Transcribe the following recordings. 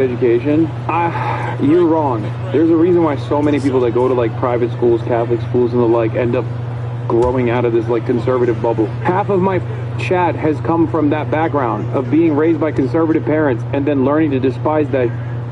education. You're wrong. There's a reason why so many people that go to like private schools, Catholic schools and the like end up growing out of this like conservative bubble. Half of my chat has come from that background of being raised by conservative parents and then learning to despise that.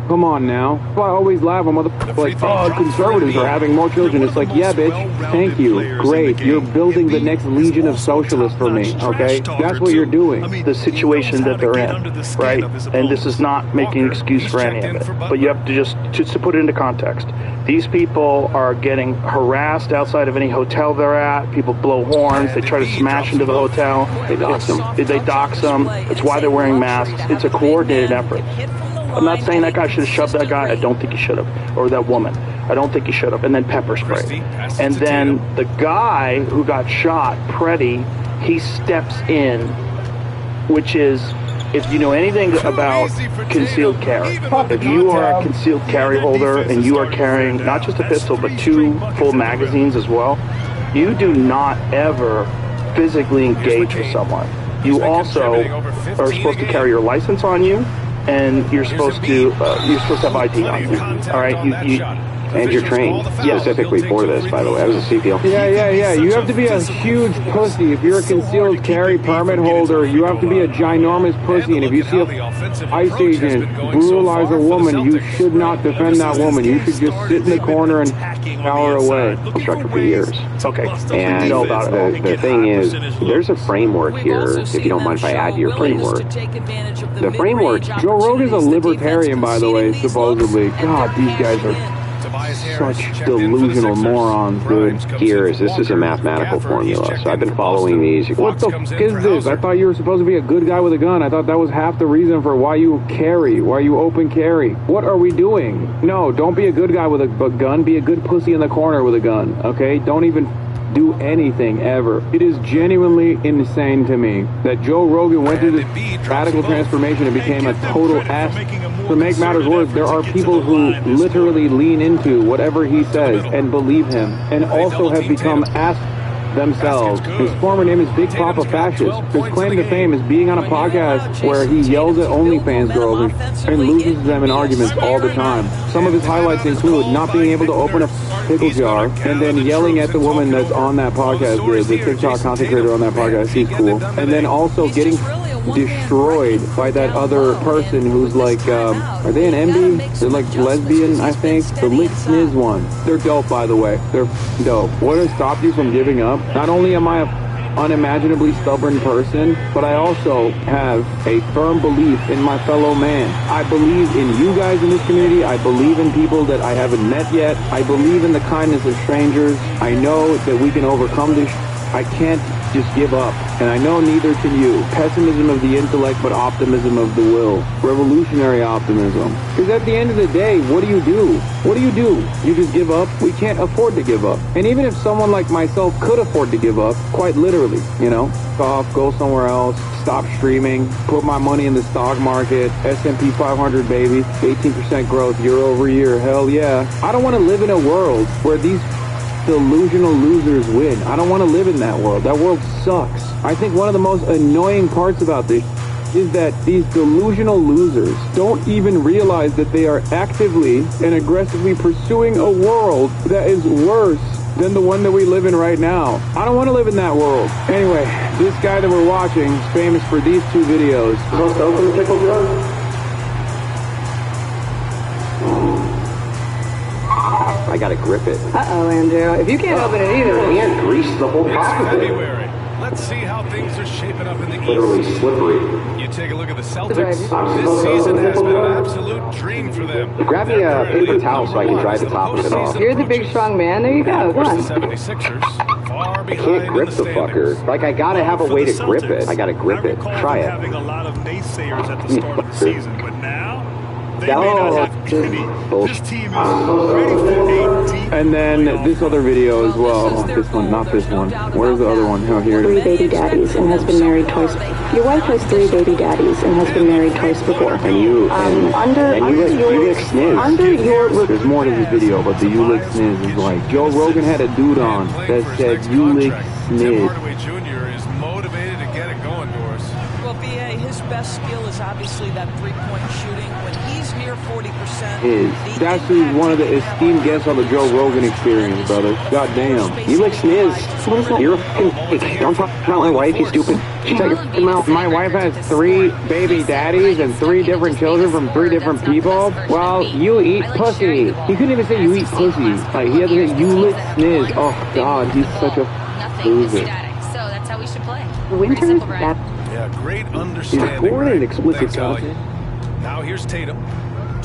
Come on now. I always laugh when motherfuckers like, oh, conservatives are having more children. It's like, yeah, bitch, thank you. Great. You're building the next legion of socialists for me, okay? That's what you're doing. The situation that they're in, right? And this is not making an excuse for any of it. But you have to just to put it into context. These people are getting harassed outside of any hotel they're at. People blow horns. They try to smash into the hotel. They dox them. It's why they're wearing masks. It's a coordinated effort. I'm not saying that guy should have shoved that guy. I don't think he should have. Or that woman. I don't think he should have. And then pepper spray. And then the guy who got shot, Preddy, he steps in, which is, if you know anything about concealed carry, if you are a concealed carry holder and you are carrying not just a pistol but 2 full magazines as well, you do not ever physically engage with someone. You also are supposed to carry your license on you, and you're supposed to have ID on you. All right, and you're trained specifically for this, by the way. I was a CPL. Yeah. You have to be a huge pussy. If you're a concealed carry permit holder, you have to be a ginormous pussy. And if you see a ICE agent brutalize a woman, you should not defend that woman. You should just sit in the corner and power away. Instructor for years. Okay. And the thing is, there's a framework here, if you don't mind if I add to your framework. The framework... Joe Rogan's a libertarian, by the way, supposedly. God, these guys are such delusional morons, dude. This is a mathematical formula, so I've been following these. What the f*** is this? I thought you were supposed to be a good guy with a gun. I thought that was half the reason for why you open carry. What are we doing? No, don't be a good guy with a gun. Be a good pussy in the corner with a gun, okay? Don't even do anything ever. It is genuinely insane to me that Joe Rogan went through this radical transformation and became a total ass. To make matters worse, there are people who literally lean into whatever he says and believe him, and also have become ass themselves. His former name is Big Papa Fascist. His claim to fame is being on a podcast where he yells at OnlyFans girls and loses them in arguments all the time. Some of his highlights include not being able to open a pickle jar and then yelling at the woman that's on that podcast, the TikTok content creator on that podcast. He's cool. And then also getting destroyed by that other person who's like, are they an MB? They're like lesbian, I think. The Lick Sniz one. They're dope, by the way. They're dope. What has stopped you from giving up? Not only am I a unimaginably stubborn person, but I also have a firm belief in my fellow man. I believe in you guys in this community. I believe in people that I haven't met yet. I believe in the kindness of strangers. I know that we can overcome this. I can't just give up, and I know neither can you. Pessimism of the intellect, but optimism of the will. Revolutionary optimism. Because at the end of the day, what do? You just give up? We can't afford to give up. And even if someone like myself could afford to give up, quite literally, go somewhere else, stop streaming, put my money in the stock market, S&P 500, baby, 18% growth year over year, hell yeah. I don't want to live in a world where these delusional losers win. I don't want to live in that world. That world sucks. I think one of the most annoying parts about this is that these delusional losers don't even realize that they are actively and aggressively pursuing a world that is worse than the one that we live in right now. I don't want to live in that world. Anyway, this guy that we're watching is famous for these 2 videos. Supposed to open the pickle jar? I gotta grip it. Uh-oh, Andrew. If you can't open it either. And grease the whole top of it. Let's see how things are shaping up in the East. Literally slippery. You take a look at the Celtics. This season has been an absolute dream for them. Grab me a paper towel so I can dry the top of it off. You're the big strong man. There you go. Go on. I can't grip the fucker. Like, I gotta have a way to grip it. I gotta grip it. Try it. Having a lot of naysayers at the start of the season, but now they may not have this team is ready for a deep and then this other video as well. This one, not this one. Where's the other one? Oh, here it is. 3 baby daddies and has been married twice. Your wife has 3 baby daddies and has been married twice before. And you lick sniz. There's more to this video, but the you lick sniz is like, Joe Rogan had a dude on that said you lick sniz. Hardaway Jr. is motivated to get it going, Doris. Well, BA, his best skill is obviously that three-point shooting. When he's near That's who's one of the esteemed guests on the Joe Rogan Experience, brother. God damn. You lick sniz. What is that? You're a fucking fake. Don't talk about my wife, you stupid. She's out your mouth. My wife has 3 baby daddies and 3 different children from 3 different people. Well, you eat pussy. He couldn't even say you eat pussy. Like, he had to say you lick sniz. Oh, God, he's such a loser. So that's how we should play. Winter is bad. Yeah, great understanding. He's born in explicit content. Now here's Tatum.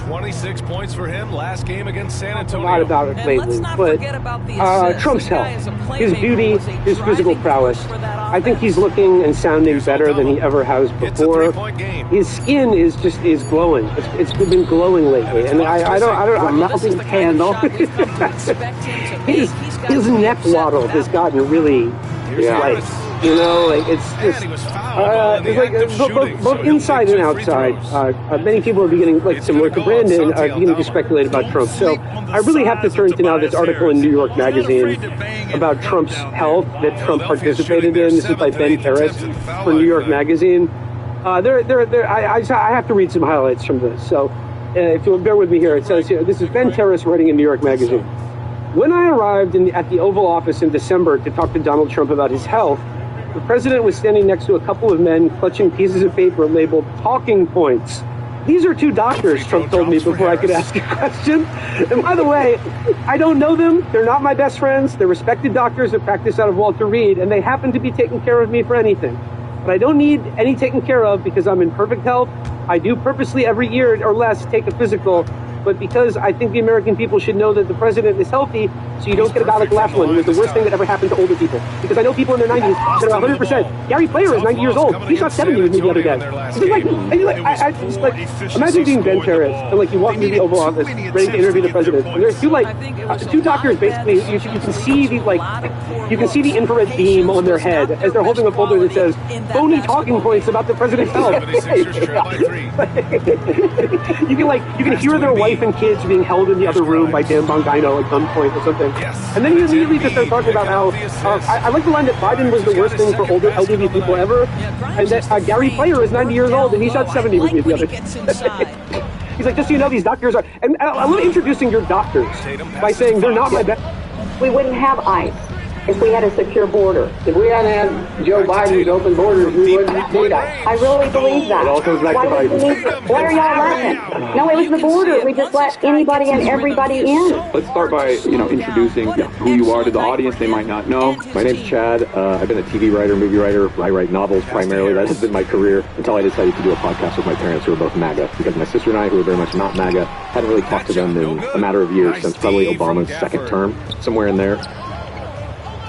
26 points for him last game against San A Antonio. lot about it lately, but Trump's health, his beauty, his physical prowess. I think he's looking and sounding better than he ever has before. His skin is glowing. It's been glowing lately, and I'm melting candle. his neck waddle has gotten really like. You know, like it's like both inside and outside. Many people are beginning, like similar to Brandon, are beginning to speculate about Trump. So I really have to turn to now this article in New York Magazine about Trump's health that Trump participated in. This is by Ben Terris for New York Magazine. I have to read some highlights from this. So if you'll bear with me here, it says here, this is Ben Terris writing in New York Magazine. When I arrived at the Oval Office in December to talk to Donald Trump about his health, the president was standing next to a couple of men clutching pieces of paper labeled talking points. These are 2 doctors, Trump told me before I could ask a question. And by the way, I don't know them. They're not my best friends. They're respected doctors that practice out of Walter Reed, and they happen to be taking care of me for anything. But I don't need any taken care of because I'm in perfect health. I do purposely every year or less take a physical, but because I think the American people should know that the president is healthy, so you don't get about like Laughlin, who was the worst thing that ever happened to older people. Because I know people in their 90s that are 100%. Gary Player is 90 years old. He shot 70 with me the other day. It's like, imagine being Ben Terris, and like you walk into the Oval Office, ready to interview the president, and there's 2 doctors basically. You can see the the infrared beam on their head as they're holding a folder that says phony talking points about the president's health. you can hear their wife and kids being held in the other room by Dan Bongino at gunpoint or something. And then you immediately just start talking about how I like the line that Biden was the worst thing for older elderly people ever, and that Gary Player is 90 years old and he shot 70 with me the other day. He's like, just so you know, these doctors are, and I love introducing your doctors by saying they're not my best. We wouldn't have ICE if we had a secure border. If we hadn't had Joe Biden's open borders, we wouldn't need ICE. I really believe that. It all comes back to Biden. Why are y'all laughing? No, it was the border. We just let anybody and everybody in. Let's start by, introducing who you are to the audience. They might not know. My name's Chad. I've been a TV writer, movie writer. I write novels primarily. That has been my career until I decided to do a podcast with my parents who are both MAGA. Because my sister and I, who are very much not MAGA, hadn't really talked to them in a matter of years since probably Obama's second term, somewhere in there.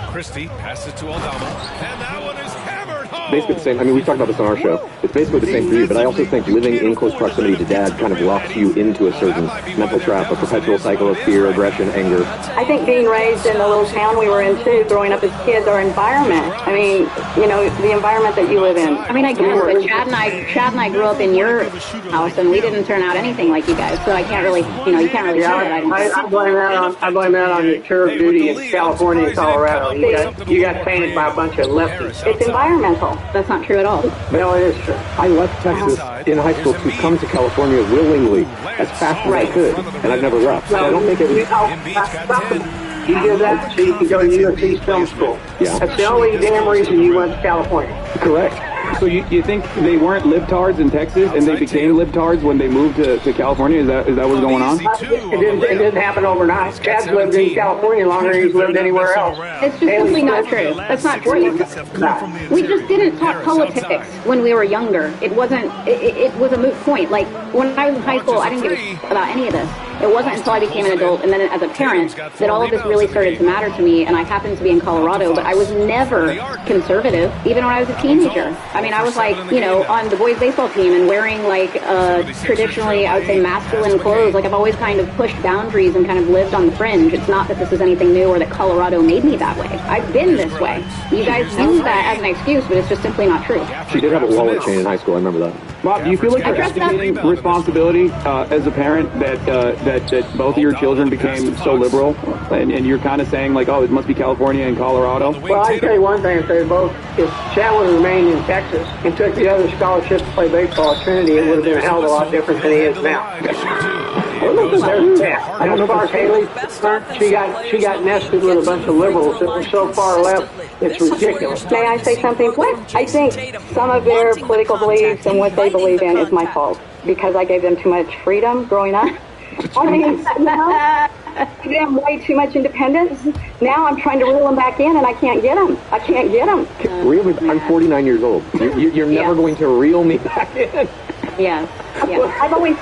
Christie passes to Aldama, and that one is hammered home. Basically the same. I mean, we've talked about this on our show. It's basically the same for you, but I also think living in close proximity to Dad kind of locks you into a certain mental trap, a perpetual cycle of fear, aggression, anger. I think being raised in the little town we were in, too, growing up as kids, our environment. I mean, the environment that you live in. I mean, I guess, but Chad and I grew up in your house, and we didn't turn out anything like you guys, so I can't really, you can't really say that. I blame that on your tour of duty in California and Colorado. You got painted by a bunch of lefties. It's environmental. That's not true at all. No, it is true. I left Texas in high school to come to California willingly as fast as I could, and I've never left. So I don't think it was... You did that so you could go to USC's film school. Yeah. That's the only damn reason you went to California. Correct. So you think they weren't libtards in Texas and they became libtards when they moved to California? Is that what's going on? It didn't happen overnight. Chad's lived in California longer than he's lived anywhere else. It's just simply not true. That's not true. We just didn't talk politics when we were younger. It was a moot point. Like, when I was in high school, I didn't give a shit about any of this. It wasn't until I became an adult and then as a parent that all of this really started to matter to me, and I happened to be in Colorado, but I was never conservative, even when I was a teenager. I mean, I was like, on the boys' baseball team and wearing traditionally, I would say, masculine clothes. Like, I've always kind of pushed boundaries and kind of lived on the fringe. It's not that this is anything new or that Colorado made me that way. I've been this way. You guys use that as an excuse, but it's just simply not true. She did have a wallet chain in high school, I remember that. Bob, do you feel like you're abdicating responsibility as a parent that both of your children became so liberal, and you're kind of saying like, oh, it must be California and Colorado? Well, I can tell you one thing: if they both, if Chad would have remained in Texas and took the other scholarship to play baseball at Trinity, it would have been a hell of a lot different than he is now. There's that. And as far as Haley's concerned, she got nested with a bunch of liberals that were so far left, it's ridiculous. May I say something? I think some of their political beliefs and what they believe in is my fault because I gave them too much freedom growing up. I mean, I gave them way too much independence. Now I'm trying to reel them back in, and I can't get them. I can't get them. Really? I'm 49 years old. You're never going to reel me back in. Yes. I've always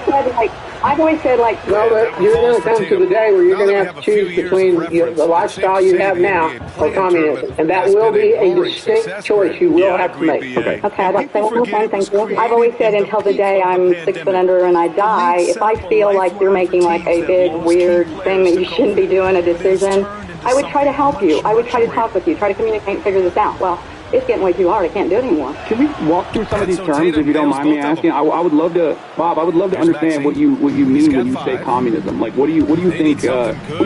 said, well, you're going to come to the day where you're going to have to choose between the lifestyle you have now or communism. And that will be a distinct choice you will have to make. Okay, I'd like to say one more thing, thank you. I've always said until the day I'm 6 foot under and I die, if I feel like you're making like a big, weird thing that you shouldn't be doing, a decision, I would try to help you. I would try to talk with you, try to communicate and figure this out. Well, it's getting way too hard. I can't do it anymore. Can we walk through some of these terms, if you don't mind me asking? I would love to, Bob. I would love to understand what you mean when you say communism. Like, what do you think? What do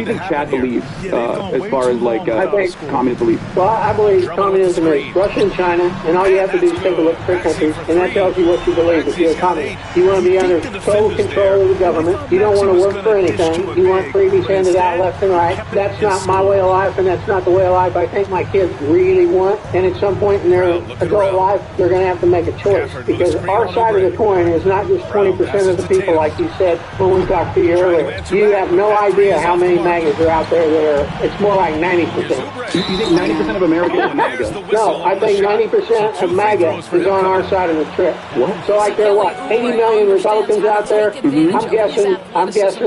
you think Chad believes as far as like communist beliefs? Well, I believe communism is Russia and China, and all you have to do is take a look at their countries, and that tells you what you believe. If you're a communist, you want to be under total control of the government. You don't want to work for anything. You want freebies handed out left and right. That's not my way of life, and that's not the way of life I think my kids really want. And at some point in their adult life, they're going to have to make a choice, because our side of the coin is not just 20% of the people, like you said when we talked to you earlier. You have no idea how many MAGAs are out there that are, it's more like 90%. You think 90% of Americans are MAGA? No, I think 90% of MAGA is on our side of the trip. What? So like there are, 80 million Republicans out there? I'm guessing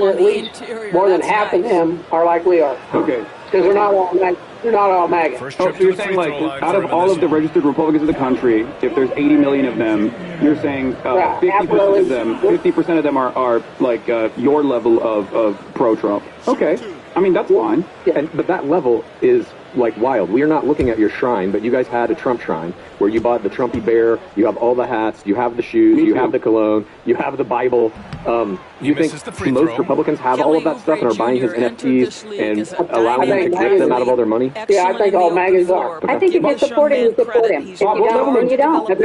at least more than half of them are like we are. Okay. Because they're not all MAGA. They're not all MAGA. So you're saying, like, out of all of the registered Republicans of the country, if there's 80 million of them, you're saying 50% of them are like your level of pro-Trump. Okay. I mean, that's fine. Yeah, but that level is like wild. We are not looking at your shrine, but you guys had a Trump shrine where you bought the Trumpy bear, you have all the hats, you have the shoes, you have the cologne, you have the Bible. You think most Republicans have all of that stuff and are buying his NFTs and allowing him to trick them out of all their money? Yeah, I think all MAGAs are. I think if you support him, you support him. If you don't, then you don't. I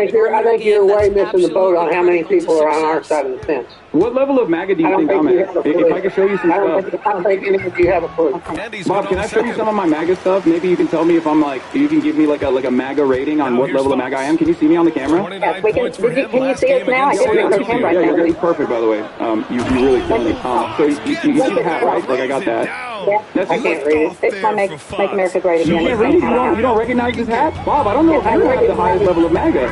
think you're way missing the boat on how many people are on our side of the fence. What level of MAGA do you think I'm at? If I could show you some stuff. I don't think any of you have a clue. Bob, can I show you some of my MAGA stuff? Maybe you can tell me if I'm like, you can give me like a MAGA rating on what level of MAGA I am. Can you see me on the camera? Yes, we can. Can you see us now? I didn't make our camera. Yeah, you're getting perfect, by the way. You really killed me. So you see the hat, right? Like I got that. Yeah, I can't read it. It's my Make America Great Again. You can't read it? You don't recognize this hat? Bob, I don't know if you have the highest level of MAGA.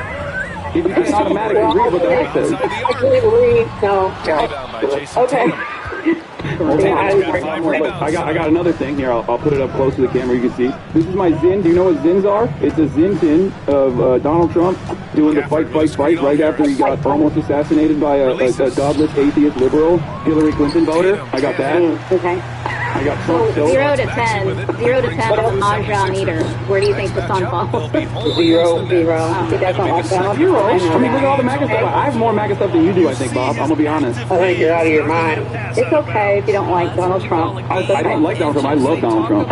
If you can automatically read what the hat says. I can't read. No. Okay. I got another thing here. I'll put it up close to the camera. You can see. This is my Zin. Do you know what Zins are? It's a Zin tin of Donald Trump doing the fight right after he got almost assassinated by a godless atheist liberal Hillary Clinton voter. I got that. Okay. I got Trump. 0 to 10. 0 to 10 of Mahjong eater. Where do you think the sun falls? 0. He doesn't like Donald. Zero. I mean, look at all the MAGA stuff. I have more MAGA stuff than you do, I think, Bob. I'm gonna be honest. I think you're out of your mind. It's okay if you don't like Donald Trump. I don't like Donald Trump. I love Donald Trump.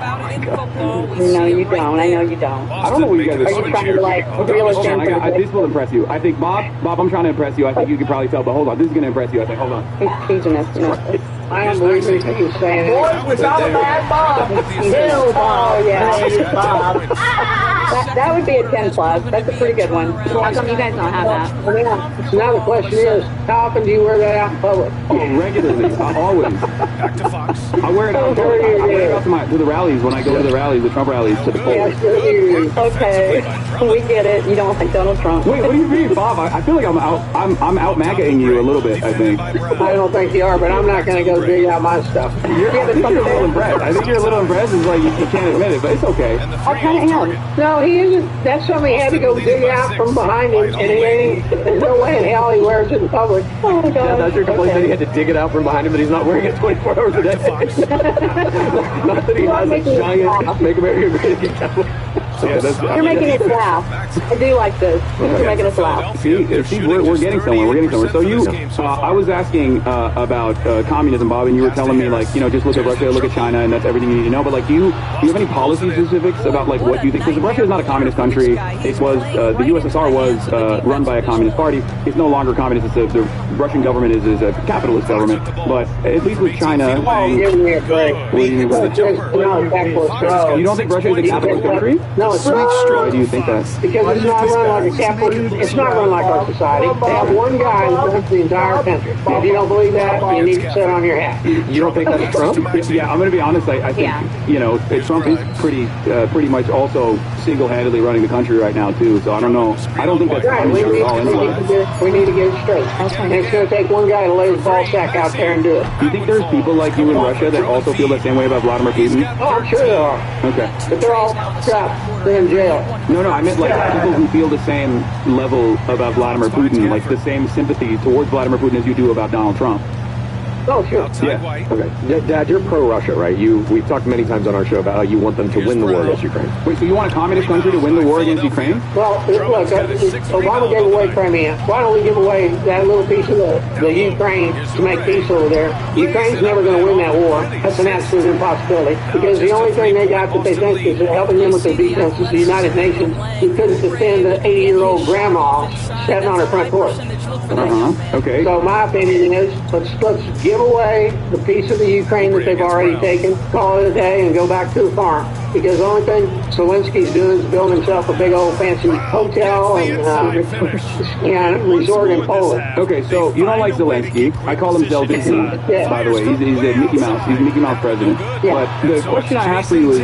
No, you don't. I know you don't. I don't know what you guys are Are you trying to like reel us in? This will impress you. I think, Bob, I'm trying to impress you. I think you can probably tell, but hold on. This is gonna impress you. I think. Hold on. He's teasing us, you know. I don't believe anything he's saying. Boys, without a bad Bob. Still Bob. Yeah, Bob. That would be a 10 plus. That's a pretty good one. How come you guys don't have that? Now the question is, how often do you wear that out in public? Oh, regularly. Always. Back to Fox. I wear it out. I wear it out to the rallies when I go to the rallies, the Trump rallies, to the polls. Okay, we get it. You don't like Donald Trump. Wait, what do you mean, Bob? I feel like I'm out MAGA-ing you a little bit. I think. I don't think you are, but I'm not going to go dig out my stuff. I think you're a little impressed. I think you're a little impressed. It's like you can't admit it, but it's okay. I kind of am. No, he isn't. That's something he had to go dig out from behind him, and he ain't. There's no way in hell he wears it in public. Oh my God. Yeah, that's your complaint that he had to dig it out from behind him, but he's not wearing it 24 hours a day. Not that he has a giant Make America Great Again. You're making us laugh. I do like this. You're making us laugh. See, we're getting somewhere. We're getting somewhere. So I was asking about communism, Bob, and you were telling me, like, just look at Russia, look at China, and that's everything you need to know. But, like, do you have any policy specifics about, like, what you think? Because Russia is not a communist country. It was, the USSR was run by a communist party. It's no longer communist. The Russian government is a capitalist government. But at least with China... Give me a break. What do you mean? You don't think Russia is a capitalist country? No, it's not. Why do you think that? Because it's not run like a capitalist. It's not run like our society. They have one guy who runs the entire country. If you don't believe that, you need to sit on your hat. You don't think that's Trump? Yeah, I'm going to be honest. I think Trump is pretty much also single-handedly running the country right now too. So I don't know. I don't think that's right. We need to get it straight. And it's going to take one guy to lay his ball sack out there and do it. Do you think there's people like you in Russia that also feel the same way about Vladimir Putin? Oh, I'm sure there are. Okay. But they're all trapped. They're in jail. No, I meant like people who feel the same level about Vladimir Putin, like the same sympathy towards Vladimir Putin as you do about Donald Trump. Oh, sure. Yeah. Okay. Dad, you're pro-Russia, right? We've talked many times on our show about how you want them to win the war against Ukraine. Wait, so you want a communist country to win the war against Ukraine? Well, look, Obama gave away Crimea. Why don't we give away that little piece of the Ukraine to make peace over there? Ukraine's never going to win that war. That's an absolute impossibility. Because the only thing they got that they think is helping them with their defense is the United Nations, who couldn't defend the 80-year-old grandma sitting on her front porch. Okay. So my opinion is let's give away the piece of the Ukraine that they've already taken, call it a day, and go back to the farm. Because the only thing Zelensky's doing is build himself a big old fancy hotel and resort in Poland. Okay, so you don't like Zelensky. I call him Zelensky, by the way. He's a Mickey Mouse. He's a Mickey Mouse president. But the question I have for you is,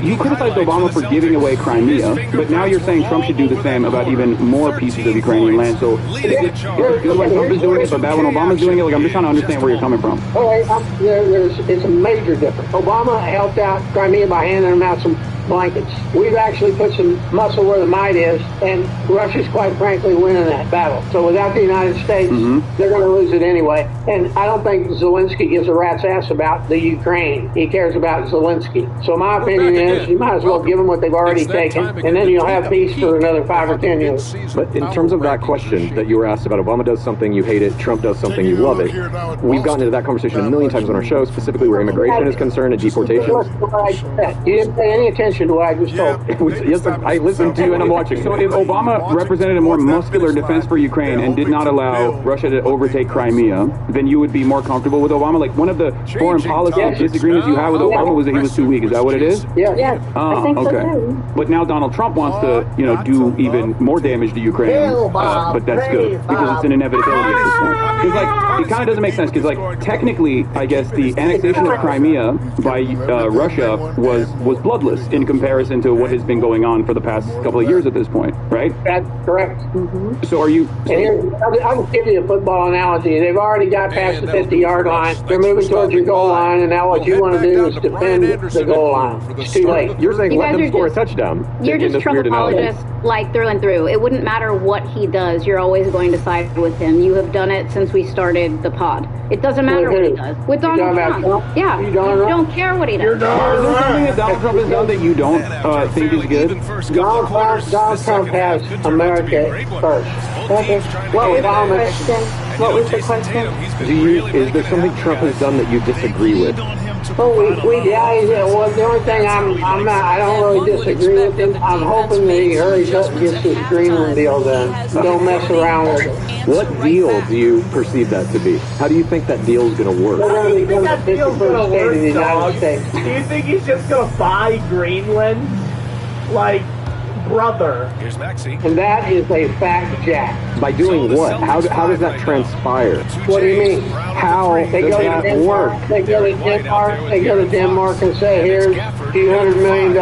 you criticized Obama for giving away Crimea, but now you're saying Trump should do the same about even more pieces of Ukrainian land. So is it good when Trump is doing it, but bad when Obama's doing it? Like, I'm just trying to understand where you're coming from. It's a major difference. Obama helped out Crimea by handing them out some blankets. We've actually put some muscle where the might is, and Russia's quite frankly winning that battle. So without the United States, they're going to lose it anyway. And I don't think Zelensky gives a rat's ass about the Ukraine. He cares about Zelensky. So my opinion is you might as well give them what they've already taken, and then you'll have peace for another 5 or 10 years. But in terms of that question that you were asked about, Obama does something, you hate it, Trump does something, you love it. We've gotten into that conversation a million times on our show, specifically where immigration is concerned and deportation. You didn't pay any attention to what I just told. Yes, I listened to you and I'm watching. So if Obama represented a more muscular defense for Ukraine and did not allow Russia to overtake Crimea, then you would be more comfortable with Obama? Like, one of the foreign policy disagreements you had with Obama was that he was too weak. Is that what it is? Yeah. I think so too. But now Donald Trump wants to, do even more damage to Ukraine. But that's good because it's an inevitability at this point. Because, like, it kind of doesn't make sense because, like, technically, I guess the annexation of Crimea by Russia was bloodless in comparison to what has been going on for the past couple of years at this point, right? That's correct. So are you... And here, I'll give you a football analogy. They've already got past the 50-yard line. They're moving towards your goal line, and now what you want to do is defend the goal line. It's too late. You're saying let them score a touchdown. You're just Trump apologist, like, through and through. It wouldn't matter what he does. You're always going to side with him. You have done it since we started the pod. It doesn't matter what he does. With Donald Trump. Yeah. You don't care what he does. Is there something that Donald Trump has done that you don't think is good? Donald Trump has America first. What was the question? Is there something Trump has done that you disagree with? Well, the only thing I don't really disagree with him. I'm hoping that he hurries up and gets this Greenland deal done. Don't mess around with it. What deal do you perceive that to be? How do you think that deal is going to work? We're going to become the 51st state of the United States. Do you think he's just going to buy Greenland? Like, brother. Here's Maxie. And that is a fact, Jack. By doing what? How does that transpire? What do you mean? How does that work? They go to Denmark and say, here's a few $100 million.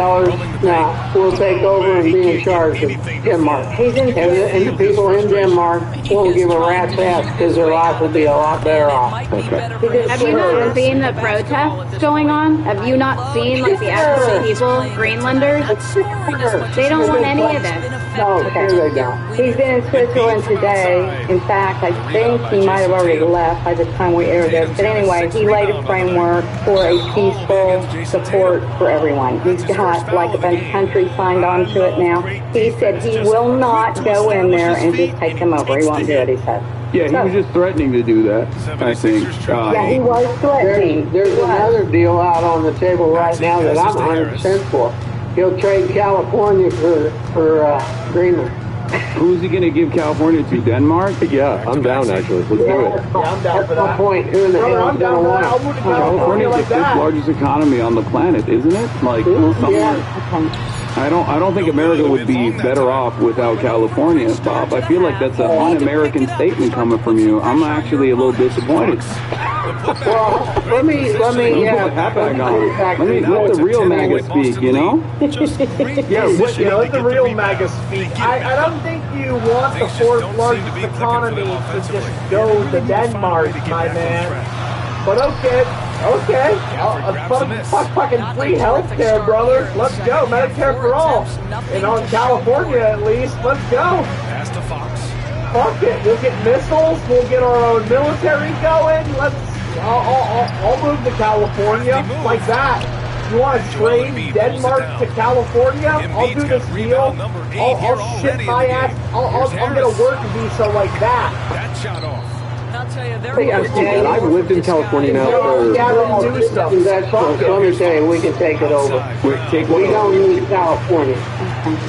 Now, we'll take over and be in charge of Denmark. And the people in Denmark won't give a rat's ass because their life will be a lot better off. Okay. Have you not seen the protests going on? Have you not seen, like, the actual people, Greenlanders? They don't want on any of this. No, here they don't. He's been in Switzerland today. In fact, I think he might have already left by the time we aired this. But anyway, he laid a framework for a peaceful support for everyone. He's got like a bunch of countries signed on to it now. He said he will not go in there and just take them over. He won't do it, he said. Yeah, he was just threatening to do that, I think. Yeah, he was threatening. There's another deal out on the table right now that I'm 100% for. He'll trade California for Greenland. Who's he going to give California to? Denmark? Yeah, I'm down actually. Let's do it. Yeah, I'm down for that. Point. Who in the hell is going to want it? California is the fifth largest economy on the planet, isn't it? Like, somewhere. I don't think America would be better off without California, Bob. I feel like that's a un-American statement coming from you. I'm actually a little disappointed. Well, let me let the real MAGA speak, you know? Let the real MAGA speak. I don't think you want the fourth largest economy to just go to Denmark, my man. But okay. Fucking free healthcare, brother. Let's go. Medicare for all. And on California, at least, let's go. Pass to Fox. Fuck it. We'll get missiles. We'll get our own military going. I'll move to California like that. You want to trade Denmark to California? I'll do this deal. I'll ship my ass. I'll get a work visa like that. That shot off. I'll tell you, I've lived in California now for... Let me tell you, we can take it over. We don't need California.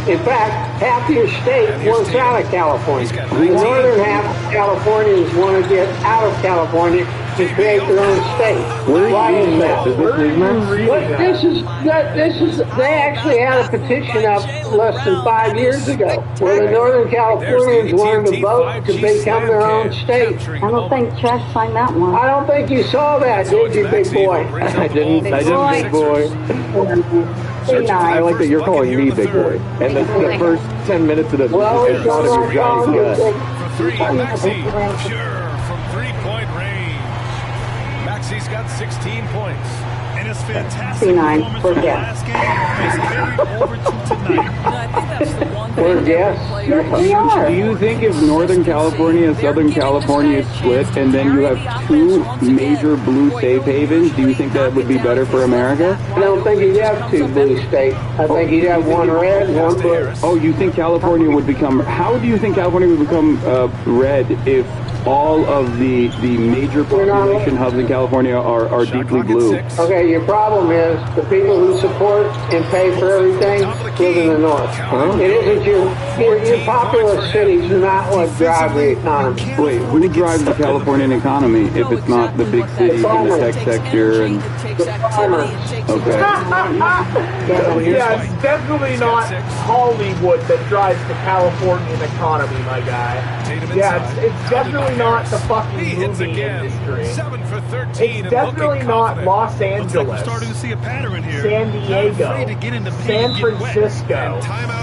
In fact, half your state wants out of California. The northern half of Californians want to get out of California to create their own state. Why is that? They actually had a petition up less than 5 years ago where the Northern Californians wanted to vote to become their own state. I don't think Chess signed that one. I don't think you saw that, did you, big boy? I didn't, big boy. I like that you're calling me big boy. And the first 10 minutes of this is out of your giant gut. For three, Maxey, sure, from three-point range. Maxey's got 16 points. And his fantastic performance from the last game is carried over to tonight. Do you think if Northern California and Southern California split and then you have two major blue safe havens, do you think that would be better for America? I don't think he'd have two blue states. I think he'd have one red, one blue. Oh, you think California would become... How do you think California would become red if all of the major population hubs in California are deeply blue? Okay, your problem is the people who support and pay for everything live in the north. It isn't your populous cities are not what drive the economy. Wait, who drives the Californian economy if it's not the big cities and the tech sector and the farmers? Okay. Yeah, it's definitely not Hollywood that drives the Californian economy, my guy. Yeah, it's definitely not the fucking movie industry. It's definitely not Los Angeles, San Diego, San Francisco,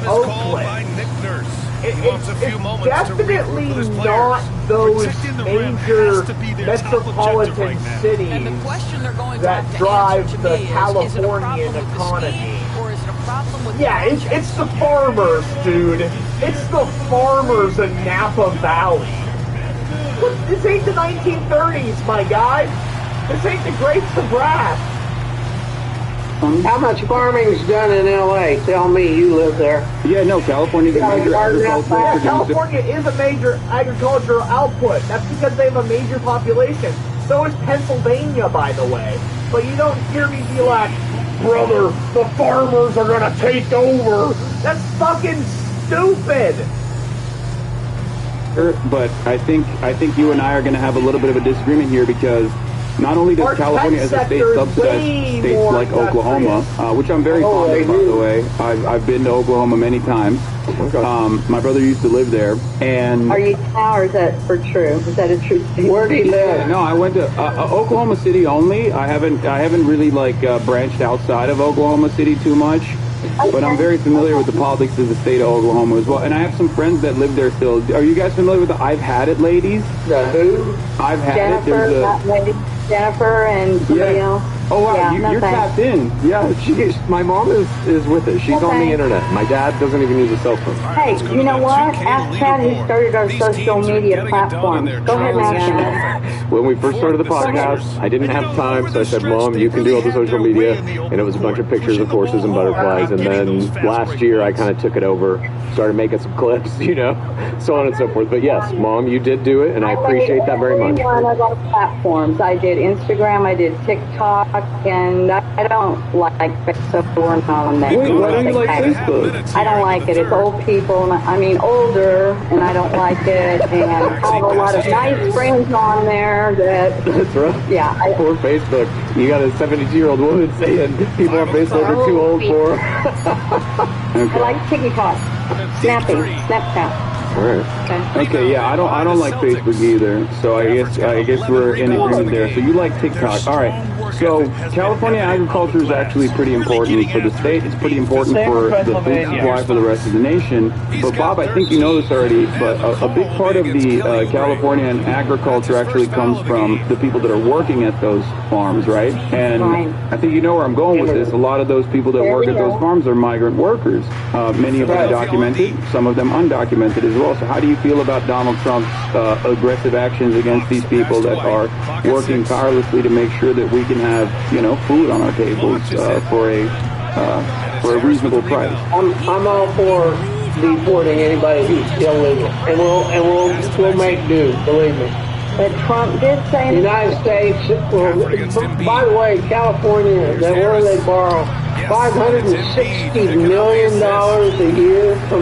Oakland. It's definitely not those major metropolitan cities that drive the Californian economy. Yeah, it's the farmers, dude. It's the farmers in Napa Valley. This ain't the 1930s, my guy. This ain't the Great Nebraska. How much farming's done in L.A.? Tell me, you live there. Yeah, no, California's a major agricultural producer. California is a major agricultural output. That's because they have a major population. So is Pennsylvania, by the way. But you don't hear me be like, brother, the farmers are gonna take over. That's fucking stupid. But I think you and I are going to have a little bit of a disagreement here because not only does California as a state subsidize states like Oklahoma, which I'm very fond of, by the way. I've been to Oklahoma many times. My brother used to live there. And are you now, or is that for true? Is that a true statement? Where do you live? No, I went to Oklahoma City only. I haven't really branched outside of Oklahoma City too much. But I'm very familiar with the politics of the state of Oklahoma as well. And I have some friends that live there still. Are you guys familiar with the I've Had It ladies? The who? I've Had Jennifer, It. Jennifer and somebody else. Oh wow, Yeah, you're tapped in. Yeah, my mom is with it. She's on the internet. My dad doesn't even use a cell phone. Hey, you know what? Ask Pat who started our social media platform. Go ahead and ask him. When we first started the podcast, I didn't have time, so I said, Mom, you can do all the social media. And it was a bunch of pictures of horses and butterflies. And then last year, I kind of took it over, started making some clips, so on and so forth. But yes, Mom, you did do it, and I appreciate that very much. One of our platforms. I did Instagram, I did TikTok, and I don't like Facebook. We're not on that. Wait, why don't you like Facebook? I don't like it. It's old people, older, and I don't like it. And I have a lot of nice friends on there That's right. Yeah. Poor Facebook. You got a 72-year-old woman saying people on Facebook are too old for. I like TikTok, Snappy, Snapchat. All right. Okay, yeah, I don't like Facebook either. So I guess we're in agreement there. So you like TikTok. All right. So California agriculture is actually pretty important for the state. It's pretty important for the food supply for the rest of the nation. But Bob, I think you know this already, but a big part of the Californian agriculture actually comes from the people that are working at those farms, right? And I think you know where I'm going with this. A lot of those people that work at those farms are migrant workers. Many of them documented, some of them undocumented as well. So how do you feel about Donald Trump's aggressive actions against these people that are working tirelessly to make sure that we can have, food on our tables for a reasonable price? I'm all for deporting anybody who's illegal, and we'll make do. Believe me. But Trump did say the United States. Well, by the way, California, where they borrow $560 million a year from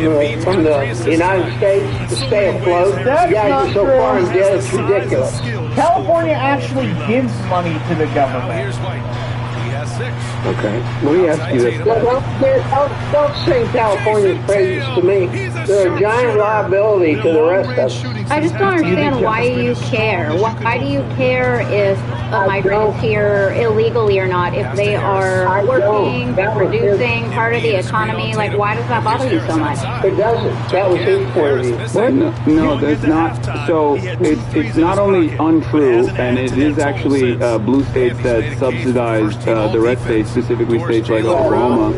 the United States to stay afloat. You guys are so far in debt, it's ridiculous. California actually gives money to the government. Okay. Let me ask you this. Don't sing California's praises to me. They're a giant liability to the rest of us. I just don't understand why you care. Why do you care if a migrant is here illegally or not? If they are working, producing, part of the economy, why does that bother you so much? It doesn't. That was his point of view. What? No, there's not. So it's not only untrue, and it is actually blue states that subsidize the red states, specifically states like Oklahoma,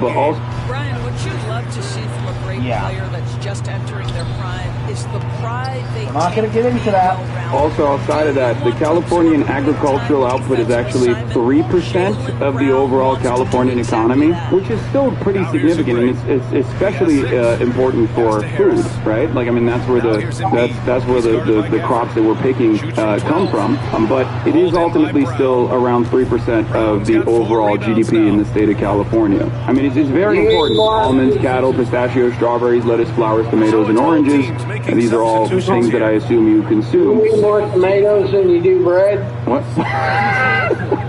but also. Brian, what you'd love to see from a great player that's just entering their prime is the pride they I'm not going to get into that. Also, outside of that, the Californian agricultural output is actually 3% of the overall Californian economy, which is still pretty significant, and it's especially important for food, right? That's where the crops that we're picking come from. But it is ultimately still around 3% of the overall GDP in the state of California. It's very important. Almonds, cattle, pistachios, strawberries, lettuce, flowers, tomatoes, and oranges. And these are all things that I assume you consume. You eat more tomatoes than you do bread? What?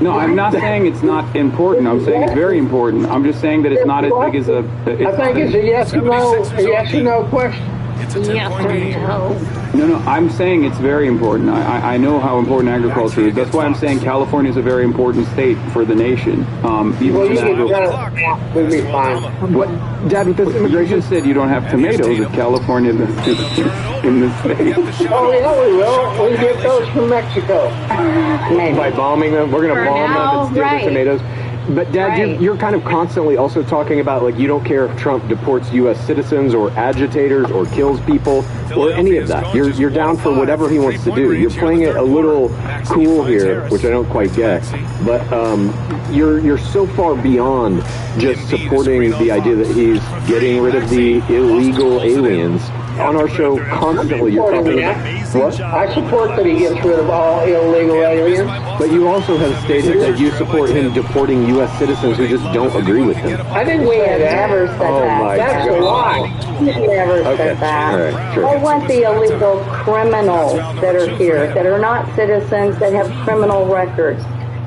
No, I'm not saying it's not important. I'm saying it's very important. I'm just saying that it's not as big as a... I think it's a yes or no question. No, I'm saying it's very important. I know how important agriculture is. That's why I'm saying California is a very important state for the nation. We'll be fine. What? Dad, with this immigration said you don't have tomatoes in California in this state. Oh, yeah, we will. We get those from Mexico. By bombing them, we're going to bomb them and steal the tomatoes. But Dad, you're kind of constantly also talking about you don't care if Trump deports U.S. citizens or agitators or kills people or any of that. You're down for whatever he wants to do. You're playing it a little cool here, which I don't quite get. But you're so far beyond just supporting the idea that he's getting rid of the illegal aliens. On our show, constantly you're talking about what? I support that he gets rid of all illegal aliens. But you also have stated that you support him deporting U.S. citizens who just don't agree with him. I didn't say that. Never said that. My That's a lie. We never said that. All right, sure. I want the illegal criminals that are here, that are not citizens, that have criminal records,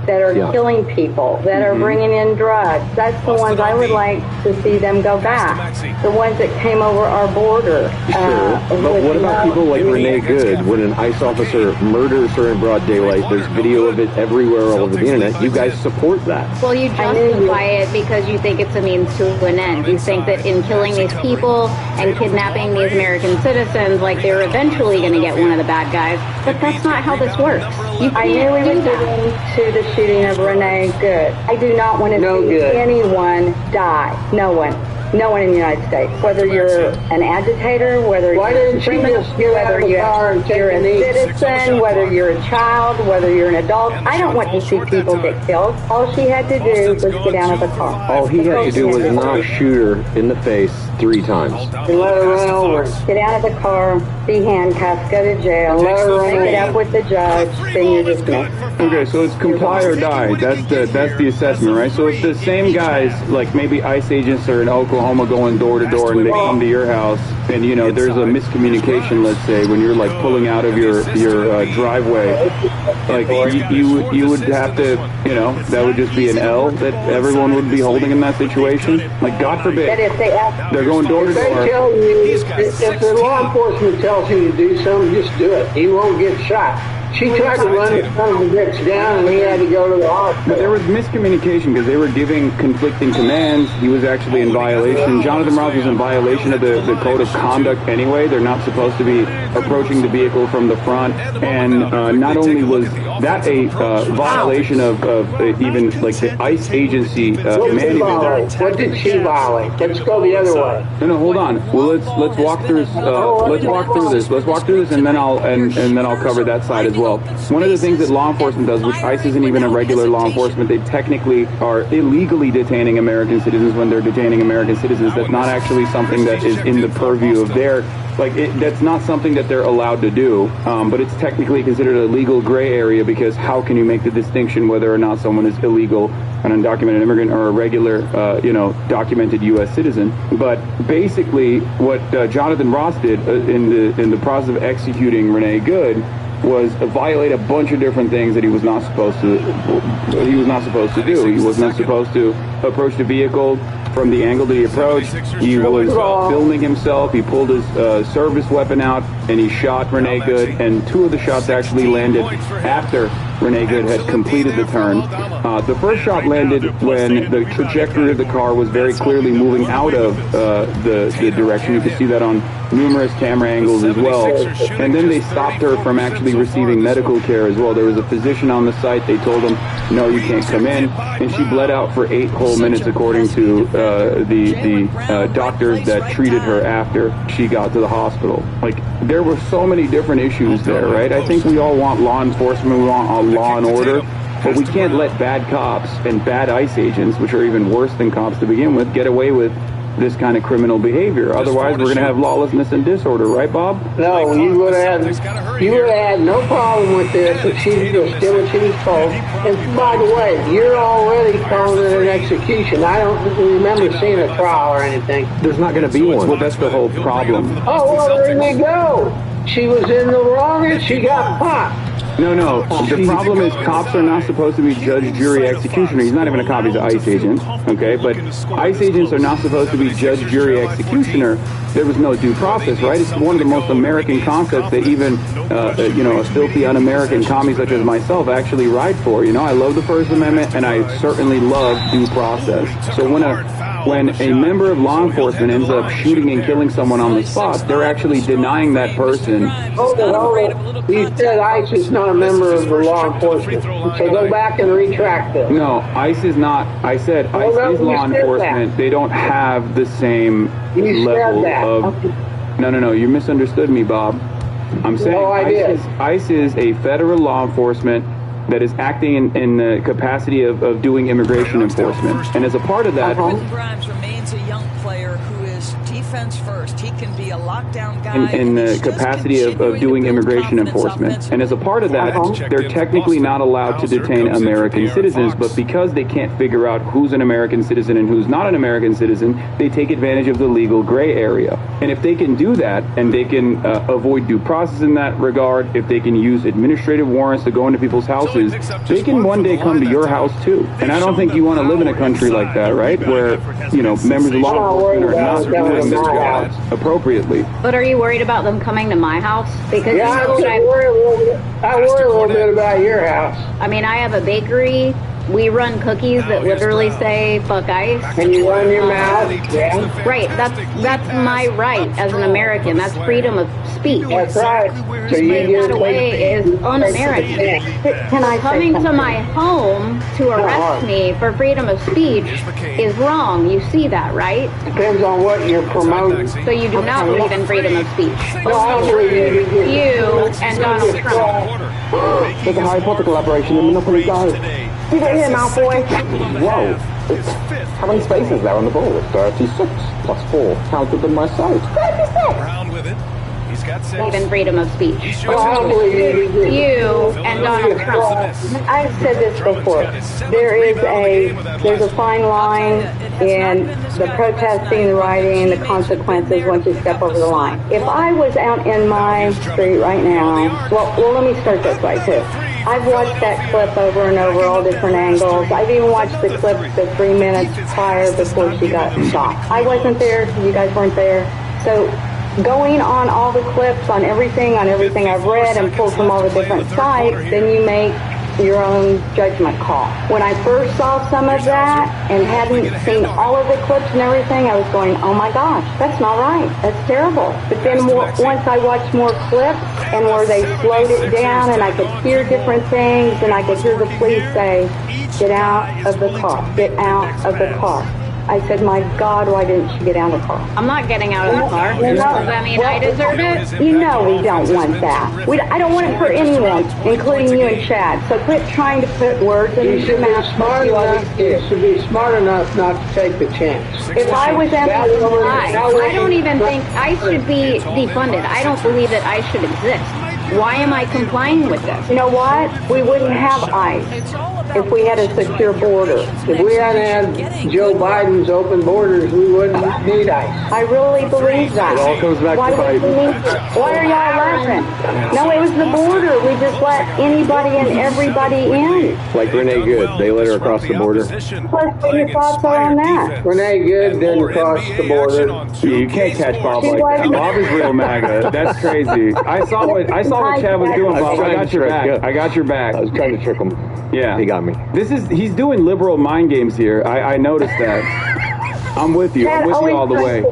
that are killing people, that are bringing in drugs. That's the ones I would like to see them go back. The ones that came over our border. Sure. But what about people like Renee Good? When an ICE officer murders her in broad daylight, there's video of it everywhere all over the internet. You guys support that. Well, you justify it because you think it's a means to an end. You think that in killing these people and kidnapping these American citizens, they're eventually going to get one of the bad guys. But that's not how this works. I knew we would get into the shooting of Renee Good. I do not want to see anyone die. No one. No one in the United States. Whether you're an agitator, whether you're a criminal, whether you're a citizen, whether you're a child, whether you're an adult. I don't want to see people get killed. All she had to do was get out of the car. All he had to do was not shoot her in the face 3 times. And let her run over. Get out of the car, be handcuffed, go to jail, take it up with the judge, then you're dismissed. Okay, so it's comply or die. That's the assessment, right? So if the same guys, like maybe ICE agents are in Oklahoma going door to door and they come to your house and, you know, there's a miscommunication, let's say, when you're like pulling out of your driveway, like you would have to, you know, that would just be an L that everyone would be holding in that situation. Like, God forbid, they're going door to door. If the law enforcement tells you to do something, just do it. He won't get shot. She tried to run the son of a bitch down, and he had to go to the hospital. But there was miscommunication because they were giving conflicting commands. He was actually in violation. Jonathan Ross was in violation of the code of conduct anyway. They're not supposed to be approaching the vehicle from the front. And not only was that a violation of even like the ICE agency manual. What did she violate? Let's go the other way. No, hold on. Well, let's walk through this. Let's walk through this, and then I'll cover that side as well. One of the things that law enforcement does, which ICE isn't even a regular law enforcement, they technically are illegally detaining American citizens when they're detaining American citizens. That's not actually something that is in the purview of their, that's not something that they're allowed to do, but it's technically considered a legal gray area because how can you make the distinction whether or not someone is illegal, an undocumented immigrant, or a regular, documented U.S. citizen? But basically, what Jonathan Ross did in the process of executing Renee Good was violate a bunch of different things that he was not supposed to. He was not supposed to do. He was not supposed to approach the vehicle from the angle that he approached. He was filming himself. He pulled his service weapon out and he shot Renee Good. And 2 of the shots actually landed after Renee Good had completed the turn. The first shot landed when the trajectory of the car was very clearly moving out of the direction. You can see that on numerous camera angles as well. And then they stopped her from actually receiving medical care as well. There was a physician on the site. They told him, no, you can't come in. And she bled out for 8 whole minutes, according to the doctors that treated her after she got to the hospital. Like, there were so many different issues there, right? I think we all want law enforcement. We want law and order. But we can't let bad cops and bad ICE agents, which are even worse than cops to begin with, get away with this kind of criminal behavior. Otherwise, we're going to have lawlessness and disorder, right, Bob? No, you would have had no problem with this if she just did what she was told. And by the way, you're already calling it an execution. I don't remember seeing a trial or anything. There's not going to be one. Well, that's the whole problem. Oh, well, there we go. She was in the wrong and she got popped. No. The problem is cops are not supposed to be judge, jury, executioner. He's not even a cop. He's an ICE agent. Okay, but ICE agents are not supposed to be judge, jury, executioner. There was no due process, right? It's one of the most American concepts that even, a filthy un-American commie such as myself actually ride for. You know, I love the First Amendment, and I certainly love due process. So when a member of law enforcement ends up shooting and killing someone on the spot, they're actually denying that person. You said ICE is not a member of the law enforcement. So go back and retract this. No, ICE is not. I said ICE is law enforcement. They don't have the same level of... No. You misunderstood me, Bob. I'm saying ICE is a federal law enforcement that is acting in the capacity of doing immigration enforcement. And as a part of that... Grimes remains a young player who is defense first. He can be a lockdown guy. In the capacity of doing immigration enforcement. And as a part of that, they're technically not allowed to detain American citizens, but because they can't figure out who's an American citizen and who's not an American citizen, they take advantage of the legal gray area. And if they can do that, and they can avoid due process in that regard, if they can use administrative warrants to go into people's houses, they can one day come to your house too. And I don't think you want to live in a country like that, right? Where, members of law enforcement are not doing their jobs appropriately. But are you worried about them coming to my house? Because I worry a little bit about your house. I mean, I have a bakery We run cookies that literally say "fuck ICE." Can you run your mouth? Yeah. Right. That's my right as an American. That's freedom of speech. That's right. So you that away is un-American. Can I Coming to my home to arrest me for freedom of speech is wrong. You see that, right? Depends on what you're promoting. So you do not believe in freedom of speech. No, I don't believe you and Donald Trump. There's a Harry Potter collaboration in Monopoly Go. You right here, Malfoy. Whoa. How many spaces is there on the board? 36 plus 4. Counted them myself. 36. Brown with it. He's got 6. Believe in freedom of speech. Well, I don't believe You and Donald Trump. I've said this before. There's a fine line in the protesting, the rioting, the consequences once you step over the line. If I was out in my street right now, well, let me start this way too. I've watched that clip over and over, all different angles. I've even watched the clip the 3 minutes prior before she got shot. I wasn't there. You guys weren't there. So going on all the clips, on everything I've read and pulled from all the different sites, then you make your own judgment call. When I first saw some of that and hadn't seen all of the clips and everything, I was going, oh my gosh, that's not right. That's terrible. But then once I watched more clips and where they slowed it down and I could hear different things and I could hear the police say, get out of the car, get out of the car. I said, my God, why didn't she get out of the car? I'm not getting out of the car. Does that mean I deserve it? You know we don't want that. I don't want it for anyone, including you and Chad. So quit trying to put words in your mouth. You should be smart enough not to take the chance. If I was at I don't even think I should be defunded. I don't believe that I should exist. Why am I complying with this? You know what? We wouldn't have ICE if we had a secure border. If we hadn't had Joe Biden's open borders, we wouldn't need ICE. I really believe that. It all comes back to Biden. Why are y'all laughing? No, it was the border. We just let anybody and everybody in. Like Renee Good, they let her across the border. Plus, what your thoughts are on that? Renee Good didn't cross the border. Yeah, you can't catch Bob like that. Bob is real MAGA. That's crazy. I saw what Chad was doing, Bob. I got your back. I got your back. I was trying to trick him. Yeah. He got me. He's doing liberal mind games here. I noticed that. I'm with you. I'm with you all the way.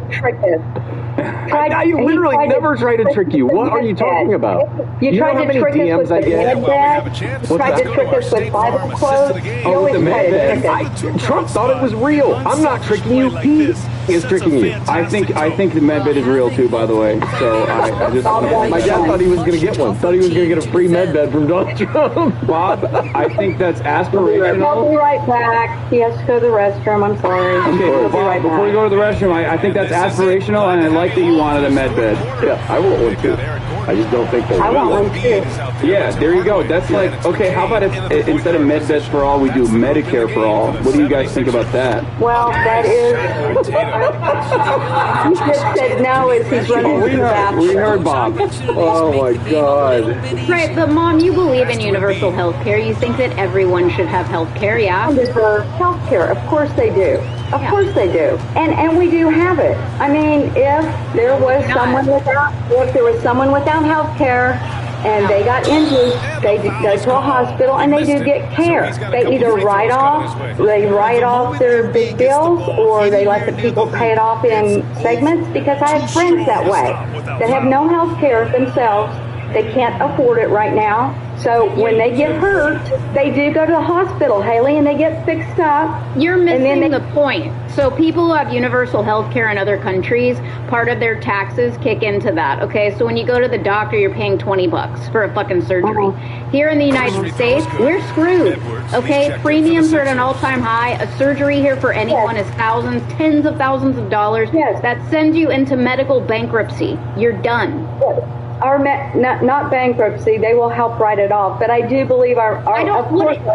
You literally never try to trick you. What are you talking about? You tried to trick us with the med bed. You tried to trick us with Bible quotes. Oh, with the med bed. Trump thought it was real. I'm not tricking you. He is tricking you. I think the med bed is real too, by the way. So I just my dad thought he was going to get one. Thought he was going to get a free med bed from Donald Trump. Bob, I think that's aspirational. I'll be right back. He has to go to the restroom. I'm sorry. Okay, well, Bob, before you go to the restroom, I think that's aspirational, and I like that you wanted a med bed. Yeah, I want one too. I just don't think they're I want one too. Yeah, there you go. That's like, okay, how about if instead of med beds for all, we do Medicare for all? What do you guys think about that? Well, that is... He just said no as he's running to the bathroom. We heard Bob. Oh my God. Right, but Mom, you believe in universal health care. You think that everyone should have health care, yeah? Deserve health care. Of course they do. Of course they do. And we do have it. I mean, if there was someone without health care and they got injured, they go to a hospital and they do get care. They either write off their big bills or they let the people pay it off in segments, because I have friends that way that have no health care themselves. They can't afford it right now. So when they get hurt, they do go to the hospital, Haley, and they get fixed up. You're missing the point. So people who have universal health care in other countries, part of their taxes kick into that, okay? So when you go to the doctor, you're paying $20 for a fucking surgery. Here in the United States, we're screwed, okay? Premiums are at an all-time high. A surgery here for anyone is thousands, tens of thousands of dollars. Yes. That sends you into medical bankruptcy. You're done. Not bankruptcy, they will help write it off. But I do believe our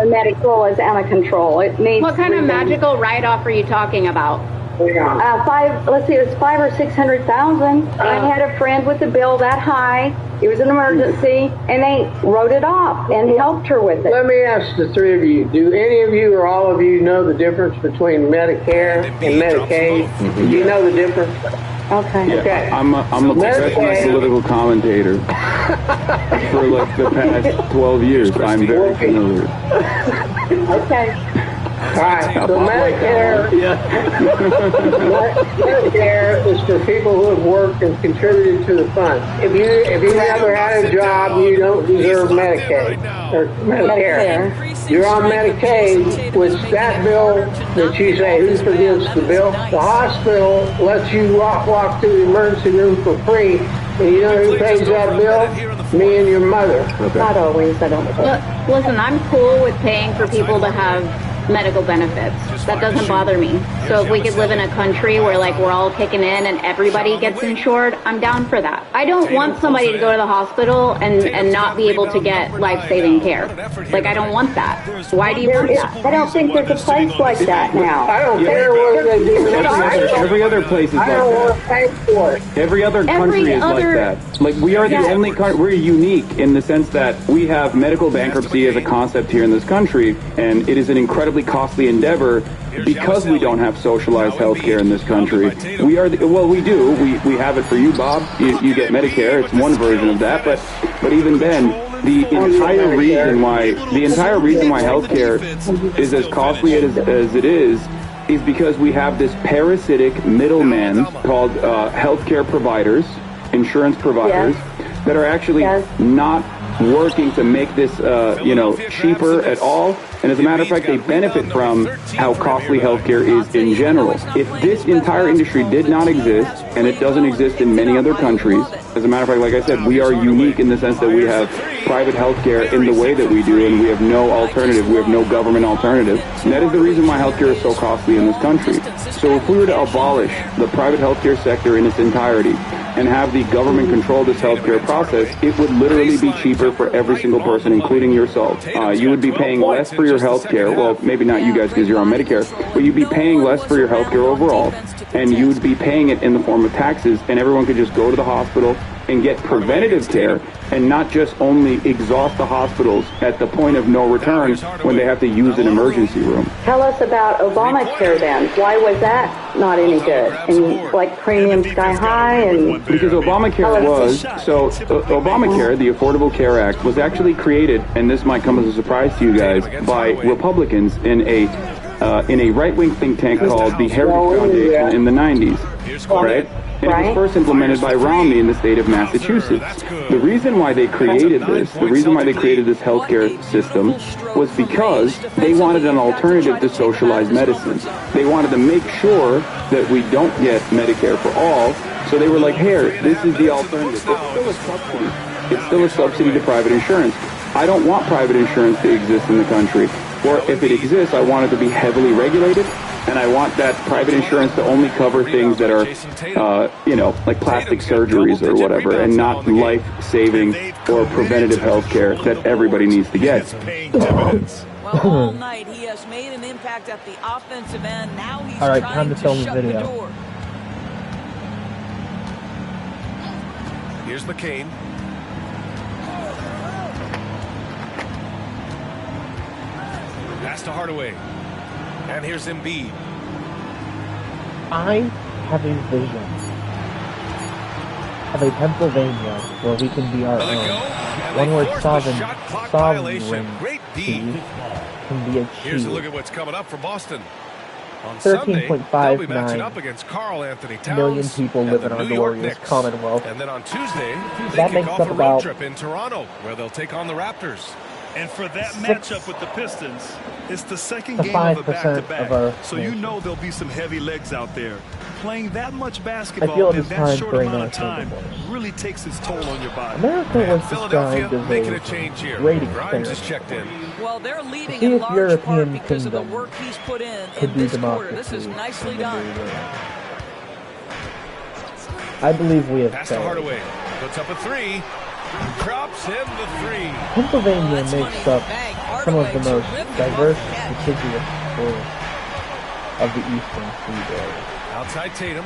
medical is out of control. It needs. What kind of magical write-off are you talking about? It was $500,000 or $600,000. I had a friend with a bill that high. It was an emergency, and they wrote it off and helped her with it. Let me ask the three of you: do any of you or all of you know the difference between Medicare and Medicaid? Do you know the difference? Okay. Yeah, Okay. I'm a professional political commentator for like the past 12 years. I'm very familiar. Okay. Right. So Medicare, Medicare is for people who have worked and contributed to the fund. If you never had a job, you don't deserve Medicaid or Medicare. You're on Medicaid with that bill that you say, who forgives the bill? The hospital lets you walk through the emergency room for free. And you know who pays that bill? Me and your mother. Okay. Not always, I don't. Listen, I'm cool with paying for people to have medical benefits. That doesn't bother me. So if we could live in a country where like we're all kicking in and everybody gets insured, I'm down for that. I don't want somebody to go to the hospital and not be able to get life-saving care. Like, I don't want that. Why do you want that? I don't think there's a place like that now. I don't care what they do. Every other place is like I don't want to pay for it. Every other country is like that. Like, we are the only country, we're unique in the sense that we have medical bankruptcy as a concept here in this country, and it is an incredibly costly endeavor because we don't have socialized health care in this country. We are, we do. We have it for you, Bob. You get Medicare. It's one version of that, but even then, the entire reason why healthcare is as costly as it is because we have this parasitic middleman called healthcare providers, insurance providers, that are actually not working to make this, cheaper at all. And as a matter of fact, they benefit from how costly healthcare is in general. If this entire industry did not exist, and it doesn't exist in many other countries, as a matter of fact, like I said, we are unique in the sense that we have private healthcare in the way that we do, and we have no alternative. We have no government alternative. And that is the reason why healthcare is so costly in this country. So if we were to abolish the private healthcare sector in its entirety and have the government control this healthcare process, it would literally be cheaper for every single person, including yourself. You would be paying less for your health care. Well, maybe not you guys because you're on Medicare, but you'd be paying less for your health care overall, and you'd be paying it in the form of taxes, and everyone could just go to the hospital and get preventative care and not just only exhaust the hospitals at the point of no return when they have to use an emergency room. Tell us about Obamacare then. Why was that not any good? And like premium sky high and... Because Obamacare Obamacare, the Affordable Care Act, was actually created, and this might come as a surprise to you guys, by Republicans in a right-wing think tank called the Heritage Foundation in the 90s, right? And it was first implemented by Romney in the state of Massachusetts. The reason why they created this healthcare system was because they wanted an alternative to socialized medicine. They wanted to make sure that we don't get Medicare for all. So they were like, here, this is the alternative. It's still a subsidy. It's still a subsidy to private insurance. I don't want private insurance to exist in the country. Or if it exists, I want it to be heavily regulated. And I want that private insurance to only cover things that are, like plastic surgeries or whatever, and not life-saving or preventative health care that everybody needs to get. Well, all night he has made an impact at the offensive end. Now he's time to film the video. Here's McCain. Pass to Hardaway. And here's Embiid. I have a vision of a Pennsylvania where we can be our own. One where sovereignty can be achieved. Here's a look at what's coming up for Boston. On Sunday, they'll be matching up against Carl Anthony Towns million people live in our glorious Commonwealth. And then on Tuesday, that they makes kick up off a about road trip in Toronto, where they'll take on the Raptors. And for that matchup with the Pistons, it's the second the game of a 5% back-to-back. So you know there'll be some heavy legs out there. Playing that much basketball in that short amount of time really takes its toll on your body. America was described as making a change here. rating Brian just checked in. Well, they're leading See in if large European part because of the kingdom work he's put in could be this quarter. democracy. This is nicely done. I believe we have Pass to Hardaway. Puts up a three. Drops in the three. Pennsylvania makes up some of the most diverse contiguous forests of the eastern seaboard. Outside Tatum.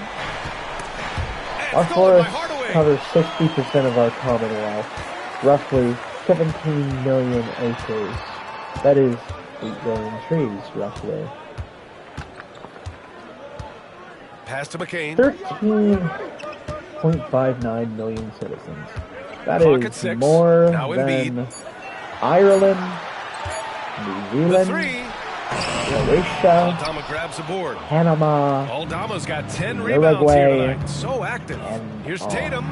Our forests cover 60% of our Commonwealth, roughly 17 million acres. That is 8 billion trees, roughly. Pass to McCain. 13.59 million citizens. That is more than Ireland, New Zealand, Croatia, Aldama grabs the board. Panama, Aldama's got 10 rebounds here Uruguay, tonight. So active. Here's Tatum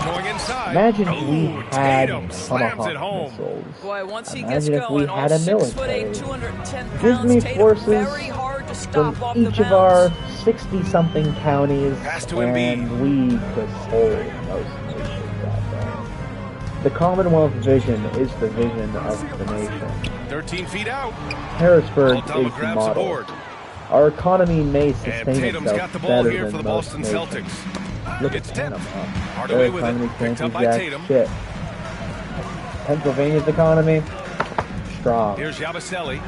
going inside. Imagine if we had Tatum slams it home. missiles. Boy, once he Imagine gets if going, we had a 6'8", military. 210 Give pounds, me Tatum, forces very hard to stop from off the each of bounce. our 60-something counties, and we could hold most nations out there. The Commonwealth vision is the vision of the nation. 13 feet out. Harrisburg Aldama is the grabs the model. board. Our economy may And sustain Tatum's itself got the ball better here than for the most Boston nations. Celtics. Look It's at tipped. Panama. Hardaway Their with it. economy can't Picked up do by jack Tatum. shit. Pennsylvania's economy, strong. Here's Yabusele.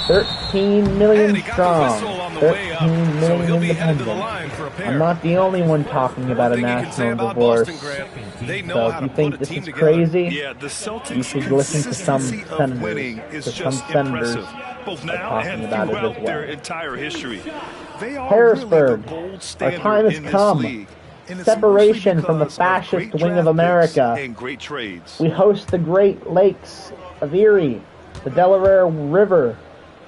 13 million And he got the strong. whistle on the way up, 13 so million he'll be headed to the independent. line for a pair. I'm not the only one talking about a One thing you can say national about divorce. Boston, Grant, they know So how if you to think put a this team is together. crazy, Yeah, the Celtics' you should listen to some consistency of senators, winning is to some just senators impressive, both are now talking and about it throughout as their well. entire history. They are Harrisburg, really the gold our standard time has in this come. league. And it's Separation mostly from the because fascist great wing of draft picks America. and great trades. We host the Great Lakes of Erie, the Delaware River,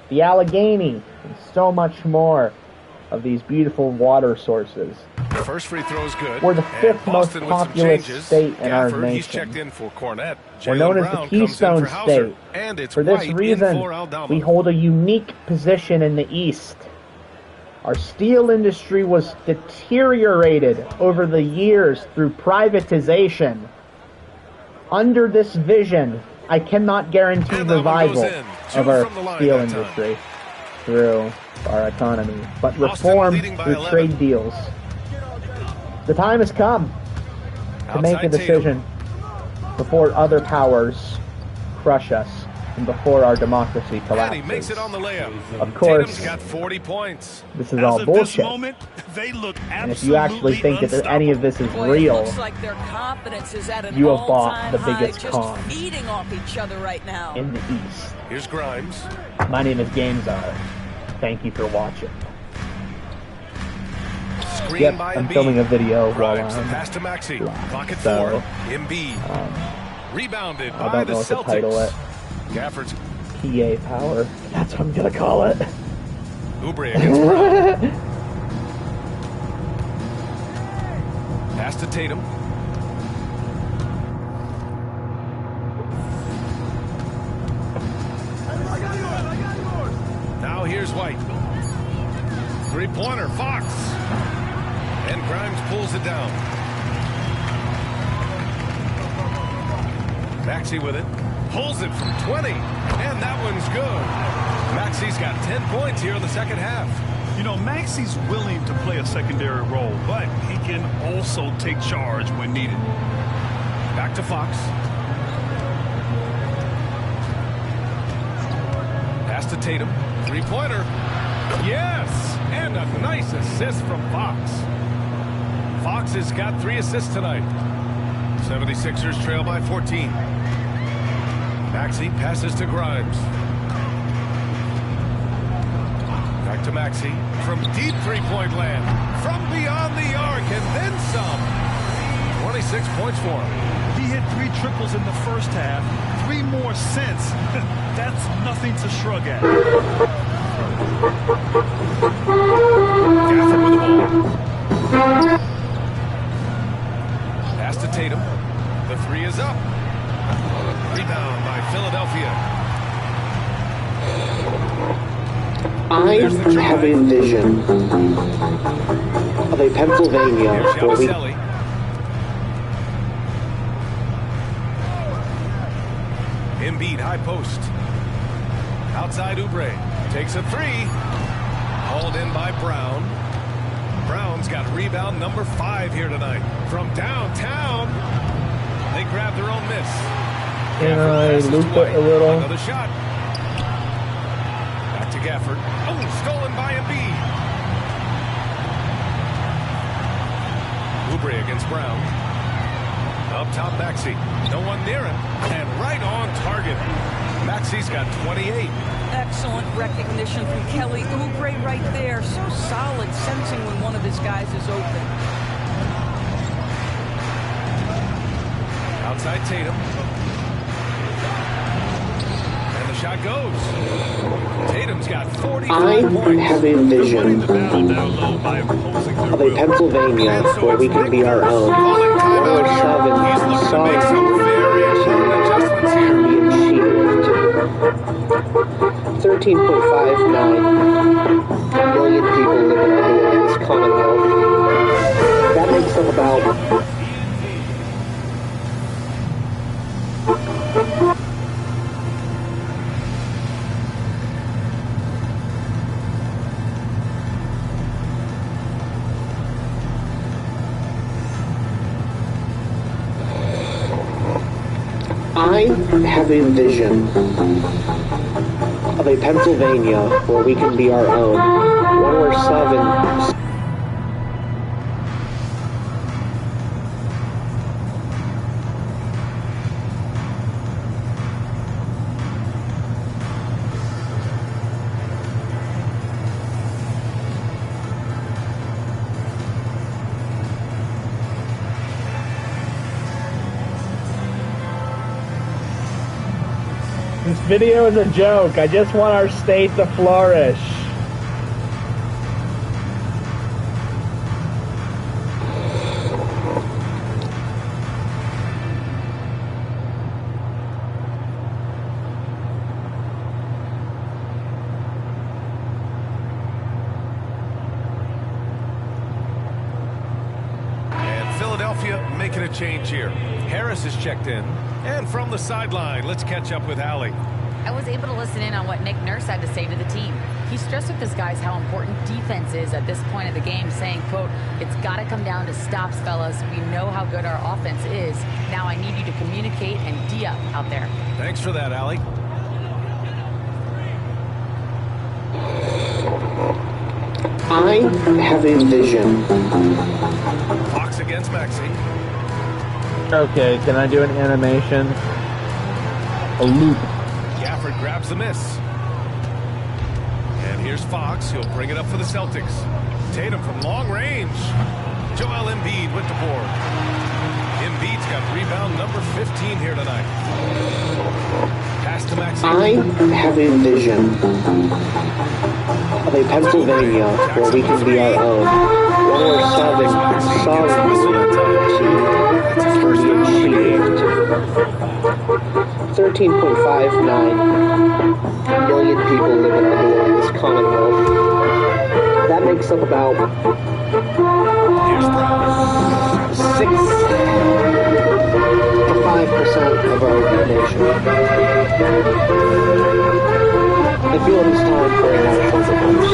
the Allegheny, and so much more of these beautiful water sources. First free throw is good. We're the And fifth most Boston with some populous changes. state in our Gafford, he's nation. checked in for Cornette. We're Jaylen known as Brown the comes in Keystone for Hauser. State. And it's For this White in reason, for Aldama. we hold a unique position in the East. Our steel industry was deteriorated over the years through privatization. Under this vision, I cannot guarantee And that one revival goes in. Two of our from the line steel that time. industry through our economy, but Boston reform leading by through 11. trade deals. The time has come to make a Outside decision before other powers crush us and before our democracy And he collapses. makes it on the layup. Of course, Tatum's got 40 points. this is As all of bullshit. this moment, they look And if you actually think that any of this is Boy, it real, looks like their confidence is at an you have bought all-time the high, biggest just con feeding off each other right now. in the East. Here's Grimes. My name is GameZar. Thank you for watching. Screen Yep, by I'm Embiid. filming a video while Grimes, the I'm pass to Maxey. Clock at So, 4. Embiid. Rebounded I by don't the know what to Celtics. title it. Gafford's PA Power. That's what I'm gonna call it. Oubre against Brown. Pass to Tatum. Now here's White. Three-pointer, Fox. And Grimes pulls it down. Maxey with it. Pulls it from 20. And that one's good. Maxey's got 10 points here in the second half. You know, Maxey's willing to play a secondary role, but he can also take charge when needed. Back to Fox. Pass to Tatum. Three-pointer. Yes! And a nice assist from Fox. Fox has got 3 assists tonight. 76ers trail by 14. Maxey passes to Grimes. Back to Maxey. From deep three-point land. From beyond the arc and then some. 26 points for him. He hit 3 triples in the first half, 3 more since. That's nothing to shrug at. Gafford with the ball. Pass to Tatum. The 3 is up. Rebound by Philadelphia. I have a vision of a Pennsylvania Here's where we Yabusele. Embiid, high post. Outside Oubre. Takes a 3. Hauled in by Brown. Brown's got rebound number 5 here tonight. From downtown, they grab their own miss. Can Gafford I passes loop to it White. a little? Another shot. Back to Gafford. Oh, stolen by Embiid. Oubre against Brown. Up top, Maxey. No one near him. And right on target. Maxey's got 28. Excellent recognition from Kelly Oubre right there. So solid, sensing when one of his guys is open. Outside Tatum. And the Shot goes. Tatum's got 40 I points. have a vision of a Pennsylvania where we can be our own. 107 solid can be achieved. 13.59 million people living under this Commonwealth. That makes up about I have a vision of a Pennsylvania where we can be our own. 107. This video is a joke. I just want our state to flourish. And Philadelphia making a change here. Harris is checked in. And from the sideline, let's catch up with Allie. I was able to listen in on what Nick Nurse had to say to the team. He stressed with his guys how important defense is at this point of the game, saying, quote, "It's got to come down to stops, fellas. We know how good our offense is. Now I need you to communicate and D-up out there." Thanks for that, Allie. I have a vision. Fox against Maxey. Okay, can I do an animation? A loop. Gafford grabs the miss. And here's Fox. He'll bring it up for the Celtics. Tatum from long range. Joel Embiid with the board. Embiid's got rebound number 15 here tonight. Pass to Maxey. I have a vision of a Pennsylvania where we can be our own. 107 solid can be achieved. 13.59 million people living under this Commonwealth. That makes up about 6 to 5% of our nation. I feel it is time for a national defense.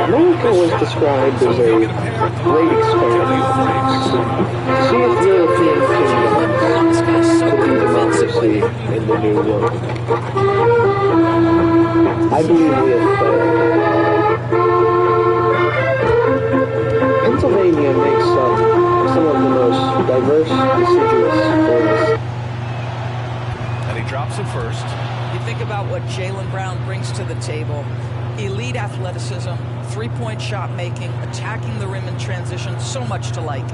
America was described as a great experiment to see if European kingdoms could be democracy in the New World. I believe we have failed. Pennsylvania makes up some of the most diverse, deciduous forests. And he drops it first. You think about what Jaylen Brown brings to the table. Elite athleticism, three-point shot making, attacking the rim in transition, so much to like.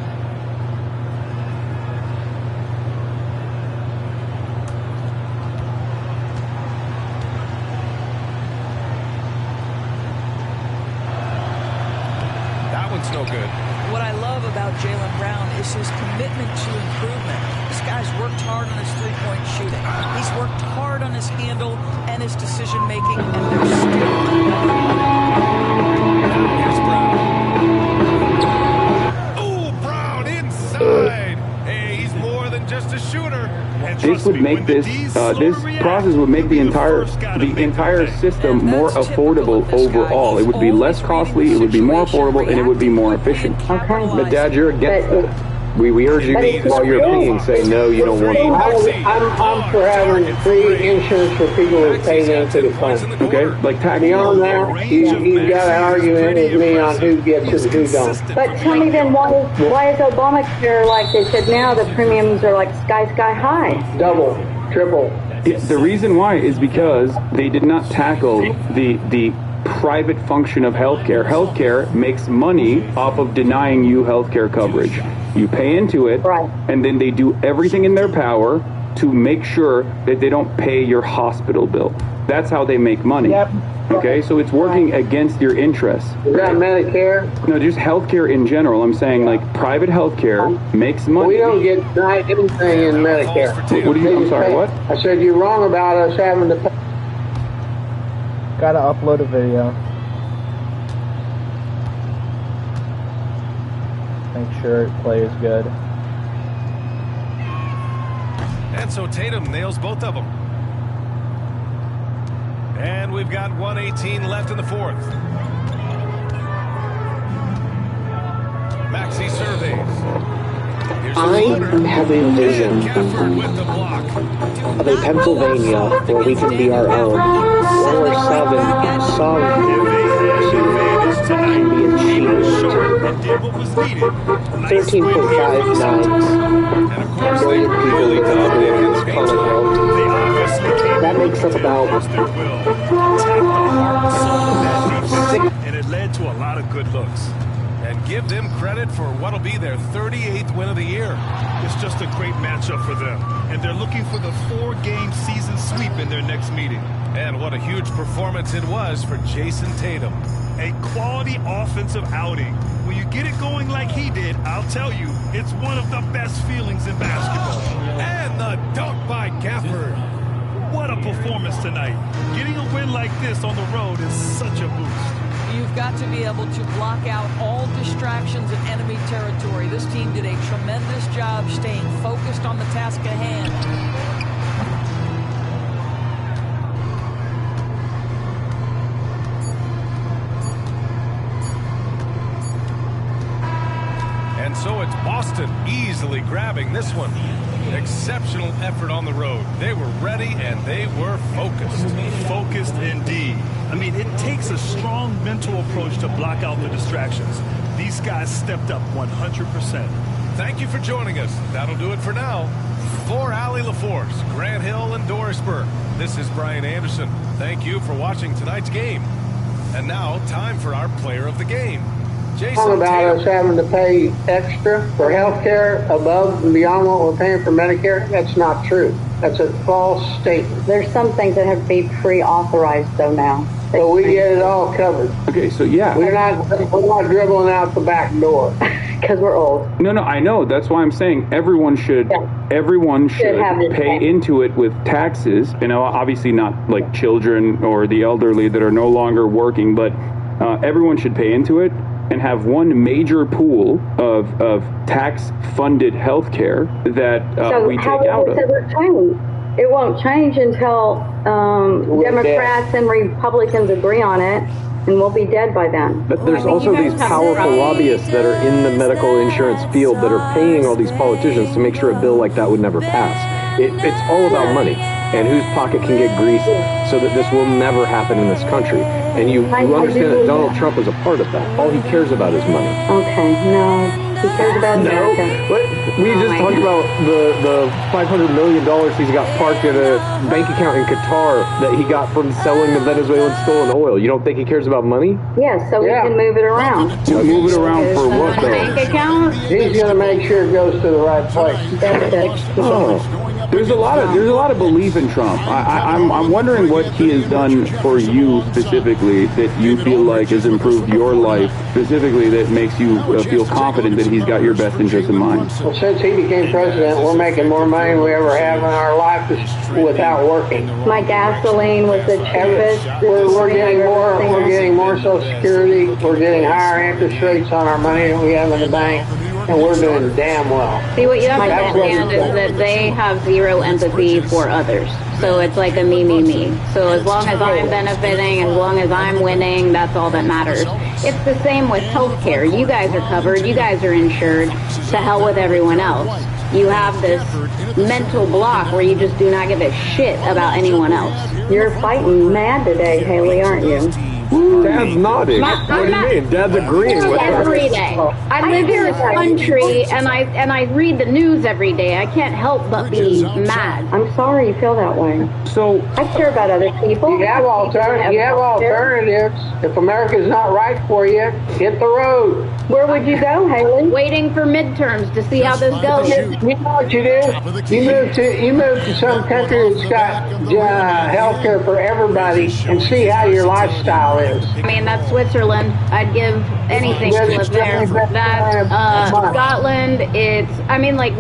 That one's no good. What I love about Jaylen Brown is his commitment to improvement. This guy's worked hard on his three-point shooting. He's worked hard on his handle and his decision-making, and there's still Here's Brown. Oh, Brown inside. Hey, he's more than just a shooter. And This would make this process would make the entire system more affordable overall. It would be less costly, it would be more affordable, and it would be more efficient. But Dad, you're against that. We heard you while you're peeing say no, you don't want to. I'm for having free insurance for people who pay into the fund. Okay, like tax. Beyond that, you've got an argument with me on who gets it and who don't. But tell me then, why is Obamacare like they said now? The premiums are like sky high. Double, triple. The reason why is because they did not tackle the private function of healthcare. Healthcare makes money off of denying you healthcare coverage. You pay into it, right, and then they do everything in their power to make sure that they don't pay your hospital bill. That's how they make money. Yep. Okay, so it's working against your interests. Is that Medicare? No, just healthcare in general. I'm saying like private healthcare makes money. We don't get anything in Medicare. What do you? I'm sorry. What? I said you're wrong about us having to pay. Gotta upload a video. Make sure it plays good. And so Tatum nails both of them. And we've got 1:18 left in the fourth. Maxey surveys. I have a vision of a Pennsylvania where we can be our own. One where sovereignty can be achieved. 13.59 million people live in this Commonwealth. That makes up about 6. And it led to a lot of good looks. And give them credit for what'll be their 38th win of the year. It's just a great matchup for them. And they're looking for the 4-game season sweep in their next meeting. And what a huge performance it was for Jason Tatum. A quality offensive outing. When you get it going like he did, I'll tell you, it's one of the best feelings in basketball. And the dunk by Gafford. What a performance tonight. Getting a win like this on the road is such a boost. You've got to be able to block out all distractions in enemy territory. This team did a tremendous job staying focused on the task at hand. And so it's Boston easily grabbing this one. Exceptional effort on the road. They were ready and they were focused. Focused indeed. I mean, it takes a strong mental approach to block out the distractions. These guys stepped up 100%. Thank you for joining us. That'll do it for now. For Allie LaForce, Grant Hill, and Dorisburg, this is Brian Anderson. Thank you for watching tonight's game. And now, time for our player of the game. Jason about us having to pay extra for health care above and beyond what we're paying for Medicare. That's not true. That's a false statement. There's some things that have to be pre-authorized though now. So we get it all covered. Okay, so yeah. We're not dribbling out the back door. Because we're old. No, I know. That's why I'm saying everyone should pay into it with taxes. You know, obviously not like children or the elderly that are no longer working, but everyone should pay into it and have one major pool of tax-funded health care that we take out of. It won't change until Democrats and Republicans agree on it, and we'll be dead by then. But there's also these powerful lobbyists that are in the medical insurance field that are paying all these politicians to make sure a bill like that would never pass. It's all about money and whose pocket can get greased so that this will never happen in this country. And you understand that Donald Trump is a part of that. All he cares about is money. Okay, no. He cares about America. We just talked about the $500 million he's got parked in a bank account in Qatar that he got from selling the Venezuelan stolen oil. You don't think he cares about money? Yes, so we can move it around. Move it around for what, though? Bank account? He's going to make sure it goes to the right place. That's it. There's a lot of belief in Trump. I'm wondering what he has done for you specifically that you feel like has improved your life specifically that makes you feel confident that he's got your best interest in mind. Well, since he became president, we're making more money than we ever have in our life without working. My gasoline was the cheapest. We're getting more Social Security. We're getting higher interest rates on our money than we have in the bank. And we're doing damn well. See, what you have to understand is that they have zero empathy for others. So it's like a me. So as long as I'm benefiting, as long as I'm winning, that's all that matters. It's the same with healthcare. You guys are covered. You guys are insured. To hell with everyone else. You have this mental block where you just do not give a shit about anyone else. You're fighting mad today, Haley, aren't you? Dad's nodding. What do you mean? Dad's agreeing with her. Every day. I live in this country, and I read the news every day. I can't help but be mad. I'm sorry you feel that way. So I care about other people. You have alternatives. If America's not right for you, hit the road. Where would you go, Haley? Waiting for midterms to see how this goes. You know what you do? You move to some country that's got health care for everybody and see how your lifestyle is. I mean, that's Switzerland. I'd give anything to live there. That's Scotland.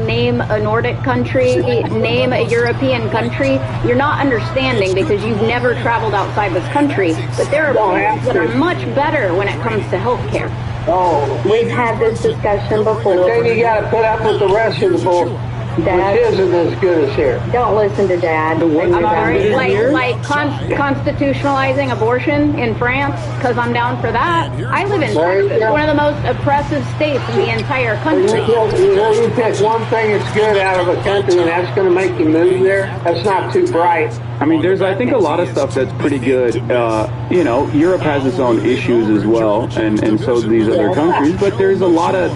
Name a Nordic country, name a European country. You're not understanding because you've never traveled outside this country. But there are places that are much better when it comes to health care. Oh, we've had this discussion before. Then you got to put up with the rest of the bull. Dad, which isn't as good as here. Don't listen to Dad. Constitutionalizing abortion in France, because I'm down for that. I live in Texas, one of the most oppressive states in the entire country. You pick one thing that's good out of a country, and that's going to make you move there. That's not too bright. I mean, there's, I think, a lot of stuff that's pretty good. Europe has its own issues as well, and so do these other countries. But there's a lot of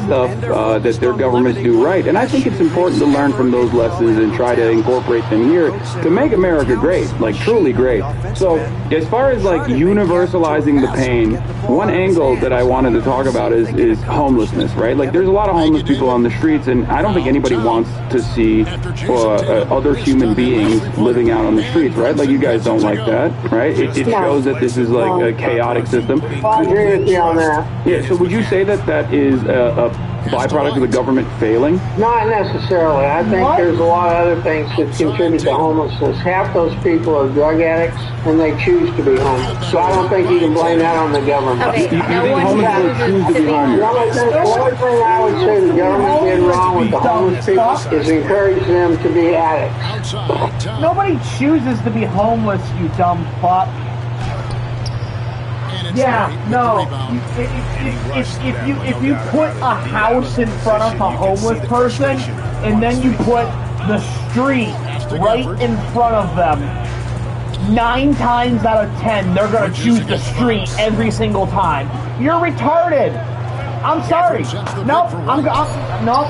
stuff that their governments do right, and I think it's important to learn from those lessons and try to incorporate them here to make America great, like truly great. So, as far as like universalizing the pain, one angle that I wanted to talk about is homelessness, right? Like, there's a lot of homeless people on the streets, and I don't think anybody wants to see other human beings living out on the streets, right? Like, you guys don't like that, right? It shows that this is like a chaotic system. I agree with you on that. Yeah, so would you say that is a byproduct of the government failing? Not necessarily. I think there's a lot of other things that contribute to homelessness. Half those people are drug addicts, and they choose to be homeless. So I don't think you can blame that on the government. Okay, you think homeless people choose to be homeless? The only thing I would say the government did wrong with the homeless people is encourage them to be addicts. Nobody chooses to be homeless, you dumb fuck. Yeah, no. If you put a house in front of a homeless person and then you put the street right in front of them, 9 times out of 10 they're gonna choose the street every single time. You're retarded. I'm sorry. Nope. Nope.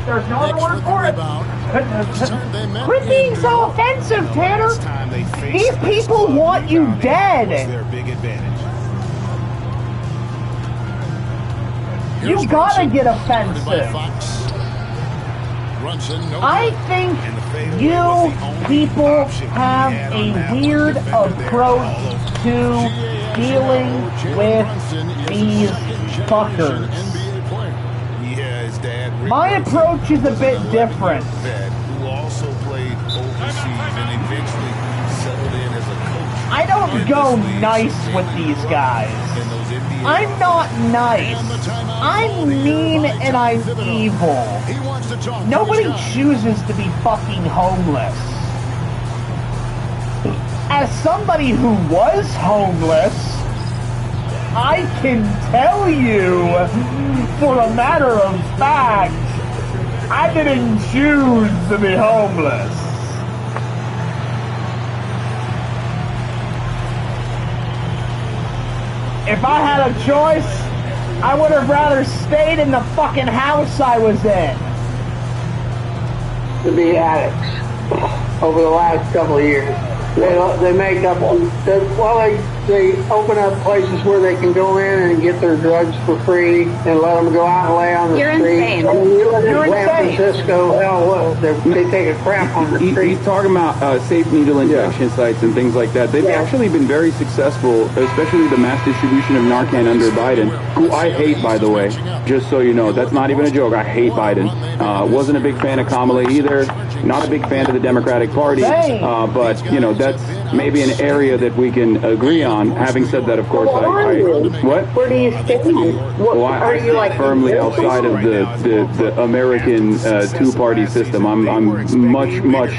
There's no other word for it. Quit being so offensive, Tanner. These people want you dead. You gotta get offensive. I think you people have a weird approach to dealing with these fuckers. My approach is a bit different. I don't go nice with these guys. I'm not nice. I'm mean and I'm evil. Nobody chooses to be fucking homeless. As somebody who was homeless, I can tell you, for a matter of fact, I didn't choose to be homeless. If I had a choice, I would have rather stayed in the fucking house I was in. To be addicts over the last couple of years. They make up, they open up places where they can go in and get their drugs for free and let them go out and lay on the street. Insane. I mean, you live in San Francisco, they take a crap on the street. He's talking about safe needle injection sites and things like that. They've actually been very successful, especially the mass distribution of Narcan under Biden, who I hate, by the way, just so you know. That's not even a joke. I hate Biden. Wasn't a big fan of Kamala either. Not a big fan of the Democratic Party. But, you know, that's maybe an area that we can agree on. Having said that, of course, what? Where do you stand? Well, I stand firmly outside of the American two-party system. I'm much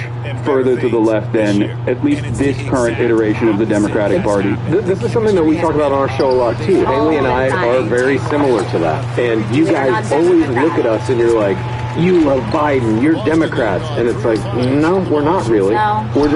further to the left than at least this current iteration of the Democratic Party. This is something that we talk about on our show a lot too. Haley and I are very similar to that. And you guys always look at us and you're like, you love Biden, you're Democrats. And it's like, no, we're not really. No. We're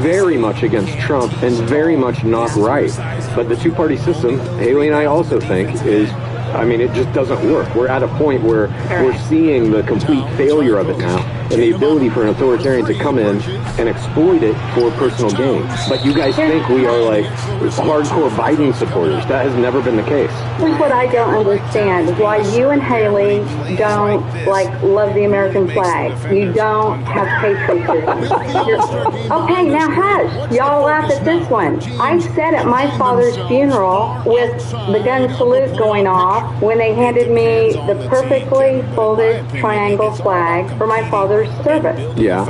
very much against Trump and very much not right. But the two-party system, Haley and I also think, is, I mean, it just doesn't work. We're at a point where we're seeing the complete failure of it now, and the ability for an authoritarian to come in and exploit it for personal gain. But you guys think we are like hardcore Biden supporters. That has never been the case. Here's what I don't understand. Why you and Haley don't, love the American flag. You don't have patriotism. Okay, now hush. Y'all laugh at this one. I sat at my father's funeral with the gun salute going off when they handed me the perfectly folded triangle flag for my father's service. Yeah.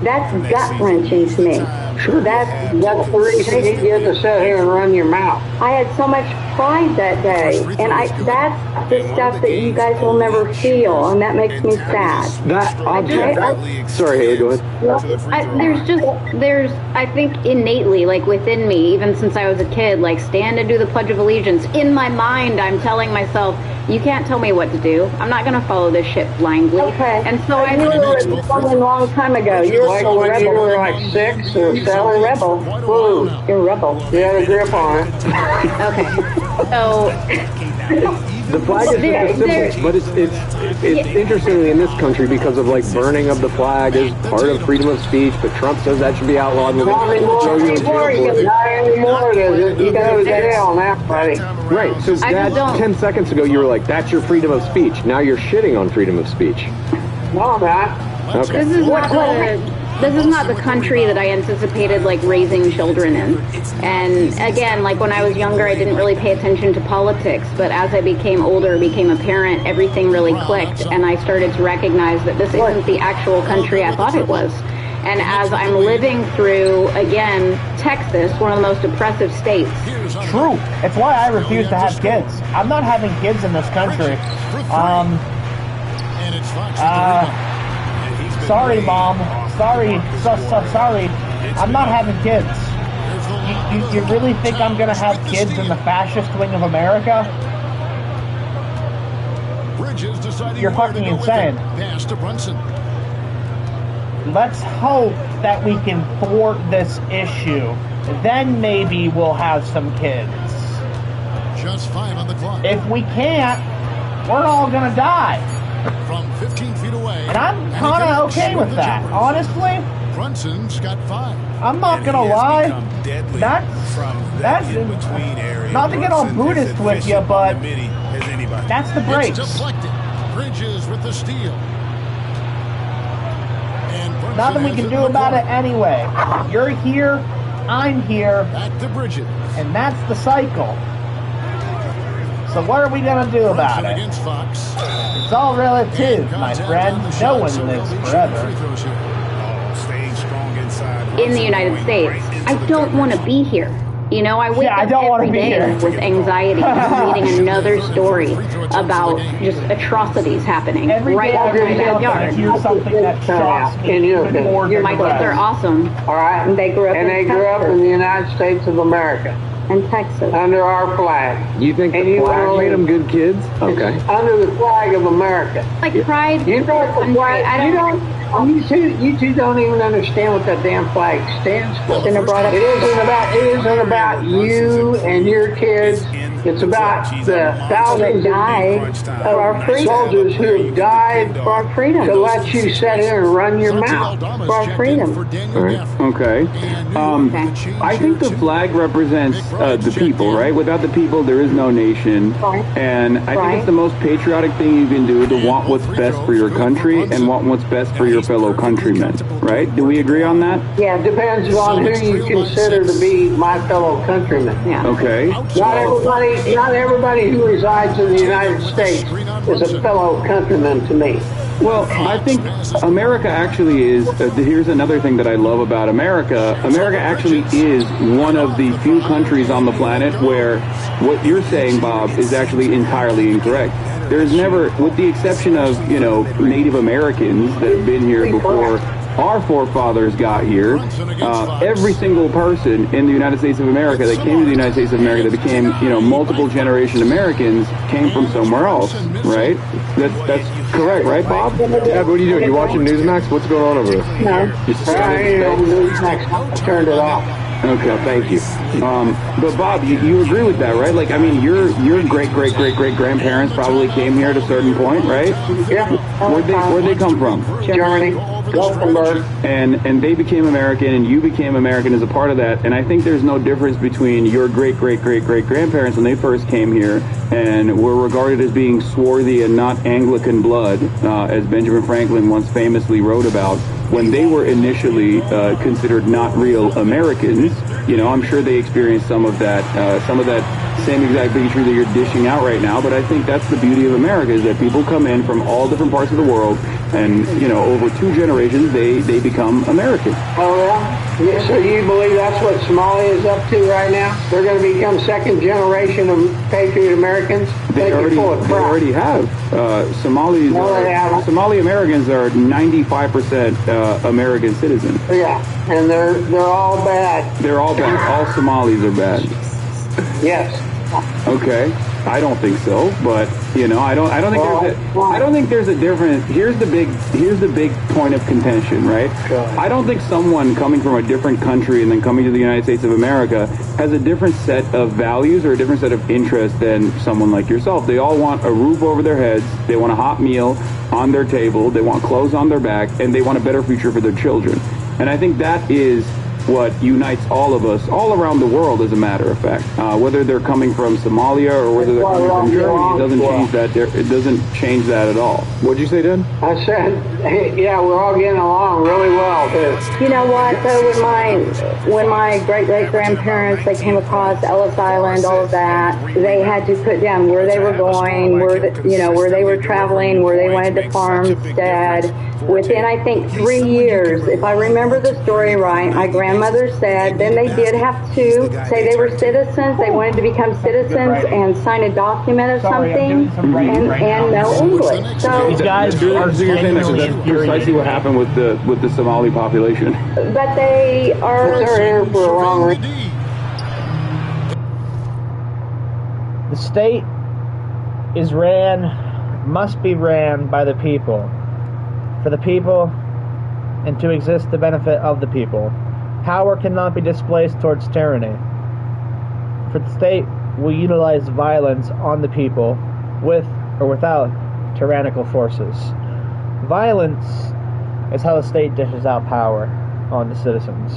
That's gut-wrenching to me. Sure. That's the reason you get to sit here and run your mouth. I had so much pride that day, and that's the stuff that you guys will never feel, and that makes me sad. Sorry, Haley, go ahead. I think innately, within me, even since I was a kid, stand and do the Pledge of Allegiance. In my mind, I'm telling myself, you can't tell me what to do. I'm not going to follow this shit blindly. Okay. And so I knew it was a long time ago. You were a rebel. You were 6 or 7. You're a rebel. Woo. You're a rebel. You had a grip on it. Okay. So the flag is very simple, but it's interestingly in this country because of burning of the flag is part of freedom of speech. But Trump says that should be outlawed. We're going to throw you in jail for it. Not anymore, does it? You go to jail now, buddy. Right. So Dad, 10 seconds ago you were like, "That's your freedom of speech." Now you're shitting on freedom of speech. No, I'm not. Okay. This is not the country that I anticipated raising children in. And again, when I was younger, I didn't really pay attention to politics, but as I became older, became a parent, everything really clicked, and I started to recognize that this isn't the actual country I thought it was. And as I'm living through, again, Texas, one of the most oppressive states. True. It's why I refuse to have kids. I'm not having kids in this country. Sorry, Mom. Sorry. Sorry. I'm not having kids. You really think I'm going to have kids in the fascist wing of America? You're fucking insane. Let's hope that we can thwart this issue. Then maybe we'll have some kids. Just 5 on the clock. If we can't, we're all going to die. From 15 feet away. And I'm kind of okay with that, honestly. Brunson's got 5. I'm not gonna lie. That's not to get all Buddhist with you, but that's the breaks. Bridges with the steal. Nothing we can do about it anyway. You're here, I'm here, back to Bridges, and that's the cycle. So what are we gonna do about it? It's all relative, my friend. No one lives forever. In the United States, I don't want to be here. You know, I wake up every day with anxiety, reading another story about just atrocities happening right in my backyard. Here's something that shocks me even more than my kids are awesome. All right, and they grew up in the United States of America. And Texas. Under our flag. You think the flag made them good kids? Okay. Under the flag of America. Like pride. You know what the flag, you two don't even understand what that damn flag stands for. It isn't about you and your kids. It's about the thousands of our soldiers who have died for our freedom. To let you sit here and run your mouth for our freedom. Okay. I think the flag represents the people, right? Without the people, there is no nation. And I think it's the most patriotic thing you can do to want what's best for your country and want what's best for your fellow countrymen, right? Do we agree on that? Yeah, it depends on who you consider to be my fellow countrymen. Yeah. Okay. Not everybody who resides in the United States is a fellow countryman to me. Well, I think America actually is, here's another thing that I love about America. America actually is one of the few countries on the planet where what you're saying, Bob, is actually entirely incorrect. There's never, with the exception of, Native Americans that have been here before our forefathers got here, every single person in the United States of America that came to the United States of America that became, multiple generation Americans came from somewhere else, right? That's correct, right, Bob? Yeah, what are you doing? You watching Newsmax? What's going on over there? No. Newsmax. I turned it off. Okay, thank you. But Bob, you agree with that, right? Like, I mean, your great-great-great-great-grandparents probably came here at a certain point, right? Yeah. Where'd they come from? Germany. Luxembourg. And they became American, and you became American as a part of that. And I think there's no difference between your great-great-great-great-grandparents when they first came here and were regarded as being swarthy and not Anglican blood, as Benjamin Franklin once famously wrote about, when they were initially considered not real Americans. I'm sure they experienced some of that same exact bigotry that you're dishing out right now. But I think that's the beauty of America, is that people come in from all different parts of the world, and over 2 generations they become American. Oh yeah. So you believe that's what Somalia is up to right now? They're going to become second generation of patriot Americans? They already have. Somali Americans are 95% American citizens. Yeah, and they're all bad. They're all bad. All Somalis are bad. Yes. Okay. I don't think so, but I don't think there's a different. Here's the big point of contention, right? I don't think someone coming from a different country and then coming to the United States of America has a different set of values or a different set of interests than someone like yourself. They all want a roof over their heads, they want a hot meal on their table, they want clothes on their back, and they want a better future for their children. And I think that is what unites all of us, all around the world, as a matter of fact. Whether they're coming from Somalia or whether they're coming from Germany, it doesn't change that at all. What'd you say, Dan? I said, yeah, we're all getting along really well. You know what, though, when my great-great-grandparents, they came across Ellis Island, all of that, they had to put down where they were going, where they were traveling, where they wanted to farmstead. Within, I think, 3 years, if I remember the story right, my grandmother said then they did have to say they were citizens. They wanted to become citizens and sign a document or something and know English. So these guys are saying that's precisely what happened with the Somali population. But they're here for a long reason. The state must be ran by the people, for the people, and to exist the benefit of the people. Power cannot be displaced towards tyranny. For the state will utilize violence on the people with or without tyrannical forces. Violence is how the state dishes out power on the citizens.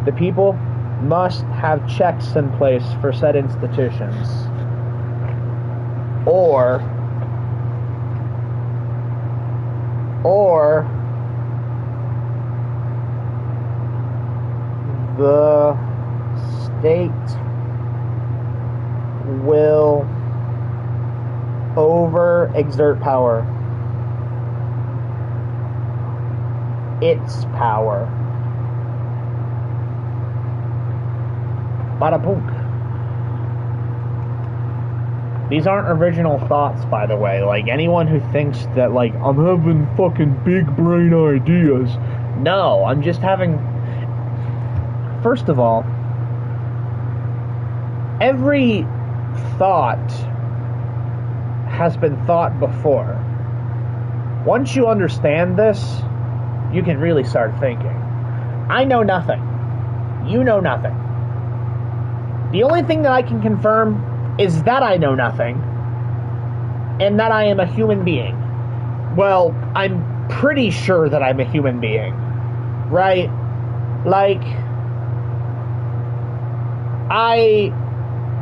The people must have checks in place for said institutions, or the state will overexert power. Its power. Bada boom. These aren't original thoughts, by the way. Like, anyone who thinks that, like, I'm having fucking big brain ideas. No, I'm just having... First of all, every thought has been thought before. Once you understand this, you can really start thinking. I know nothing. You know nothing. The only thing that I can confirm is that I know nothing, and that I am a human being. Well, I'm pretty sure that I'm a human being, right? Like, I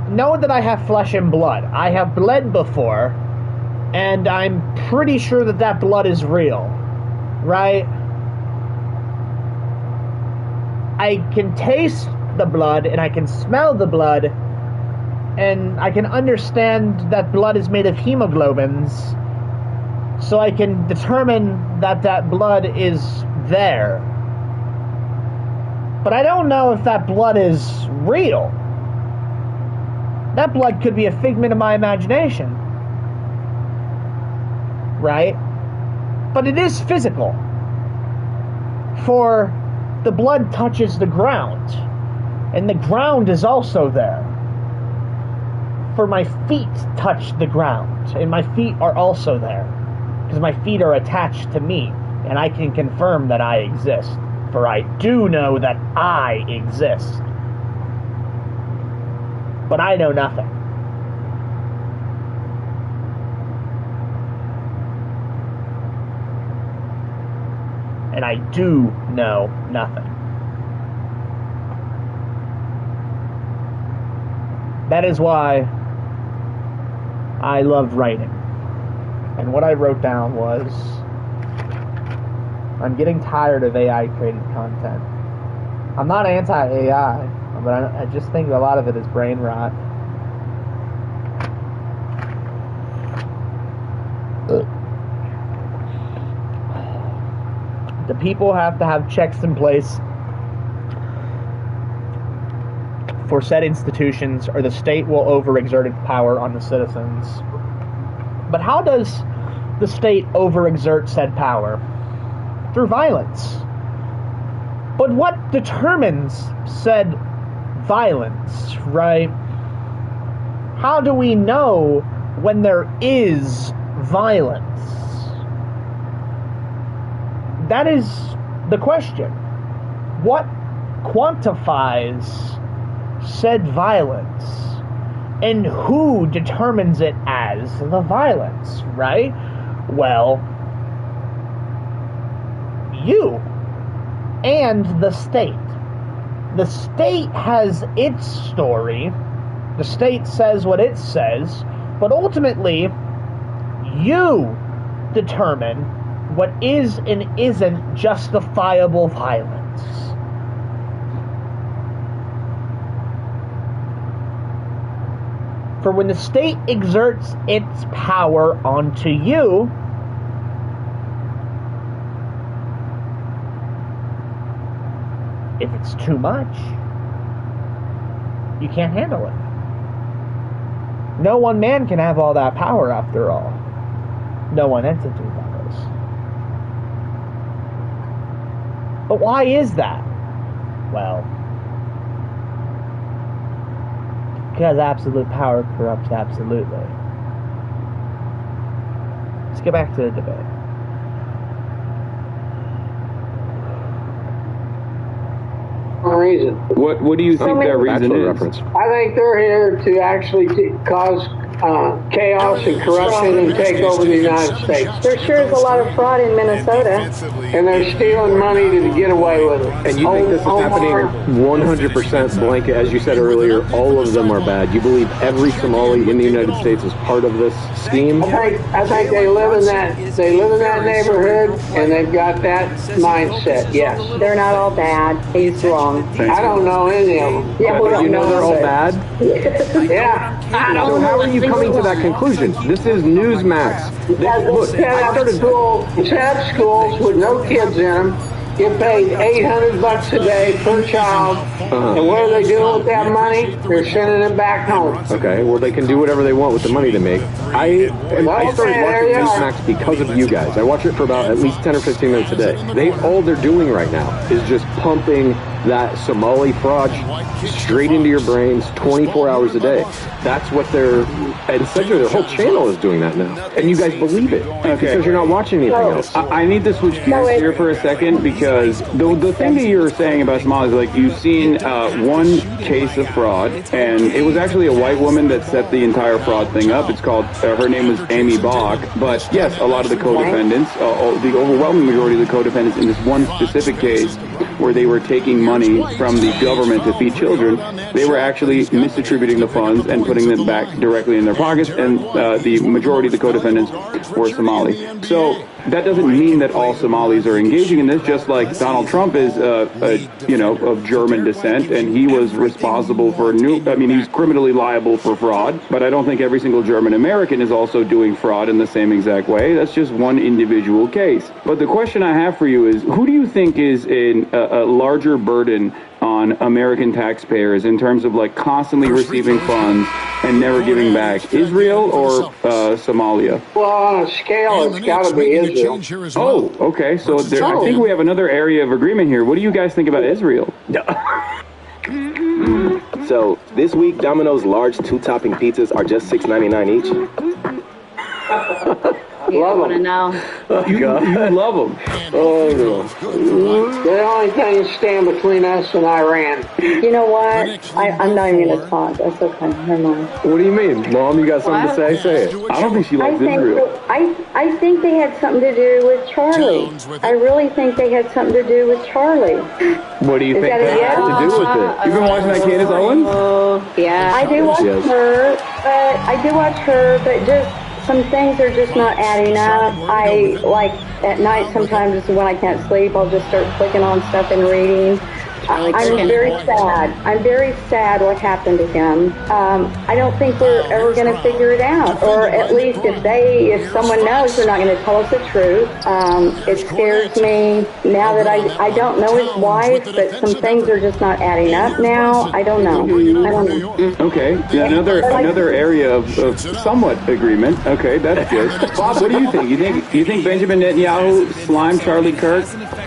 know that I have flesh and blood. I have bled before, and I'm pretty sure that that blood is real, right? I can taste the blood, and I can smell the blood, and I can understand that blood is made of hemoglobins, so I can determine that that blood is there. But I don't know if that blood is real. That blood could be a figment of my imagination. Right? But it is physical. for the blood touches the ground, and the ground is also there. For my feet touch the ground, and my feet are also there, because my feet are attached to me, and I can confirm that I exist, for I do know that I exist. But I know nothing. And I do know nothing. That is why I loved writing. And what I wrote down was, I'm getting tired of AI-created content. I'm not anti-AI, but I just think a lot of it is brain rot. The people have to have checks in place for said institutions, or the state will overexert its power on the citizens. But how does the state overexert said power? Through violence. But what determines said violence, right? How do we know when there is violence? That is the question. What quantifies said violence? And who determines it as the violence, right? Well, you and the state. The state has its story. The state says what it says, but ultimately, you determine what is and isn't justifiable violence. For when the state exerts its power onto you, if it's too much, you can't handle it. No one man can have all that power, after all. No one entity does. But why is that? Well, because absolute power corrupts absolutely. Let's get back to the debate. Reason. What do you think that reason is? I think they're here to actually cause chaos and corruption and take over the United States. There sure is a lot of fraud in Minnesota. And they're stealing money to get away with it. And you think this is happening 100% blanket, as you said earlier, all of them are bad. You believe every Somali in the United States is part of this scheme? I think they live in that neighborhood and they've got that mindset, yes. They're not all bad. He's wrong. I don't know any of them. Yeah, but you know they're all bad? Yeah. So how are you coming to that conclusion? This is Newsmax. Look, I started schools with no kids in them get paid $800 a day per child, and what are they doing with that money? They're sending it back home. Okay, well they can do whatever they want with the money they make. I started watching Newsmax because of you guys. I watch it for about at least 10 or 15 minutes a day. All they're doing right now is just pumping that Somali fraud straight into your brains 24 hours a day. That's what and essentially their whole channel is doing that now. And you guys believe it because you're not watching anything else. I need to switch gears here for a second, because the thing that you were saying about Somalis, like, you've seen one case of fraud, and it was actually a white woman that set the entire fraud thing up. It's called, her name was Amy Bach. But yes, a lot of the co-defendants, the overwhelming majority of the co-defendants in this one specific case, where they were taking money from the government to feed children, they were actually misattributing the funds and putting them back directly in their pockets, and the majority of the co-defendants were Somali. So that doesn't mean that all Somalis are engaging in this, just like Donald Trump is, of German descent, and he was responsible for he's criminally liable for fraud, but I don't think every single German American is also doing fraud in the same exact way. That's just one individual case. But the question I have for you is, who do you think is a larger burden on American taxpayers in terms of, like, constantly receiving funds and never giving back? Israel or Somalia? Well, on a scale, it's got to be Israel. Oh, okay. So I think we have another area of agreement here. What do you guys think about Israel? So this week, Domino's large 2-topping pizzas are just $6.99 each. You want to know. You love them. Oh, no. The only thing that stand between us and Iran. You know what? I'm not even going to talk. That's okay. Never mind. What do you mean? Mom, you got something to say? Say it. I don't think she likes Israel. I think they had something to do with Charlie. I really think they had something to do with Charlie. What do you think that has to do with it? You've been watching that Candace Owens? Yeah. I do watch her, but just some things are just not adding up. I, like, at night sometimes when I can't sleep, I'll just start clicking on stuff and reading. I'm very sad. I'm very sad what happened to him. I don't think we're ever going to figure it out. Or at least if someone knows, they're not going to tell us the truth. It scares me now that I don't know his wife, but some things are just not adding up now. I don't know. Okay. Yeah, another area of somewhat agreement. Okay, that's good. Bob, what do you think? You think Benjamin Netanyahu slimed Charlie Kirk?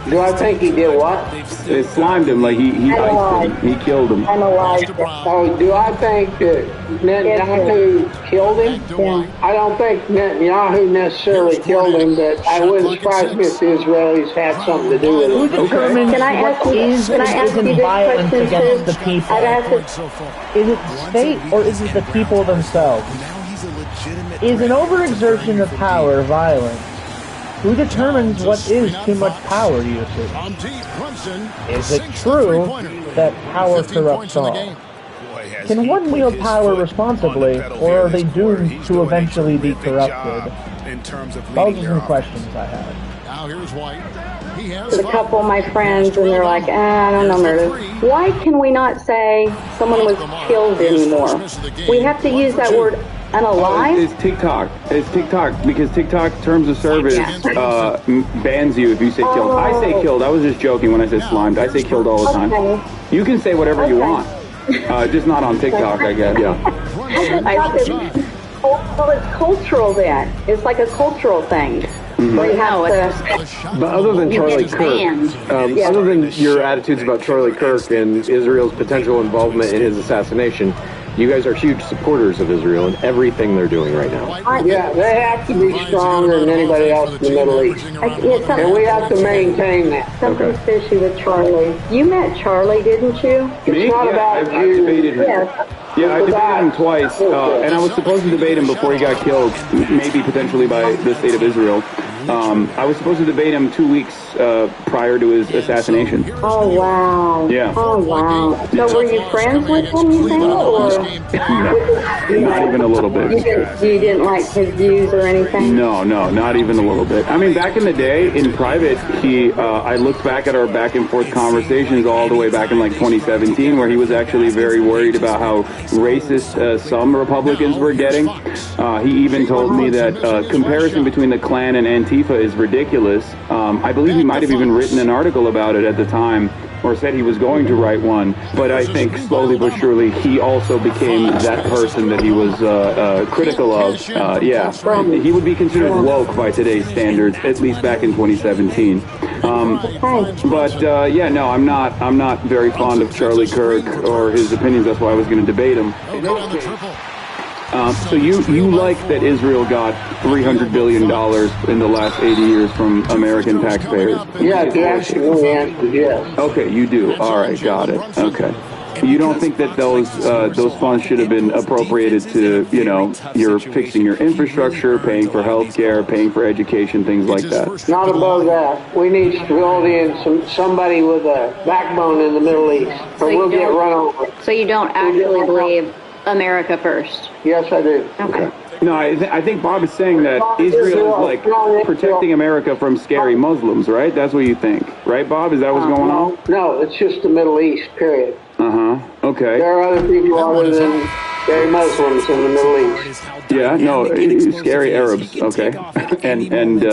Do I think he did what? They slimed him, like he iced him. He killed him. I'm alive. Oh, do I think that Netanyahu killed him? Yeah. I don't think Netanyahu necessarily killed him, but I wouldn't surprise me if the Israelis had something to do with it. Who determines Can I ask you this violence question against too? the people? I'd ask it. Is it the state or is it the people themselves? Is an overexertion of power violence? Who determines what is too much power, do you think? Is it true that power corrupts all? Can one wield power responsibly, or are they doomed to eventually be corrupted? Those are some questions I have. To a couple of my friends, and they're like, I don't know, Meredith. Why can we not say someone was killed anymore? We have to use that word unalive? It's TikTok. It's TikTok because TikTok terms of service bans you if you say killed. I say killed. I was just joking when I said slimed. I say killed all the time. You can say whatever you want. Just not on TikTok, I guess. Yeah. Well, it's cultural then. It's like a cultural thing. Where you have But other than Charlie Kirk, other than your attitudes about Charlie Kirk and Israel's potential involvement in his assassination, you guys are huge supporters of Israel and everything they're doing right now. Yeah, they have to be stronger than anybody else in the Middle East. And we have to maintain that. Something fishy with Charlie. You met Charlie, didn't you? Me? It's not about I've debated him. Yes. Yeah, I debated him twice, and I was supposed to debate him before he got killed, maybe potentially by the state of Israel. I was supposed to debate him 2 weeks prior to his assassination. Oh, wow. Yeah. Oh, wow. So were you friends with him, you think? Or Not even a little bit. You didn't like his views or anything? No, not even a little bit. I mean, back in the day, in private, I looked back at our back and forth conversations all the way back in like 2017, where he was actually very worried about how racist some Republicans were getting. He even told me that comparison between the Klan and Antifa is ridiculous. I believe he might have even written an article about it at the time, or said he was going to write one, but I think slowly but surely he also became that person that he was critical of. He would be considered woke by today's standards, at least back in 2017. I'm not very fond of Charlie Kirk or his opinions. That's why I was going to debate him. So you like that Israel got $300 billion in the last 80 years from American taxpayers? Yeah, the answer is yes. Okay, you do. All right, got it. Okay. You don't think that those funds should have been appropriated to, you're fixing your infrastructure, paying for health care, paying for education, things like that? Not above that. We need stability and somebody with a backbone in the Middle East, or we'll get run over. So you don't actually believe America first? Yes, I do. Okay. No, I think Bob is saying that Israel is like protecting America from scary Muslims, right? That's what you think, right, Bob? Is that what's going on? No, it's just the Middle East, period. Okay. There are other people other than Scary Muslims in the Middle East. Yeah, no, scary Arabs, okay, and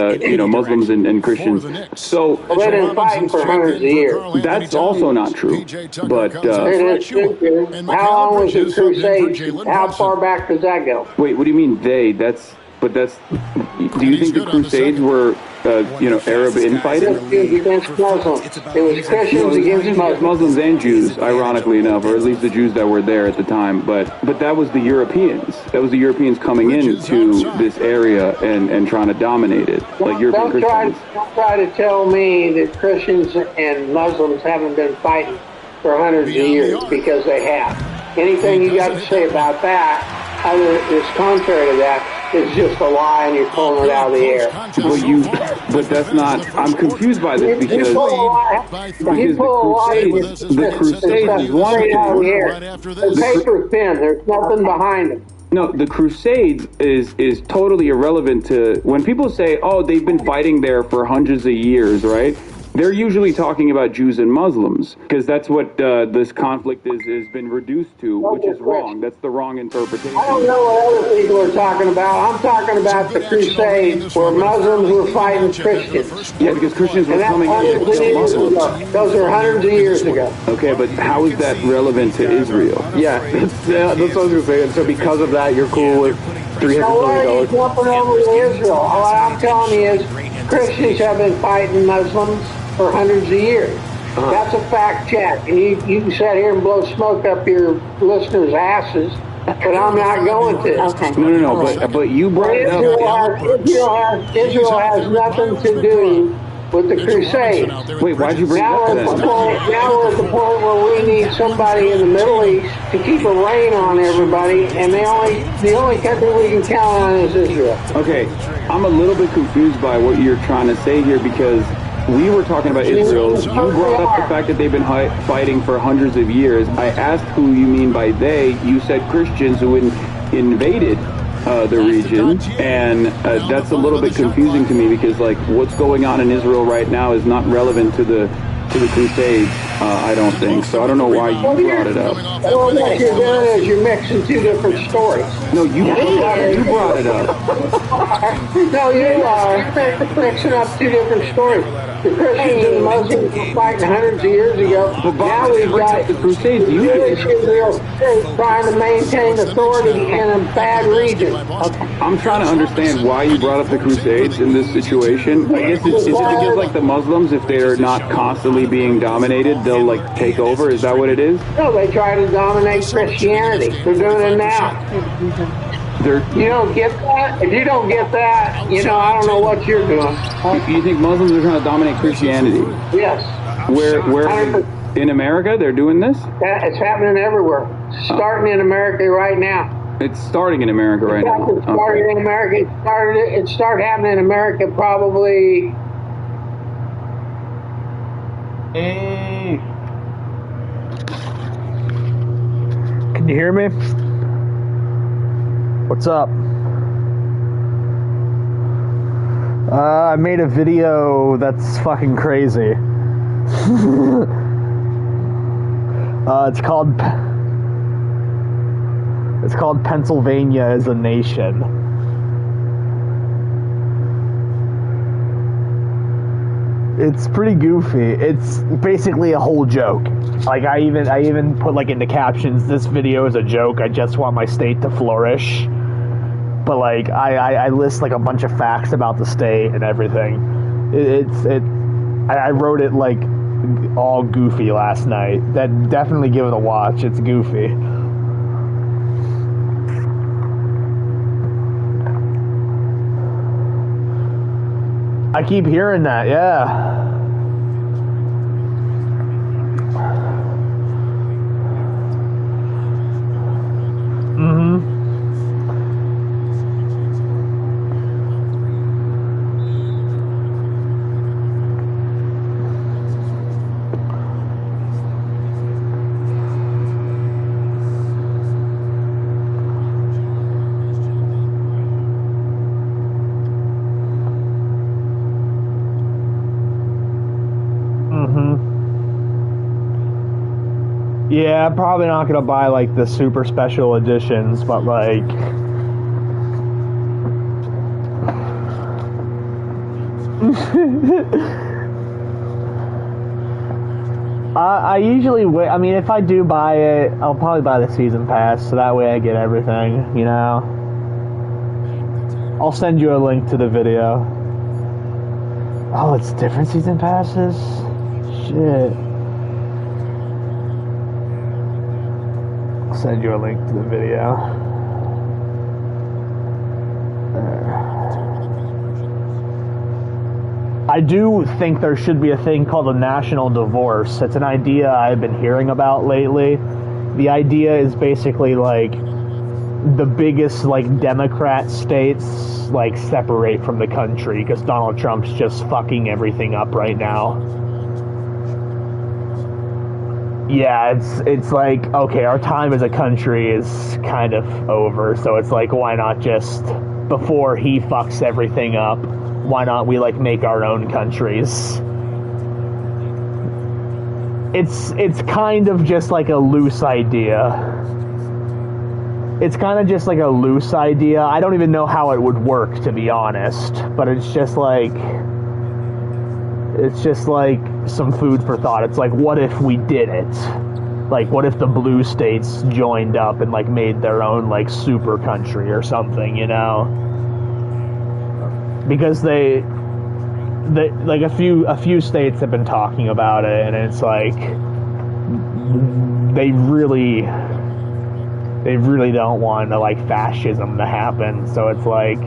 Muslims and Christians. So well, they've been fighting for hundreds of years. That's also not true. But it is true. How long was the Crusades? How far back does that go? Wait, what do you mean they? Do you think the Crusades were, Arab infighting? Against Muslims. It was Christians against Muslims. Muslims and Jews, ironically enough, or at least the Jews that were there at the time. But that was the Europeans. That was the Europeans coming into this area and trying to dominate it, like European Christians. Don't try to tell me that Christians and Muslims haven't been fighting for hundreds of years, because they have. Anything you got to say about that, other is contrary to that, is just a lie, and you're pulling it out of the air. But that's not. I'm confused by this because the Crusades is one thing. The paper's thin. There's nothing behind it. No, the Crusades is totally irrelevant to when people say, "Oh, they've been fighting there for hundreds of years," right? They're usually talking about Jews and Muslims, because that's what this conflict has been reduced to, which is wrong. That's the wrong interpretation. I don't know what other people are talking about. I'm talking about the Crusades, where Muslims were fighting Christians. Yeah, because Christians were coming in. Those are hundreds of years ago. Okay, but how is that relevant to Israel? Yeah, that's what I was going to say. And so because of that, you're cool with $300 million? Why are you jumping over to Israel? What I'm telling you is Christians have been fighting Muslims for hundreds of years. That's a fact check. And you can sit here and blow smoke up your listeners' asses, but I'm not going to. Okay. No, but you brought it up. Israel has nothing to do with the Crusades. Wait, why'd you bring it up then? Now we're at the point where we need somebody in the Middle East to keep a rein on everybody, and the only country we can count on is Israel. Okay, I'm a little bit confused by what you're trying to say here, because we were talking about Israel. You brought up the fact that they've been fighting for hundreds of years. I asked who you mean by they. You said Christians who invaded the region, and that's a little bit confusing to me, because like what's going on in Israel right now is not relevant to the Crusades. I don't think so. I don't know why you brought it up. Well, what you're doing is you're mixing two different stories. No, you brought it up. No, you are mixing up two different stories. The Christians and the Muslims were fighting hundreds of years ago. But now we've got the Crusades. Israel trying to maintain authority in a bad region. I'm trying to understand why you brought up the Crusades in this situation. I guess is it because like the Muslims, if they're not constantly being dominated, they'll like take over? Is that what it is? No, they try to dominate Christianity. They're doing it now. You don't get that? If you don't get that, I don't know what you're doing. You think Muslims are trying to dominate Christianity? Yes. Where in America they're doing this? It's happening everywhere. Starting in America right now. It's starting in America right now. It started in America. It started happening in America probably. Can you hear me? What's up? I made a video that's fucking crazy. It's called Pennsylvania as a Nation. It's pretty goofy. It's basically a whole joke. Like I even put like in the captions, this video is a joke. I just want my state to flourish. But like I list like a bunch of facts about the state and everything. I wrote it like all goofy last night. That definitely give it a watch. It's goofy. I keep hearing that, yeah. Yeah, I'm probably not gonna buy like the super special editions, but like I usually wait. I mean, if I do buy it, I'll probably buy the season pass, so that way I get everything, you know. I'll send you a link to the video. Oh, it's different season passes? Shit. I'll send you a link to the video. There. I do think there should be a thing called a national divorce. It's an idea I've been hearing about lately. The idea is basically like the biggest like Democrat states like separate from the country because Donald Trump's just fucking everything up right now. Yeah, it's like, okay, our time as a country is kind of over, so it's like, why not just, before he fucks everything up, why not we like make our own countries? It's kind of just like a loose idea. It's kind of just like a loose idea. I don't even know how it would work, to be honest, but it's just like some food for thought. It's like, what if we did it? Like, what if the blue states joined up and like made their own like super country or something, you know? Because they like a few states have been talking about it, and it's like they really don't want like fascism to happen. So it's like,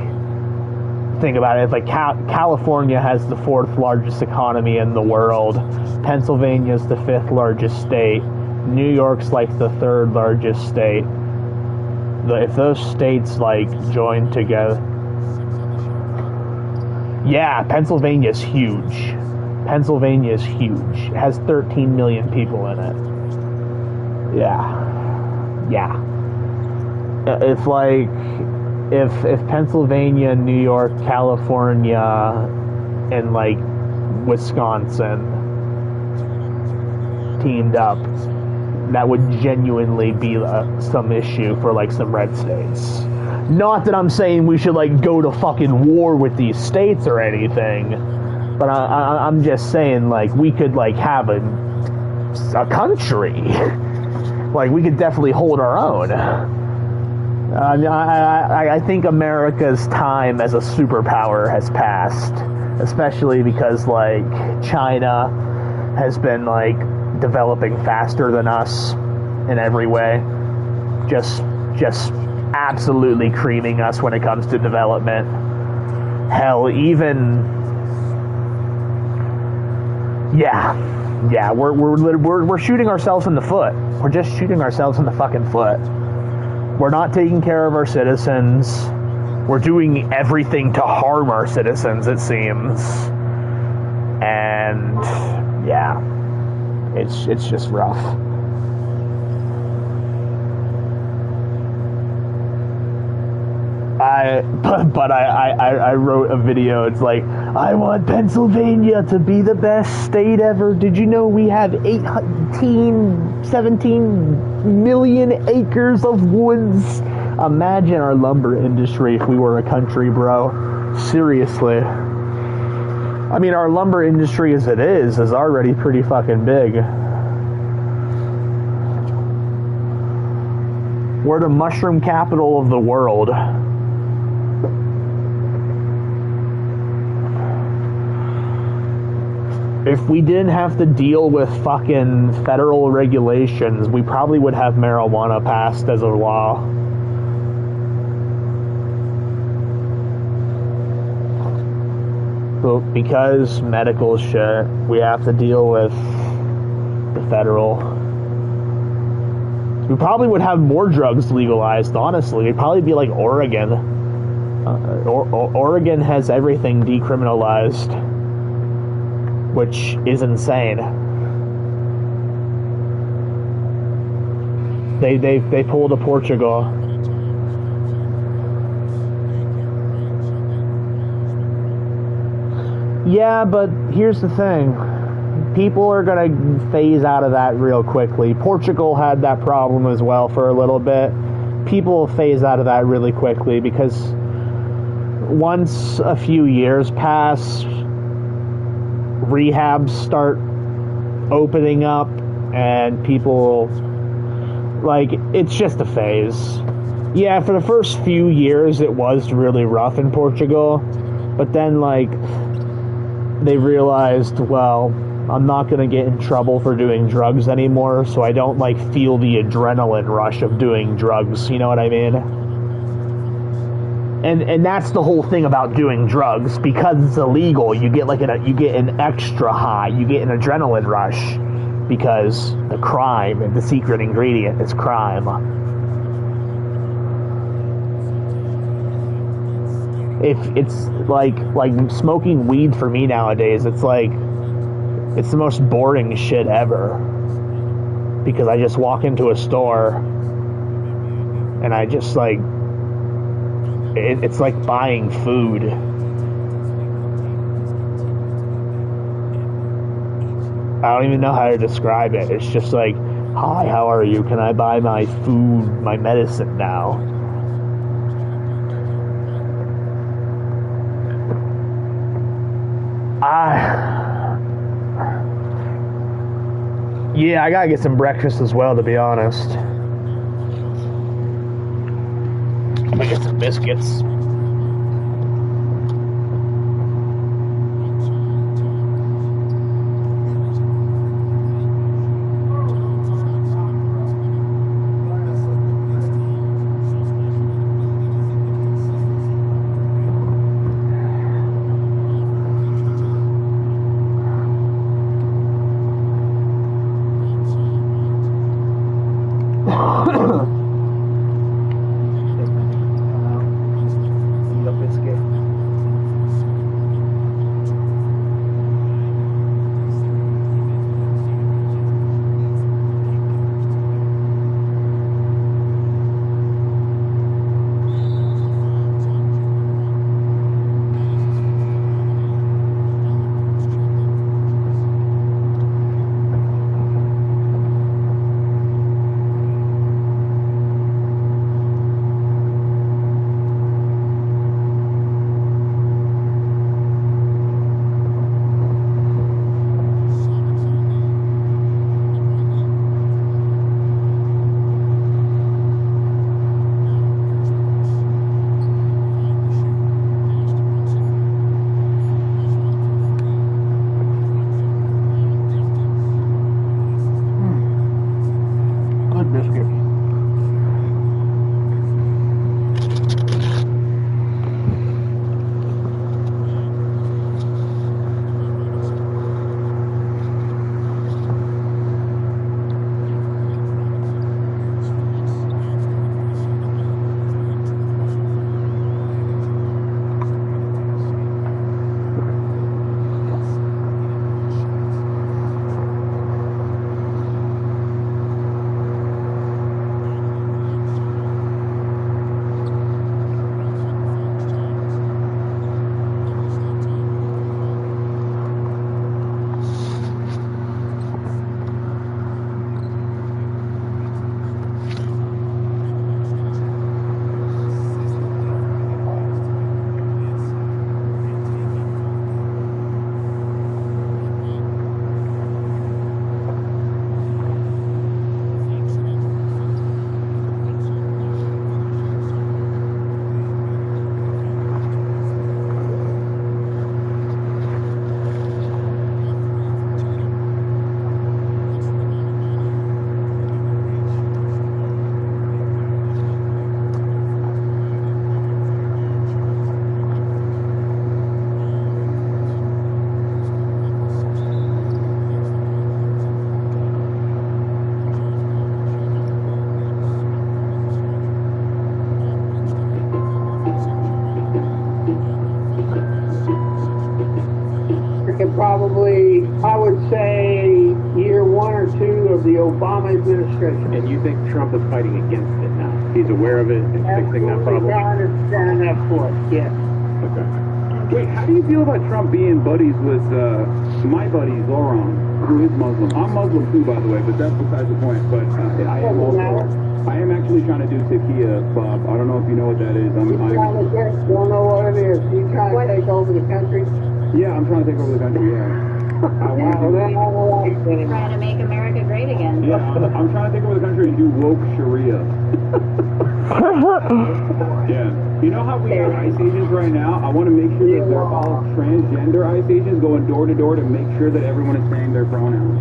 think about it. It's like California has the 4th largest economy in the world. Pennsylvania's the 5th largest state. New York's like the 3rd largest state. If those states like join together, yeah, Pennsylvania's huge. Pennsylvania's huge. It has 13 million people in it. Yeah. If like if Pennsylvania, New York, California, and like Wisconsin teamed up, that would genuinely be some issue for like some red states. Not that I'm saying we should like go to fucking war with these states or anything, but I'm just saying like we could like have a country. Like we could definitely hold our own. I think America's time as a superpower has passed, especially because like China has been like developing faster than us in every way, just absolutely creaming us when it comes to development. Hell, even we're shooting ourselves in the foot. We're just shooting ourselves in the fucking foot. We're not taking care of our citizens. We're doing everything to harm our citizens, it seems. And yeah, it's just rough. I wrote a video. It's like, I want Pennsylvania to be the best state ever. Did you know we have 17 million acres of woods? Imagine our lumber industry if we were a country, bro. Seriously. I mean, our lumber industry as it is already pretty fucking big. We're the mushroom capital of the world. If we didn't have to deal with fucking federal regulations, we probably would have marijuana passed as a law. But because medical shit, we have to deal with the federal. We probably would have more drugs legalized, honestly. It'd probably be like Oregon. Oregon has everything decriminalized, which is insane. They pulled a Portugal. Yeah, but here's the thing. people are going to phase out of that real quickly. Portugal had that problem as well for a little bit. People phase out of that really quickly because once a few years pass, rehabs start opening up and people, like, it's just a phase. Yeah, for the first few years it was really rough in Portugal, but then, like, they realized, well, I'm not going to get in trouble for doing drugs anymore, so I don't, like, feel the adrenaline rush of doing drugs, you know what I mean? And that's the whole thing about doing drugs. Because it's illegal, you get, like, you get an extra high, you get an adrenaline rush, because the crime, and the secret ingredient is crime. If it's like smoking weed for me nowadays, it's like, it's the most boring shit ever. Because I just walk into a store and I just, like, it's like buying food. I don't even know how to describe it. It's just like, hi, how are you? Can I buy my food, my medicine now? Yeah, I gotta get some breakfast as well, to be honest. I'm gonna get some biscuits. Probably, I would say, year 1 or 2 of the Obama administration. And you think Trump is fighting against it now? He's aware of it and fixing that problem? Absolutely, to stand up for it, yes. Okay. Wait, how do you feel about Trump being buddies with my buddy Zoran? who is Muslim. I'm Muslim too, by the way, but that's besides the point. But I am actually trying to do taqiyya, Bob. I don't know if you know what that is. Don't know what it is. You trying to take over the country? Yeah, I'm trying to take over the country, yeah. Trying to make America great again. Yeah, I'm trying to take over the country and do woke Sharia. Yeah. You know how we have ice agents right now? I want to make sure that they're all transgender ice agents going door to door to make sure that everyone is saying their pronouns.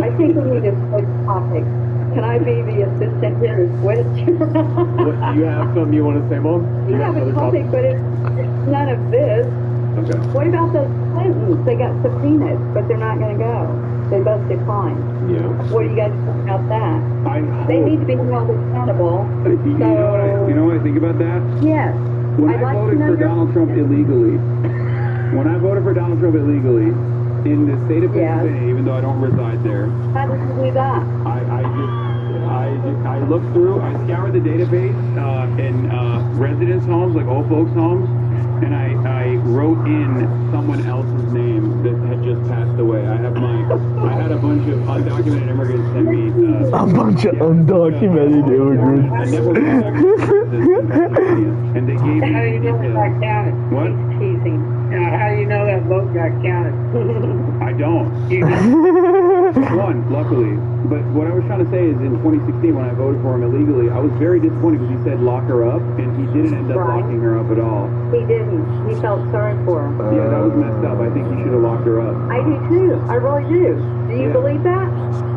I think we need to switch topics. Can I be the assistant here to switch? What, do you have something you want to say, Mom? We have a topic, but it's none of this. Okay. What about those Clintons? They got subpoenaed, but they're not going to go. They both declined. Yeah. What do you guys think about that? They hope- need to be held accountable. You know what I think about that? Yes. When I'd I like to voted know for your Donald Trump illegally, in the state of Pennsylvania, even though I don't reside there, How did you do that? I looked through, I scoured the database in residence homes, like old folks' homes, and I wrote in someone else's name that had just passed away. I had a bunch of undocumented immigrants send me. A bunch of undocumented immigrants. I never and they gave me. How do you know it got counted? What? Teasing. How do you know that vote got counted? I don't. One, luckily. But what I was trying to say is in 2016 when I voted for him illegally, I was very disappointed because he said lock her up, and he didn't end up locking her up at all. He didn't. He felt sorry for her. Yeah, that was messed up. I think he should have locked her up. I do too. I really do. Do you believe that?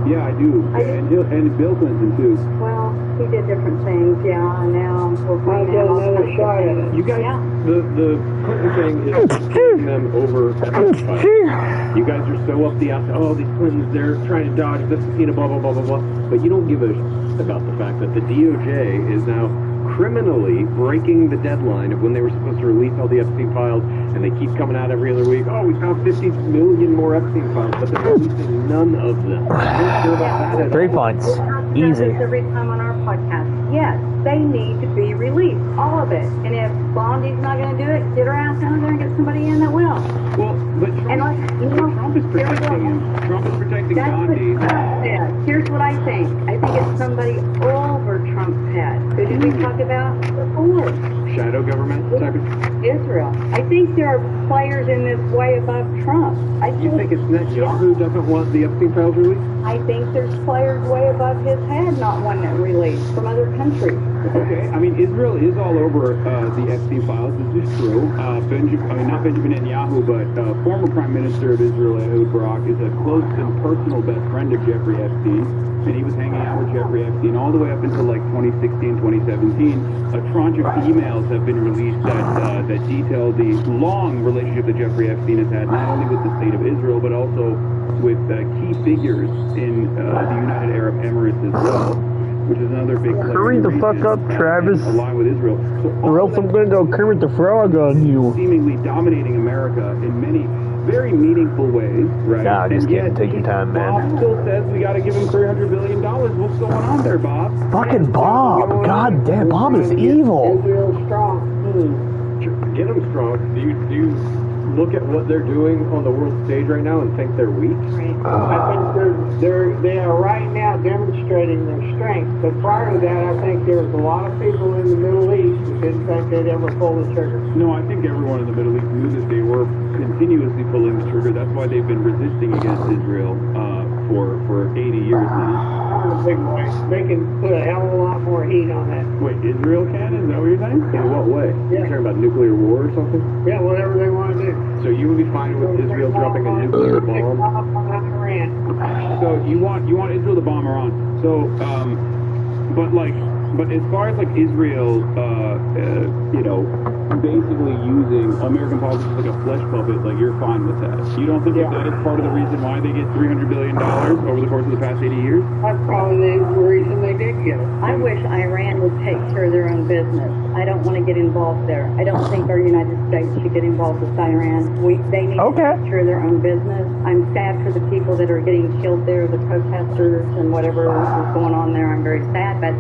Yeah, I do. And Bill Clinton too. Well, he did different things, yeah, and now we're I'll get another shot at it. You guys, the Clinton thing is taking them over. You guys are so up the ass. Oh, these Clintons, they're trying to dodge this subpoena, blah, blah, blah, blah, blah. But you don't give a about the fact that the DOJ is now criminally breaking the deadline of when they were supposed to release all the Epstein files, and they keep coming out every other week. Oh, we found 50 million more Epstein files, but they're releasing none of them. I'm not sure about that at 3 all. points. We Easy. this every time on our podcast. Yes, they need to be released, all of it. And if Blondie's not going to do it, get her ass down there and get somebody in that will. Well, but Trump is protecting him. Trump is protecting Gandhi. Here's what I think. I think it's somebody over Trump's head. Who did we talk about before? Shadow government type of... Israel. I think there are players in this way above Trump. You think it's Netanyahu doesn't want the Epstein files released? I think there's players way above his head not wanting it released from other countries. Okay, I mean, Israel is all over the Epstein files. This is true. Not Benjamin Netanyahu, but former Prime Minister of Israel, Ehud Barak, is a close and personal best friend of Jeffrey Epstein. And he was hanging out with Jeffrey Epstein all the way up until like 2016, 2017. A tranche of emails have been released that detail the long relationship that Jeffrey Epstein has had, not only with the state of Israel, but also with key figures in the United Arab Emirates as well, which is another big player. Hurry the fuck up, Travis. Along with Israel. So Or else I'm gonna go Kermit the Frog on you. seemingly dominating America in many very meaningful ways, right? Nah, just And kidding. yet, Take your time, man. Bob still says we got to give him $300 billion. What's going on there, Bob? Fucking Bob. God damn, Bob is evil. Israel's strong. Get them strong. Do you look at what they're doing on the world stage right now and think they're weak? I think they are right now demonstrating their strength. But prior to that, I think there was a lot of people in the Middle East who didn't think they'd ever pull the trigger. No, I think everyone in the Middle East knew that they were continuously pulling the trigger. That's why they've been resisting against Israel for 80 years now. In a big way. They can put a hell of a lot more heat on that. Wait, Israel can? Is that what you're saying? In what way? You're talking about nuclear war or something? Yeah, whatever they want to do. So you would be fine with Israel dropping a nuclear bomb? So you want Israel to bomb Iran. So, but like, But as far as like Israel, basically using American politics like a flesh puppet, like you're fine with that. You don't think that is part of the reason why they get $300 billion over the course of the past 80 years? That's probably the reason they did get it. I wish Iran would take care of their own business. I don't want to get involved there. I don't think our United States should get involved with Iran. They need to take care of their own business. I'm sad for the people that are getting killed there, the protesters and whatever is going on there. I'm very sad, but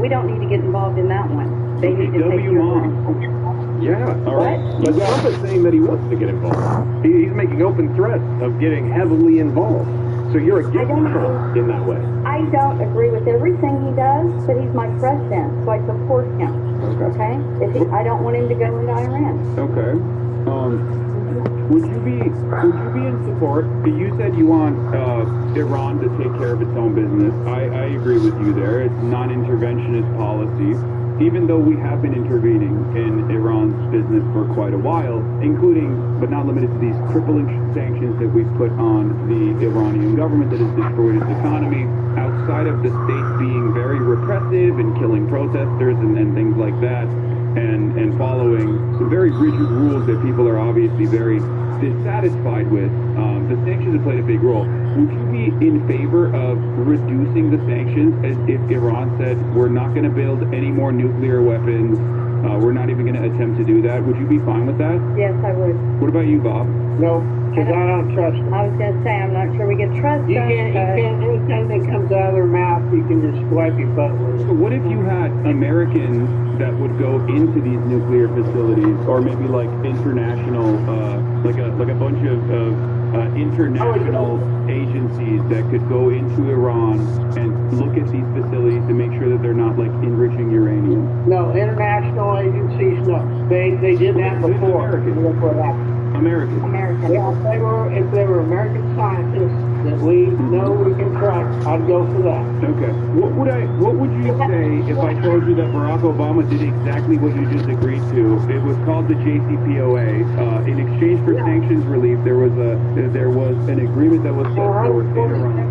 we don't need to get involved in that one. They need to take care of their own. Yeah, all right. But Trump is saying that he wants to get involved. He's making open threats of getting heavily involved. So you're against Trump in that way. I don't agree with everything he does, but he's my president, so I support him. Okay? I don't want him to go into Iran. Okay. Would you be in support? You said you want Iran to take care of its own business. I agree with you there. It's non-interventionist policy. Even though we have been intervening in Iran's business for quite a while, including, but not limited to, these crippling sanctions that we've put on the Iranian government that has destroyed its economy, outside of the state being very repressive and killing protesters and things like that, and following some very rigid rules that people are obviously very dissatisfied with, the sanctions have played a big role. Would you be in favor of reducing the sanctions as if Iran said, we're not going to build any more nuclear weapons, we're not even going to attempt to do that? Would you be fine with that? Yes, I would. What about you, Bob? No, because I don't trust them. I was going to say, I'm not sure we can trust them. Anything that comes out of their mouth, you can just wipe your butt with. So what if you had Americans that would go into these nuclear facilities, or maybe like international, like a bunch of international agencies that could go into Iran and look at these facilities to make sure that they're not like enriching uranium? No, international agencies, no. They did that before. Look what happened. American. Yeah, if they were American scientists that we know we can trust, I'd go for that. Okay. What would you say if I told you that Barack Obama did exactly what you just agreed to? It was called the JCPOA. In exchange for sanctions relief, there was an agreement that was set forth in Iran.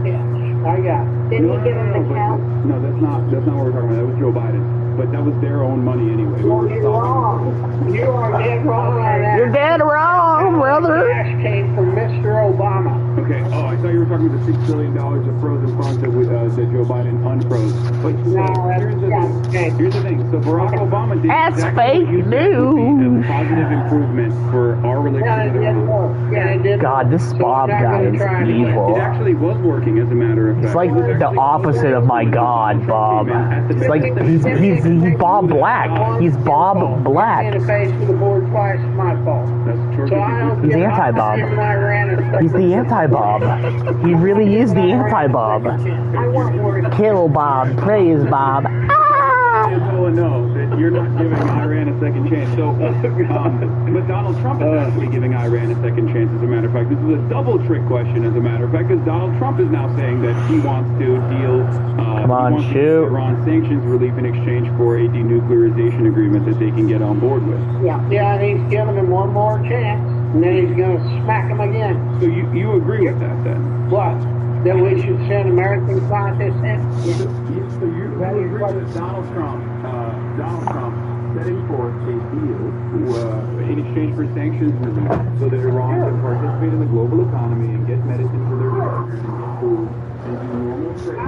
Yeah, I got it. Didn't he give him the count? No, that's not what we're talking about. That was Joe Biden. But that was their own money anyway. You're wrong. You are dead wrong on that. You're dead wrong, brother. The cash came from Mr. Obama. Okay. Oh, I thought you were talking about the $6 billion of frozen funds that Joe Biden unfroze. But here's the thing. So Barack Obama did exactly what you said would be a positive improvement for our relationship with Iran. God, this Bob guy is evil. It actually was working, as a matter of fact. It's like the opposite of my God, Bob. It's like he's Bob Black. He's Bob Black. In the face with the board twice, it's my fault. He's anti-Bob. He's the anti-Bob. He really is the anti-Bob. Kill Bob, praise Bob. No, that you're not giving Iran a second chance. So, but Donald Trump is actually giving Iran a second chance, as a matter of fact. This is a double trick question, as a matter of fact, because Donald Trump is now saying that he wants to deal Iran sanctions relief in exchange for a denuclearization agreement that they can get on board with. Yeah, and he's giving him one more chance, and then he's going to smack him again. So you agree with that, then? What? That we should send American scientists in? So you agree that Donald Trump setting forth a deal in exchange for sanctions relief so that Iran can participate in the global economy and get medicine for their doctors and get food and do normal trade.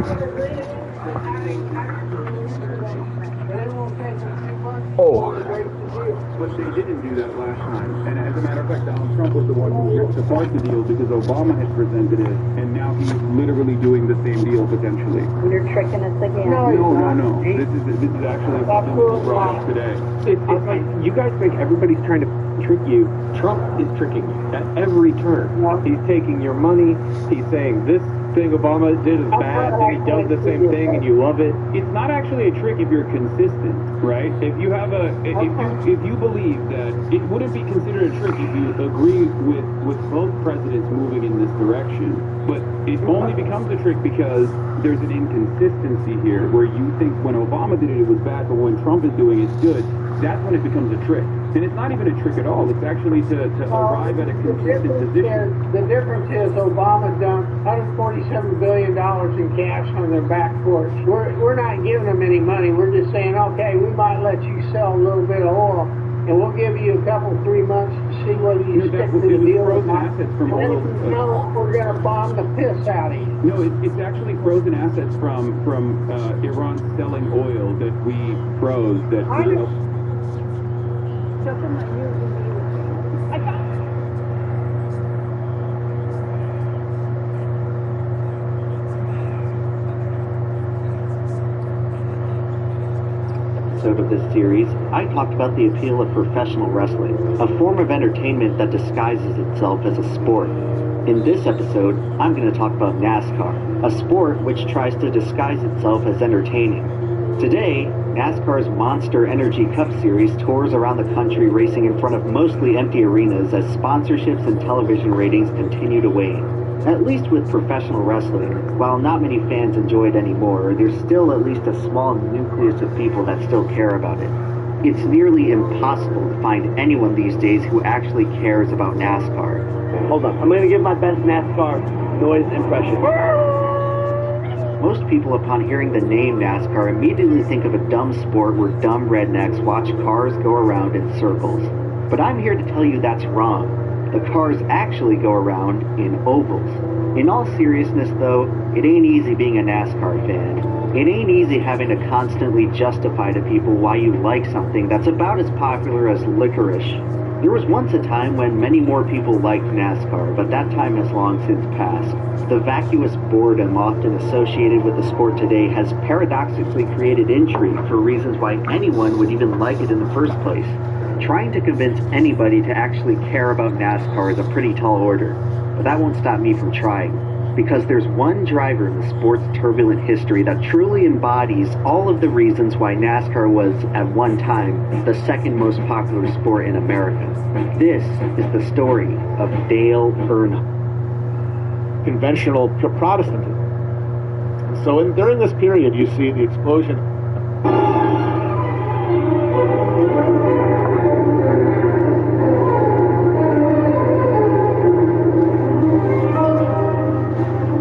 But they didn't do that last time. And as a matter of fact, Donald Trump was the one who ripped apart the deal because Obama had presented it, and now he's literally doing the same deal potentially. You're tricking us again. No. This is actually something that was brought up today. It's like you guys think everybody's trying to trick you. Trump is tricking you at every turn. He's taking your money. He's saying this thing Obama did is bad, then he does the same thing and you love it. It's not actually a trick if you're consistent, right? If you have if you believe that it wouldn't be considered a trick if you agree with both presidents moving in this direction, but it only becomes a trick because there's an inconsistency here where you think when Obama did it, it was bad, but when Trump is doing it, it's good. that's when it becomes a trick. And it's not even a trick at all. It's actually to arrive at a consistent position. The difference is Obama dumped $147 billion in cash on their back porch. We're not giving them any money. We're just saying, okay, we might let you sell a little bit of oil, and we'll give you a couple, 3 months to see whether you stick to the deal or not. From and then we're going to bomb the piss out of you. No, it's actually frozen assets from Iran selling oil that we froze. That episode of this series, I talked about the appeal of professional wrestling, a form of entertainment that disguises itself as a sport. In this episode, I'm going to talk about NASCAR, a sport which tries to disguise itself as entertaining. Today, NASCAR's Monster Energy Cup Series tours around the country racing in front of mostly empty arenas as sponsorships and television ratings continue to wane. At least with professional wrestling, while not many fans enjoy it anymore, there's still at least a small nucleus of people that still care about it. It's nearly impossible to find anyone these days who actually cares about NASCAR. Hold on, I'm going to give my best NASCAR noise impression. Most people, upon hearing the name NASCAR, immediately think of a dumb sport where dumb rednecks watch cars go around in circles. But I'm here to tell you that's wrong. The cars actually go around in ovals. In all seriousness, though, it ain't easy being a NASCAR fan. It ain't easy having to constantly justify to people why you like something that's about as popular as licorice. There was once a time when many more people liked NASCAR, but that time has long since passed. The vacuous boredom often associated with the sport today has paradoxically created intrigue for reasons why anyone would even like it in the first place. Trying to convince anybody to actually care about NASCAR is a pretty tall order, but that won't stop me from trying, because there's one driver in the sport's turbulent history that truly embodies all of the reasons why NASCAR was, at one time, the second most popular sport in America. This is the story of Dale Earnhardt. Conventional Protestantism. So during this period, you see the explosion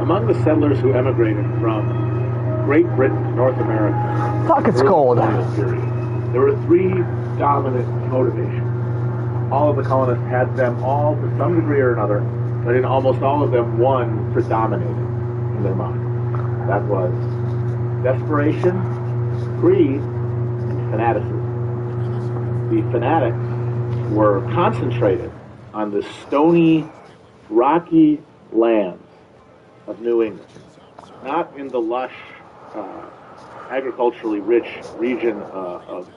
among the settlers who emigrated from Great Britain to North America. Fuck, it's cold. Period, there were three dominant motivations. All of the colonists had them all to some degree or another, but in almost all of them, one predominated in their mind. That was desperation, greed, and fanaticism. The fanatics were concentrated on the stony, rocky lands of New England, not in the lush, agriculturally rich region of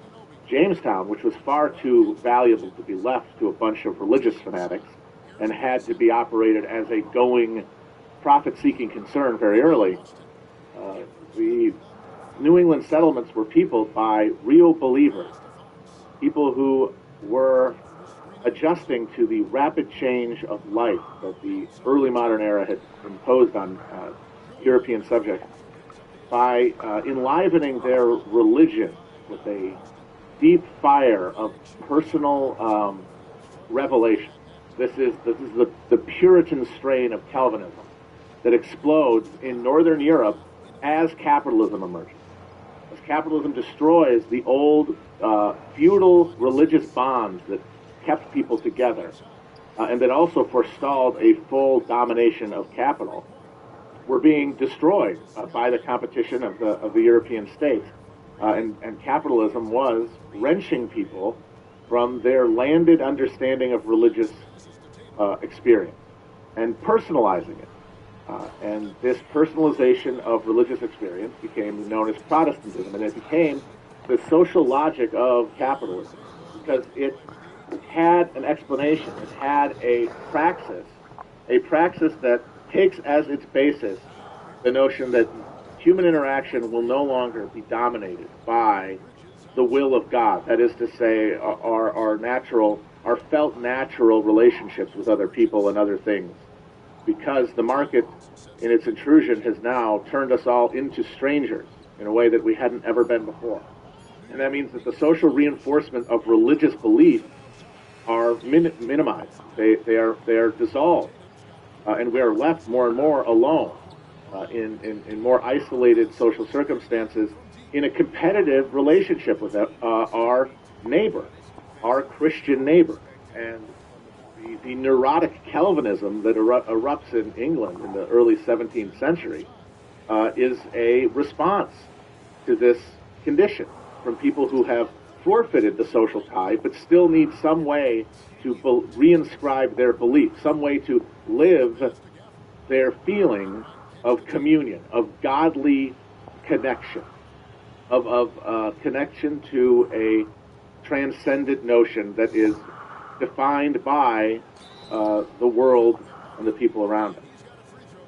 Jamestown, which was far too valuable to be left to a bunch of religious fanatics and had to be operated as a going, profit-seeking concern very early. The New England settlements were peopled by real believers, people who were adjusting to the rapid change of life that the early modern era had imposed on European subjects by enlivening their religion with a deep fire of personal revelation. This is the Puritan strain of Calvinism that explodes in Northern Europe as capitalism emerges. As capitalism destroys the old feudal religious bonds that kept people together and that also forestalled a full domination of capital, were being destroyed by the competition of the European states. And capitalism was wrenching people from their landed understanding of religious experience and personalizing it. And this personalization of religious experience became known as Protestantism, and it became the social logic of capitalism because it had an explanation. It had a praxis that takes as its basis the notion that human interaction will no longer be dominated by the will of God. That is to say, our felt natural relationships with other people and other things. Because the market, in its intrusion, has now turned us all into strangers in a way that we hadn't ever been before. And that means that the social reinforcement of religious belief are minimized. They are dissolved. And we are left more and more alone in more isolated social circumstances in a competitive relationship with our neighbor, our Christian neighbor. And the neurotic Calvinism that erupts in England in the early 17th century is a response to this condition from people who have forfeited the social tie but still need some way to reinscribe their belief, some way to live their feeling of communion, of godly connection, of connection to a transcendent notion that is defined by the world and the people around us.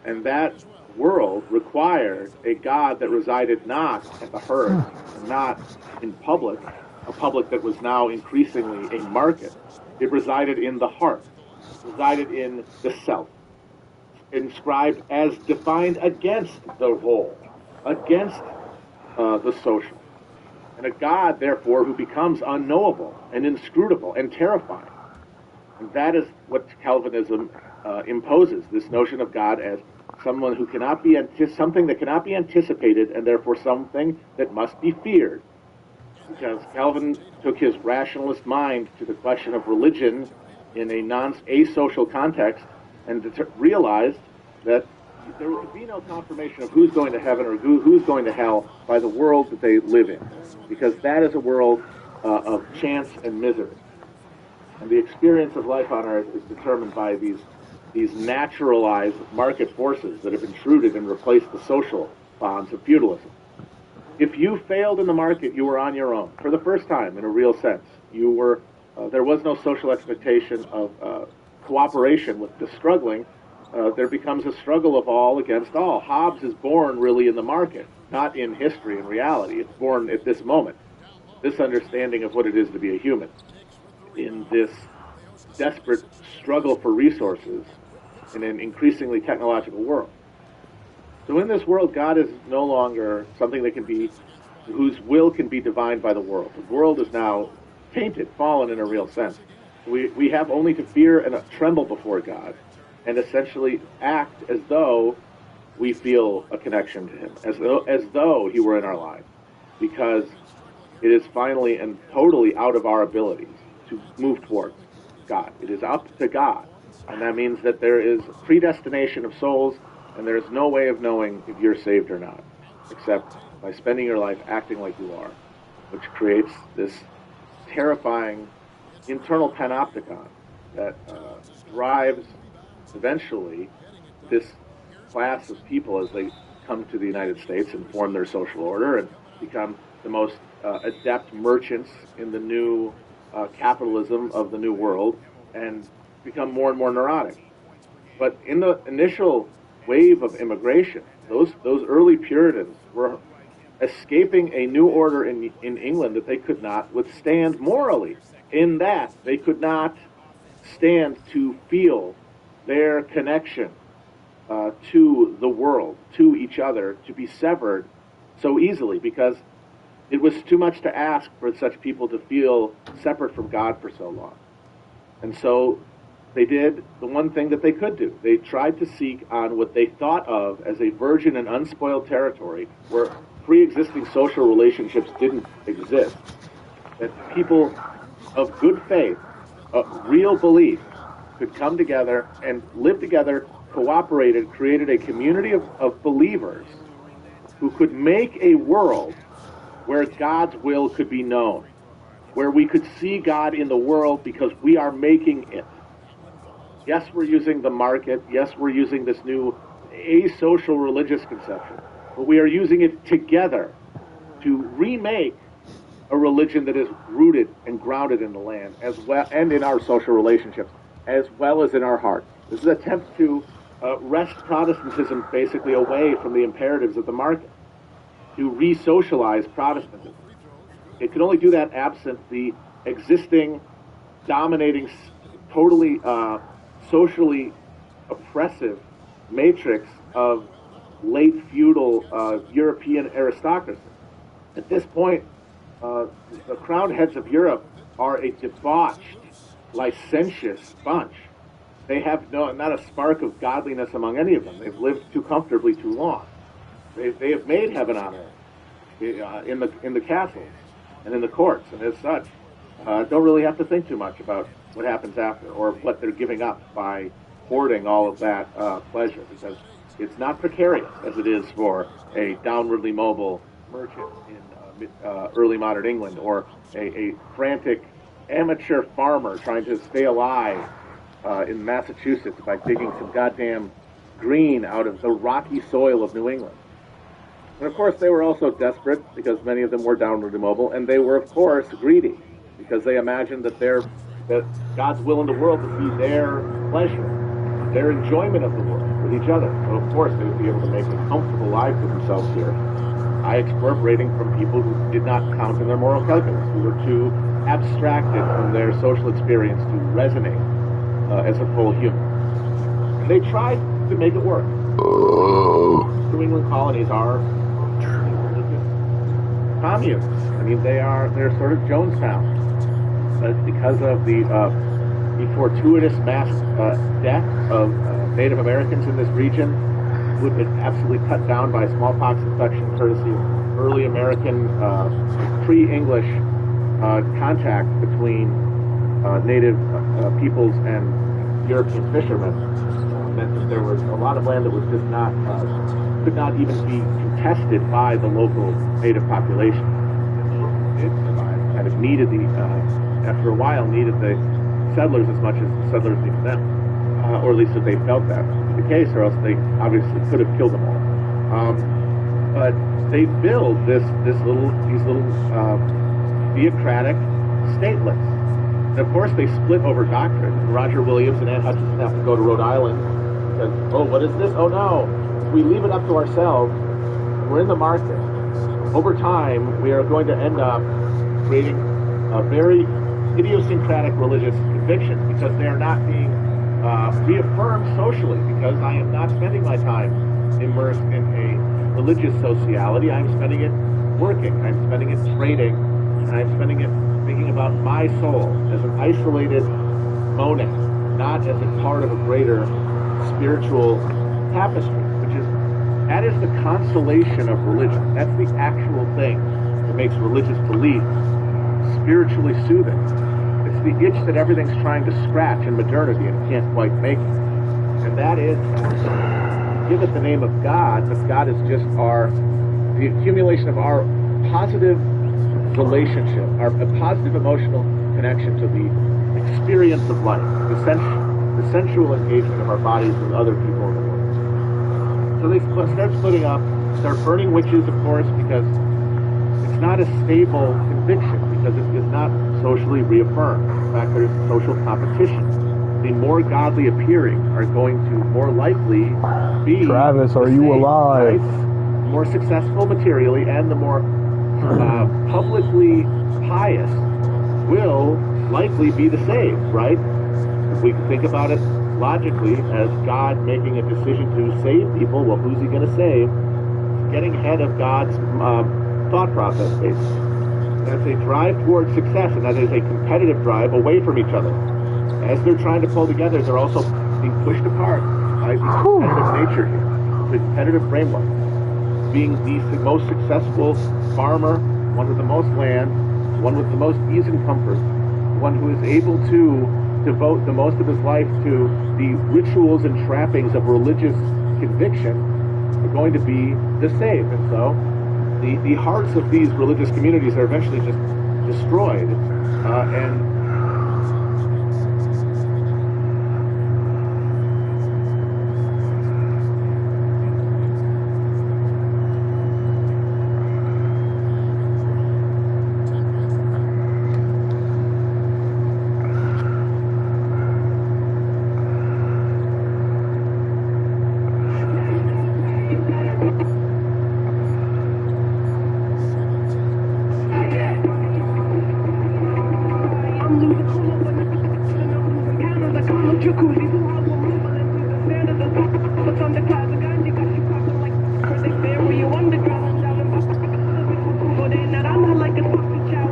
And that world required a God that resided not at the hearth, not in public, a public that was now increasingly a market. It resided in the heart, resided in the self, inscribed as defined against the whole, against the social. And a God, therefore, who becomes unknowable and inscrutable and terrifying. And that is what Calvinism imposes, this notion of God as someone who cannot be something that cannot be anticipated, and therefore something that must be feared. Because Calvin took his rationalist mind to the question of religion in a asocial context and realized that there could be no confirmation of who's going to heaven or who's going to hell by the world that they live in, because that is a world of chance and misery. And the experience of life on earth is determined by these naturalized market forces that have intruded and replaced the social bonds of feudalism. If you failed in the market, you were on your own for the first time in a real sense. You were there was no social expectation of cooperation with the struggling. There becomes a struggle of all against all. Hobbes is born really in the market, not in history and reality. It's born at this moment, this understanding of what it is to be a human in this desperate struggle for resources in an increasingly technological world. So in this world, God is no longer something that can be, whose will can be divined by the world. The world is now tainted, fallen in a real sense. We have only to fear and tremble before God and essentially act as though we feel a connection to him, as though he were in our lives, because it is finally and totally out of our abilities to move towards God. It is up to God. And that means that there is predestination of souls, and there is no way of knowing if you're saved or not, except by spending your life acting like you are, which creates this terrifying internal panopticon that drives eventually this class of people as they come to the United States and form their social order and become the most adept merchants in the new capitalism of the new world and become more and more neurotic. But in the initial wave of immigration, those early Puritans were escaping a new order in England that they could not withstand morally, in that they could not stand to feel their connection to the world, to each other, to be severed so easily, because it was too much to ask for such people to feel separate from God for so long. And so they did the one thing that they could do. They tried to seek on what they thought of as a virgin and unspoiled territory where pre-existing social relationships didn't exist, that people of good faith, of real belief, could come together and live together, cooperated, created a community of believers who could make a world where God's will could be known, where we could see God in the world because we are making it. Yes, we're using the market. Yes, we're using this new asocial religious conception, but we are using it together to remake a religion that is rooted and grounded in the land as well, and in our social relationships, as well as in our heart. This is an attempt to wrest Protestantism basically away from the imperatives of the market, to re-socialize Protestantism. It can only do that absent the existing, dominating, totally socially oppressive matrix of late feudal European aristocracy. At this point, the crowned heads of Europe are a debauched, licentious bunch. They have not a spark of godliness among any of them. They've lived too comfortably too long. They have made heaven on earth in the castles and in the courts, and as such, don't really have to think too much about what happens after or what they're giving up by hoarding all of that pleasure, because it's not precarious as it is for a downwardly mobile merchant in early modern England, or a frantic amateur farmer trying to stay alive in Massachusetts by digging some goddamn green out of the rocky soil of New England. And of course, they were also desperate because many of them were downwardly mobile, and they were, of course, greedy because they imagined that that God's will in the world would be their pleasure, their enjoyment of the world with each other. So, of course, they would be able to make a comfortable life for themselves here by expropriating from people who did not count in their moral calculus, who were too abstracted from their social experience to resonate as a full human. And they tried to make it work. New England colonies are religious communes. I mean, they're sort of Jonestown. But because of the fortuitous mass death of Native Americans in this region, who had been absolutely cut down by smallpox infection courtesy of early American pre-English contact between native peoples and European fishermen, meant that there was a lot of land that was just not could not even be contested by the local native population. It kind of needed after a while needed the settlers as much as the settlers needed them, or at least that they felt that was the case, or else they obviously could have killed them all. But they build these little theocratic statelets. And of course, they split over doctrine. Roger Williams and Ann Hutchinson have to go to Rhode Island because, oh, what is this? Oh no, if we leave it up to ourselves, we're in the market. Over time, we are going to end up creating a very idiosyncratic religious convictions because they are not being reaffirmed socially, because I am not spending my time immersed in a religious sociality. I'm spending it working. I'm spending it trading. And I'm spending it thinking about my soul as an isolated monad, not as a part of a greater spiritual tapestry, that is the consolation of religion. That's the actual thing that makes religious belief spiritually soothing. It's the itch that everything's trying to scratch in modernity and can't quite make it. And that is, give it the name of God, but God is just the accumulation of our positive relationship, a positive emotional connection to the experience of life, the sensual engagement of our bodies with other people in the world. So they start splitting up, start burning witches, of course, because it's not a stable conviction, because it is not socially reaffirmed. In fact, there's social competition. The more godly appearing are going to more likely be Travis, are you alive? Right? More successful materially, and the more publicly pious will likely be the saved, right? If we can think about it logically as God making a decision to save people, well, who's he going to save? Getting ahead of God's thought process, basically. That's a drive towards success, and that is a competitive drive away from each other. As they're trying to pull together, they're also being pushed apart by the competitive nature here, the competitive framework. Being the most successful farmer, one with the most land, one with the most ease and comfort, one who is able to devote the most of his life to the rituals and trappings of religious conviction, are going to be the saved. And so the hearts of these religious communities are eventually just destroyed, and Like a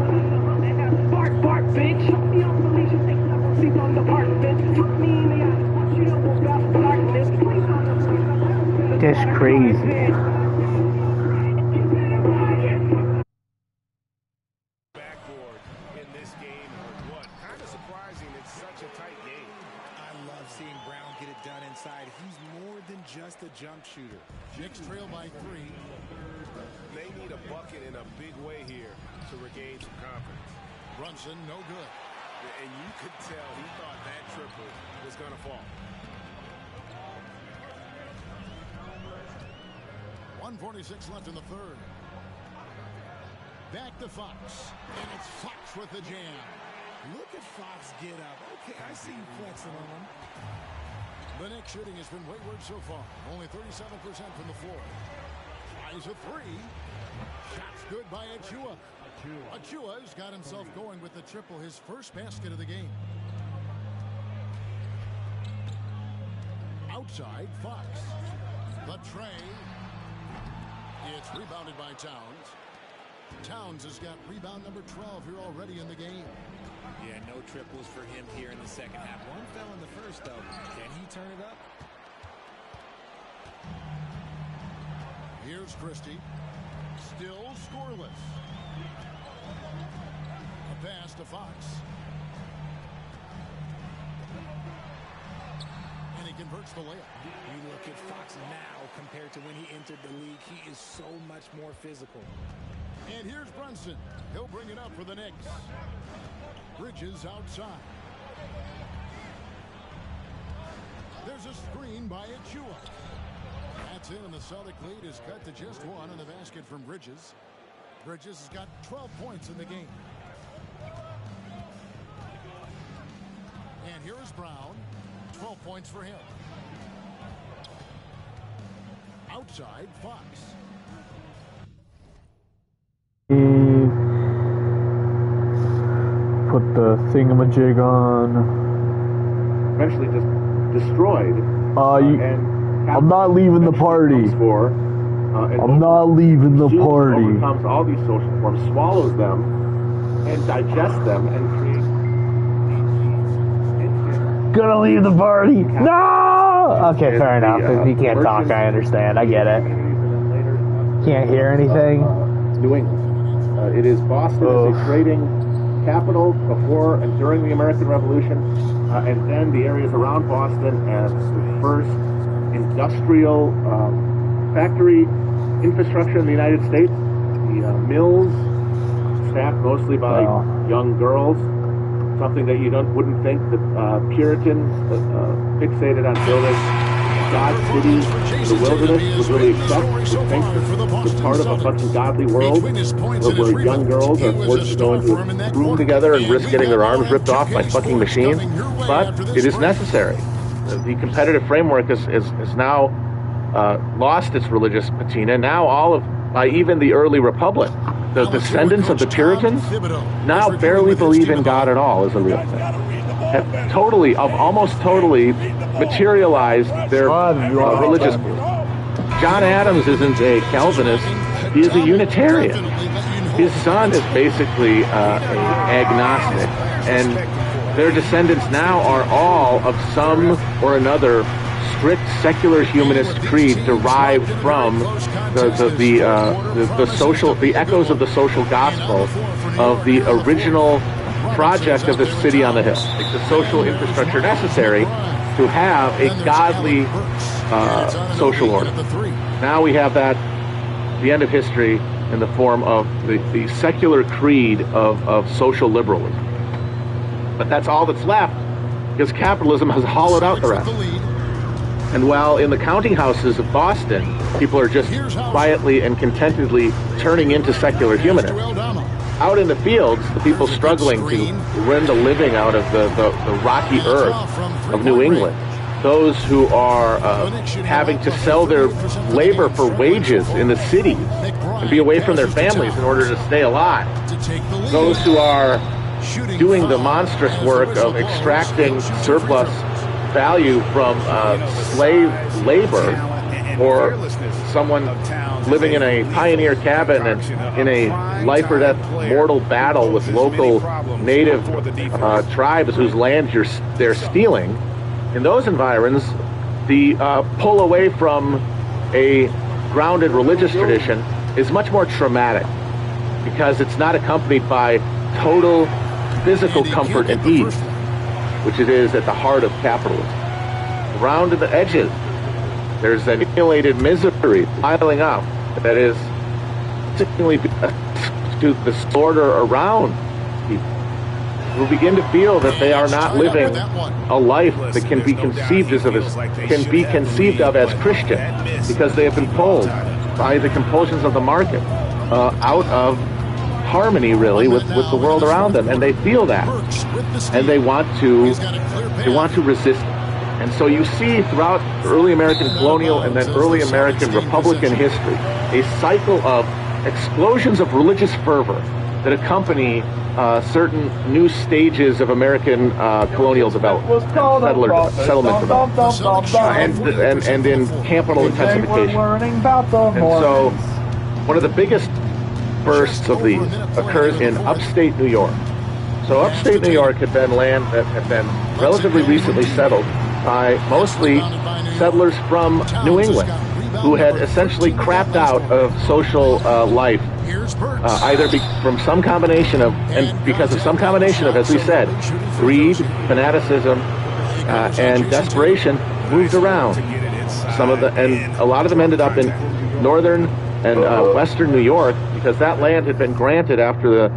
is crazy. Just a jump shooter. Knicks trail by 3. They need a bucket in a big way here to regain some confidence. Brunson, no good. And you could tell he thought that triple was going to fall. 1:46 left in the third. Back to Fox. And it's Fox with the jam. Look at Fox get up. Okay, I see you flexing on him. The Knicks shooting has been wayward so far. Only 37% from the floor. Tries a 3. Shot's good by Achua. Achua's got himself going with the triple, his first basket of the game. Outside, Fox. The tray. It's rebounded by Towns. Towns has got rebound number 12 here already in the game. Yeah, no triples for him here in the second half. One fell in the first, though. Can he turn it up? Here's Christie. Still scoreless. A pass to Fox. And he converts the layup. You look at Fox now compared to when he entered the league. He is so much more physical. And here's Brunson. He'll bring it up for the Knicks. Bridges outside. There's a screen by Achua. That's in, and the Celtic lead is cut to just 1 on the basket from Bridges. Bridges has got 12 points in the game. And here is Brown. 12 points for him. Outside, Fox. Put the thingamajig on. Eventually just destroyed. I'm not leaving the party. I'm not leaving the party. Overcomes all these social forms, swallows them, and digests them, and creates. Gonna leave the party. No! Okay, fair enough. If you can't talk, I understand. I get it. Can't hear anything. New England. It is Boston as a trading capital before and during the American Revolution, and then the areas around Boston as the first industrial factory infrastructure in the United States. The mills, staffed mostly by young girls, something that you wouldn't think the Puritans fixated on building God's city, the wilderness, would really accept. You think it's part of a fucking godly world where young girls are forced to go into a room together and risk getting their arms ripped off by fucking machines. But it is necessary. The competitive framework has now lost its religious patina. Now all of, even the early republic, the descendants of the Puritans, now barely believe in God at all as a real thing. Have almost totally materialized their religious belief. John Adams isn't a Calvinist, he is a Unitarian. His son is basically an agnostic, and their descendants now are all of some or another strict secular humanist creed derived from the echoes of the social gospel of the original project of the city on the hill, like the social infrastructure necessary to have a godly social order. Now we have that, the end of history, in the form of the secular creed of social liberalism. But that's all that's left, because capitalism has hollowed out the rest. And while in the counting houses of Boston, people are just quietly and contentedly turning into secular humanists, out in the fields, the people struggling to rend a living out of the rocky earth of New England, those who are having to sell their labor for wages in the cities and be away from their families in order to stay alive, those who are doing the monstrous work of extracting surplus value from slave labor, or someone living in a pioneer cabin and in a life or death mortal battle with local native tribes whose land they're stealing. In those environs, the pull away from a grounded religious tradition is much more traumatic because it's not accompanied by total physical comfort and ease, which it is at the heart of capitalism. Around the edges, there's an accumulated misery piling up that is particularly to the disorder around people, who begin to feel that they are not living a life that can be conceived of as Christian, because they have been pulled by the compulsions of the market out of harmony, really, with the world around them, and they feel that, and they want to resist it. And so you see throughout early American colonial and then early American Republican history a cycle of explosions of religious fervor that accompany certain new stages of American colonial development, settlement development, and in capital intensification. And so one of the biggest bursts of these occurs in upstate New York. So upstate New York had been land that had been relatively recently settled by mostly settlers from New England, who had essentially crapped out of social life, either from some combination of, and because of some combination of, as we said, greed, fanaticism, and desperation, moved around. And a lot of them ended up in northern and western New York, because that land had been granted after the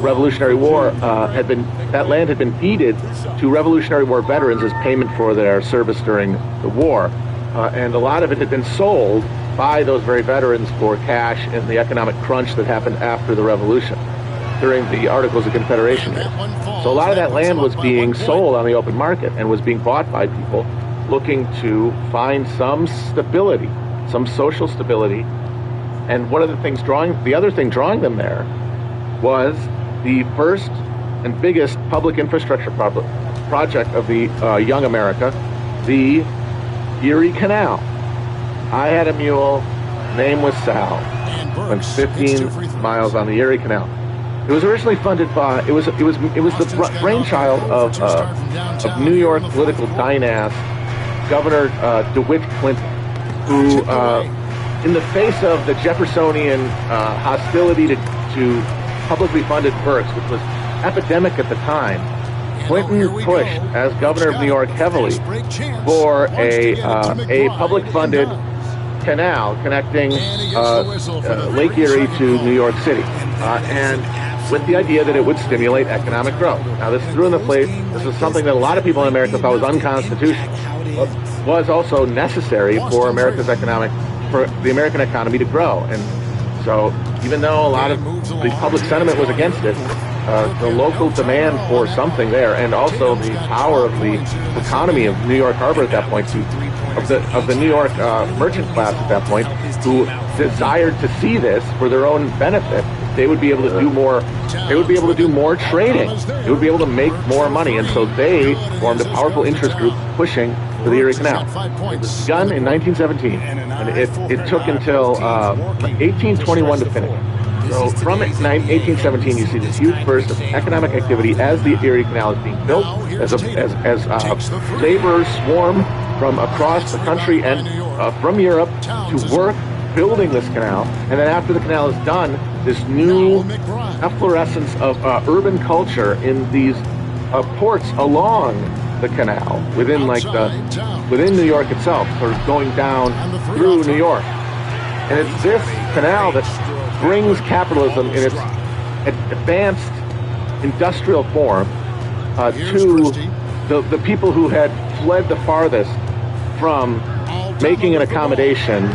Revolutionary War. That land had been deeded to Revolutionary War veterans as payment for their service during the war. And a lot of it had been sold by those very veterans for cash in the economic crunch that happened after the Revolution, during the Articles of Confederation years. So a lot of that land was being sold on the open market and was being bought by people looking to find some stability, some social stability. And one of the other thing drawing them there was the first and biggest public infrastructure project of the young America, the Erie Canal. I had a mule, name was Sal, went 15 miles on the Erie Canal. It was originally funded by, it was the brainchild of New York political dynast Governor DeWitt Clinton, who, in the face of the Jeffersonian hostility to publicly funded works, which was epidemic at the time, Clinton pushed, as governor of New York, heavily for a public-funded canal connecting Lake Erie to New York City, and with the idea that it would stimulate economic growth. Now, this threw in the place. This is something that a lot of people in America thought was unconstitutional, but was also necessary for the American economy to grow. And so, even though a lot of the public sentiment was against it, the local demand for something there, and also the power of the economy of New York Harbor at that point, of the New York merchant class at that point, who desired to see this for their own benefit, they would be able to do more. They would be able to do more trading. They would be able to make more money, and so they formed a powerful interest group pushing for the Erie Canal. It was begun in 1917, and it took until 1821 to finish. So from 1817, you see this huge burst of economic activity as the Erie Canal is being built, as laborers swarm from across the country and from Europe to work building this canal. And then after the canal is done, this new efflorescence of urban culture in these ports along the canal within New York itself, sort of going down through New York. And it's this canal that brings capitalism in its advanced industrial form to the people who had fled the farthest from making an accommodation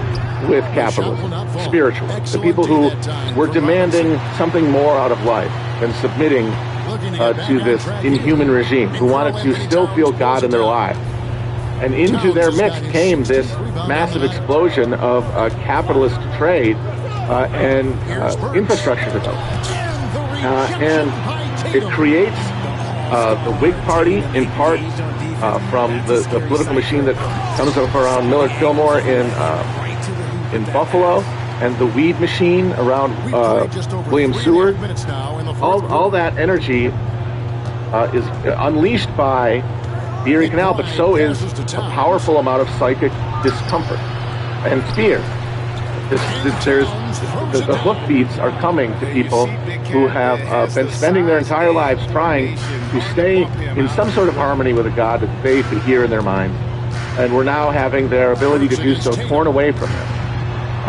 with capitalism, spiritually. The people who were demanding something more out of life than submitting to this inhuman regime, who wanted to still feel God in their lives. And into their midst came this massive explosion of capitalist trade and infrastructure development. And it creates the Whig Party, in part from the political machine that comes up around Millard Fillmore in Buffalo, and the weed machine around William Seward. All that energy is unleashed by the Erie Canal, but so is a powerful amount of psychic discomfort. and spears. The hoofbeats are coming to people who have been spending their entire lives trying to stay in some sort of harmony with a God that they could hear in their minds, and we're now having their ability to do so torn away from them.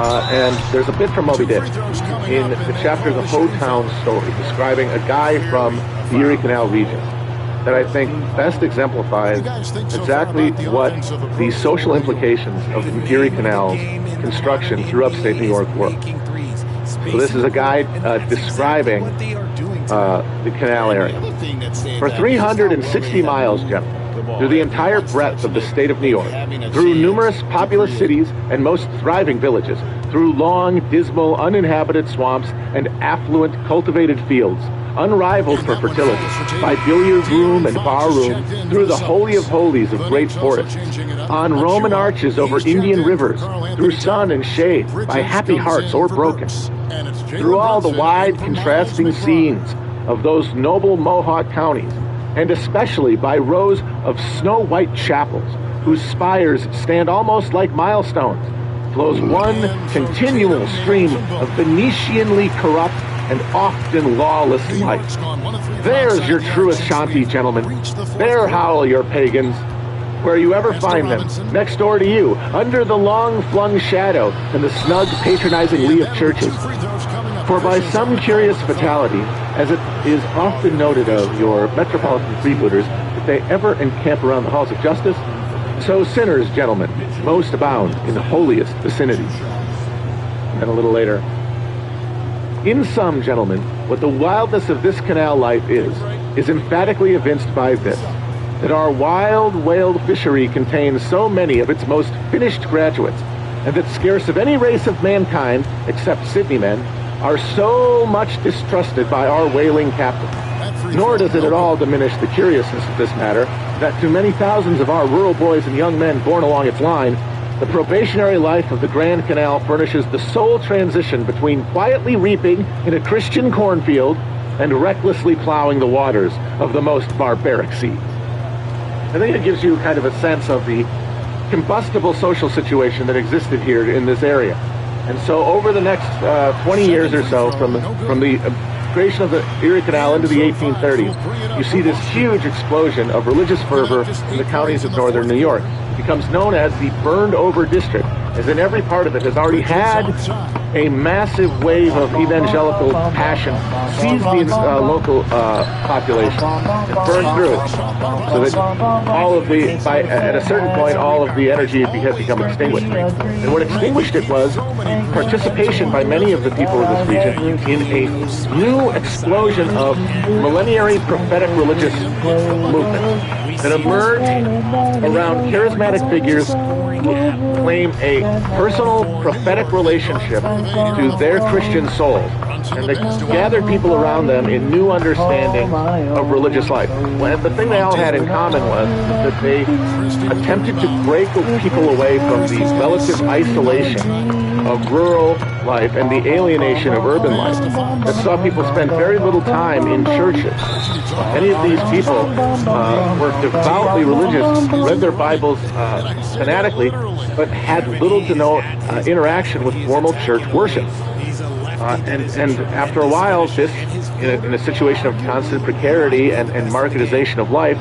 And there's a bit from Moby Dick in the chapter The Hoetown Story, describing a guy from the Erie Canal region that I think best exemplifies exactly what the social implications of the Erie Canal's construction through upstate New York were. So this is a guy describing the canal area. For 360 miles, gentlemen, through the entire breadth of the state of New York, through numerous populous cities and most thriving villages, through long, dismal, uninhabited swamps and affluent, cultivated fields, unrivaled for fertility, by billiard room and bar room, through the holy of holies of great forests, on Roman arches over Indian rivers, through sun and shade, by happy hearts or broken, through all the wide, contrasting scenes of those noble Mohawk counties, and especially by rows of snow-white chapels, whose spires stand almost like milestones, flows one continual stream of Venetianly corrupt and often lawless life. There's your truest Shanty, gentlemen. There howl your pagans, where you ever find them, next door to you, under the long-flung shadow and the snug, patronizing lee of churches. For by some curious fatality, as it is often noted of your metropolitan freebooters, that they ever encamp around the halls of justice, so sinners, gentlemen, most abound in the holiest vicinities. And a little later, in sum, gentlemen, what the wildness of this canal life is emphatically evinced by this, that our wild whale fishery contains so many of its most finished graduates, and that scarce of any race of mankind, except Sydney men, are so much distrusted by our whaling captain. Nor does it at all diminish the curiousness of this matter, that to many thousands of our rural boys and young men born along its line, the probationary life of the Grand Canal furnishes the sole transition between quietly reaping in a Christian cornfield and recklessly plowing the waters of the most barbaric seas. I think it gives you kind of a sense of the combustible social situation that existed here in this area. And so over the next 20 years or so, from the creation of the Erie Canal into the 1830s, you see this huge explosion of religious fervor in the counties of northern New York. It becomes known as the burned-over district, as in every part of it has already had a massive wave of evangelical passion seize the local population and burn through it, so that all of the, at a certain point, all of the energy had become extinguished. And what extinguished it was participation by many of the people of this region in a new explosion of millenary prophetic religious movement that emerged around charismatic figures who claim a personal prophetic relationship to their Christian souls, and they gathered people around them in new understanding of religious life. And the thing they all had in common was that they attempted to break people away from the relative isolation of rural life and the alienation of urban life that saw people spend very little time in churches. Many of these people were devoutly religious, read their Bibles fanatically, but had little to no interaction with formal church worship. And after a while, this, in a situation of constant precarity and marketization of life,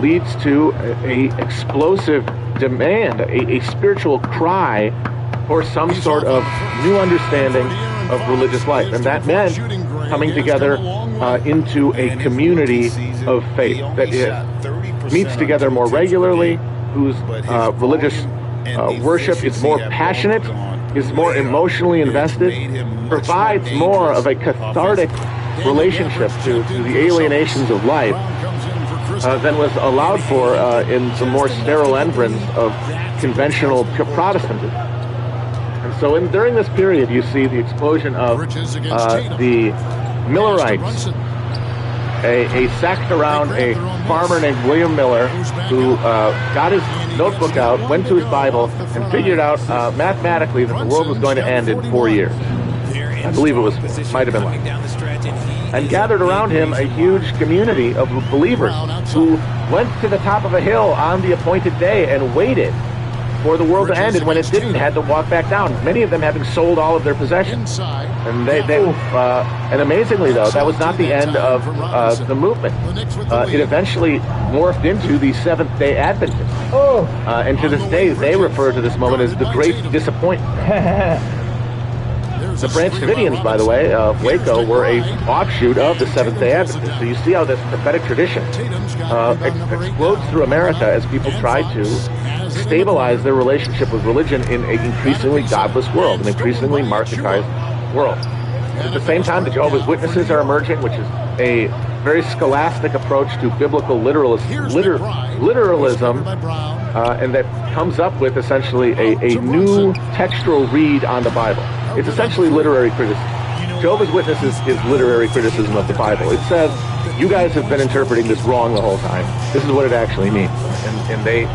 leads to a explosive demand, a spiritual cry for some sort of new understanding of religious life. And that meant coming together into a community of faith that meets together more regularly, whose religious worship is more passionate, is more emotionally invested, provides more of a cathartic relationship to the alienations of life than was allowed for in the more sterile environs of conventional Protestantism. And so during this period, you see the explosion of the Millerites, a sect around a farmer named William Miller, who got his notebook out, went to his Bible, and figured out mathematically that the world was going to end in 4 years. I believe it might have been like that. And gathered around him a huge community of believers who went to the top of a hill on the appointed day and waited for the world to end, and when it didn't, had to walk back down. Many of them having sold all of their possessions. And and amazingly, though, that was not the end of the movement. It eventually morphed into the Seventh-day Adventists. And to this day, they refer to this moment as the Great Disappointment. The Branch Davidians, by the way, of Waco, were a offshoot of the Seventh-day Adventists. So you see how this prophetic tradition explodes through America as people try to stabilize their relationship with religion in an increasingly godless world, an increasingly marketized world. At the same time, the Jehovah's Witnesses are emerging, which is a very scholastic approach to biblical literalism, and that comes up with essentially a new textual read on the Bible. It's essentially literary criticism. Jehovah's Witnesses is literary criticism of the Bible. It says, you guys have been interpreting this wrong the whole time. This is what it actually means. And they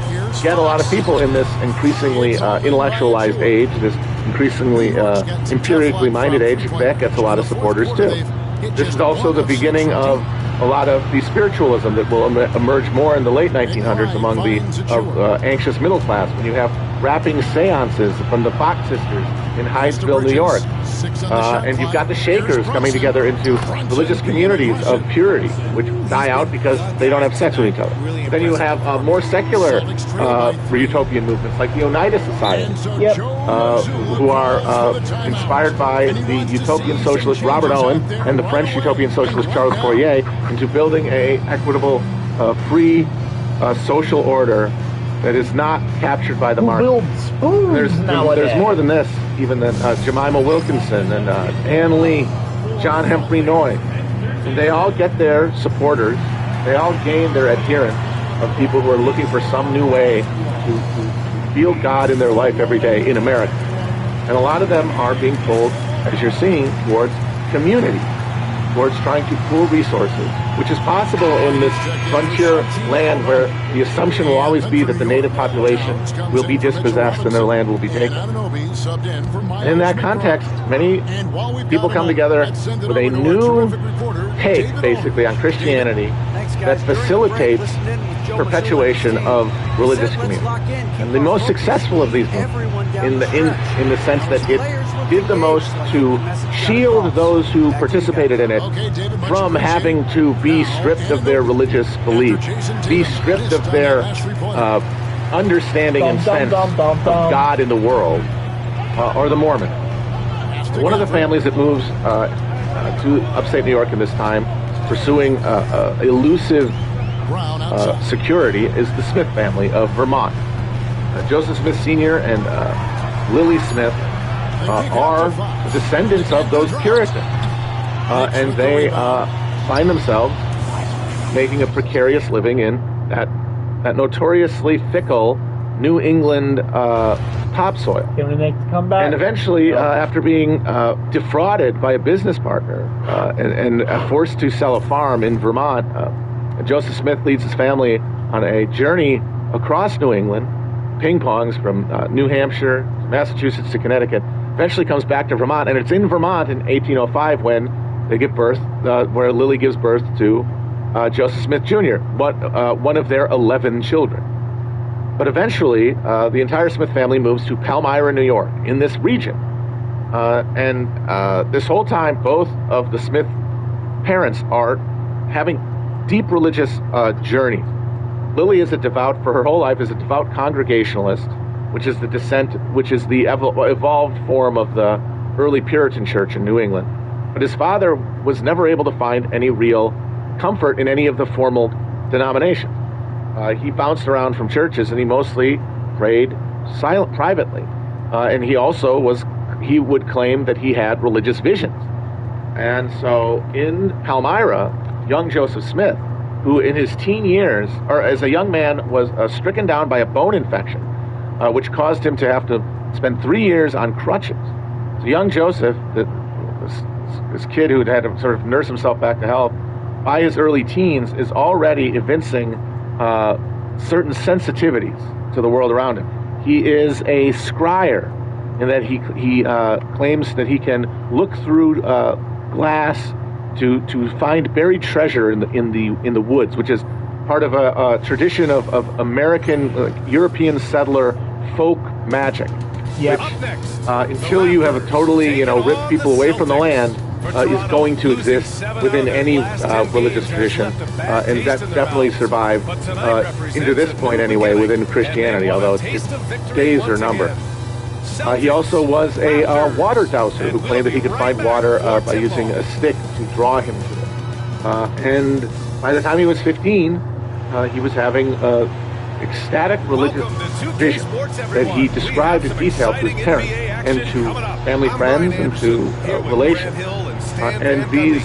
get a lot of people in this increasingly intellectualized age, this increasingly empirically minded age. That gets a lot of supporters too. This is also the beginning of a lot of the spiritualism that will emerge more in the late 1900s among the anxious middle class, when you have rapping seances from the Fox sisters in Hydesville, New York. And you've got the Shakers coming together into religious communities of purity, which die out because they don't have sex with each other. Then you have more secular utopian movements like the Oneida Society, who are inspired by the utopian socialist Robert Owen and the French utopian socialist Charles Fourier into building a equitable, free social order that is not captured by the market. There's more than this, even than Jemima Wilkinson and Ann Lee, John Humphrey Noy. And they all get their supporters, they all gain their adherents of people who are looking for some new way to feel God in their life every day in America. And a lot of them are being pulled, as you're seeing, towards community, towards trying to pool resources, which is possible in this frontier land where the assumption will always be that the native population will be dispossessed and their land will be taken. And in that context, many people come together with a new take, basically, on Christianity that facilitates perpetuation of religious community. And the most successful of these movements, in the sense that it did the most to shield those who participated in it from having to be stripped of their religious belief, be stripped of their understanding and sense of God in the world, or the Mormon. One of the families that moves to upstate New York in this time, pursuing elusive security, is the Smith family of Vermont. Joseph Smith Sr. and Lily Smith are descendants of those Puritans, and they find themselves making a precarious living in that notoriously fickle New England topsoil. And eventually, after being defrauded by a business partner and forced to sell a farm in Vermont, Joseph Smith leads his family on a journey across New England, ping-pongs from New Hampshire, Massachusetts to Connecticut, eventually comes back to Vermont, and it's in Vermont in 1805 when they give birth, where Lily gives birth to Joseph Smith Jr., one of their 11 children. But eventually, the entire Smith family moves to Palmyra, New York, in this region. And this whole time, both of the Smith parents are having deep religious journeys. Lily is for her whole life, is a devout Congregationalist, which is the evolved form of the early Puritan church in New England. But his father was never able to find any real comfort in any of the formal denominations. He bounced around from churches, and he mostly prayed privately. And he would claim that he had religious visions. And so in Palmyra, young Joseph Smith, who in his teen years, or as a young man, was stricken down by a bone infection, which caused him to have to spend 3 years on crutches. So young Joseph, this kid who had to sort of nurse himself back to health, by his early teens, is already evincing certain sensitivities to the world around him. He is a scryer in that he claims that he can look through glass to find buried treasure in the woods, which is part of a tradition of American European settler folk magic. Yep. Which, until you have totally, ripped people away from the land, is going to exist within any religious tradition, and that definitely survived into this point anyway within Christianity, although its days are numbered. He also was a water dowser who claimed that he could find water by using a stick to draw him to it. And by the time he was 15, he was having ecstatic religious vision that he described in detail to his parents and to family friends and to relations. And these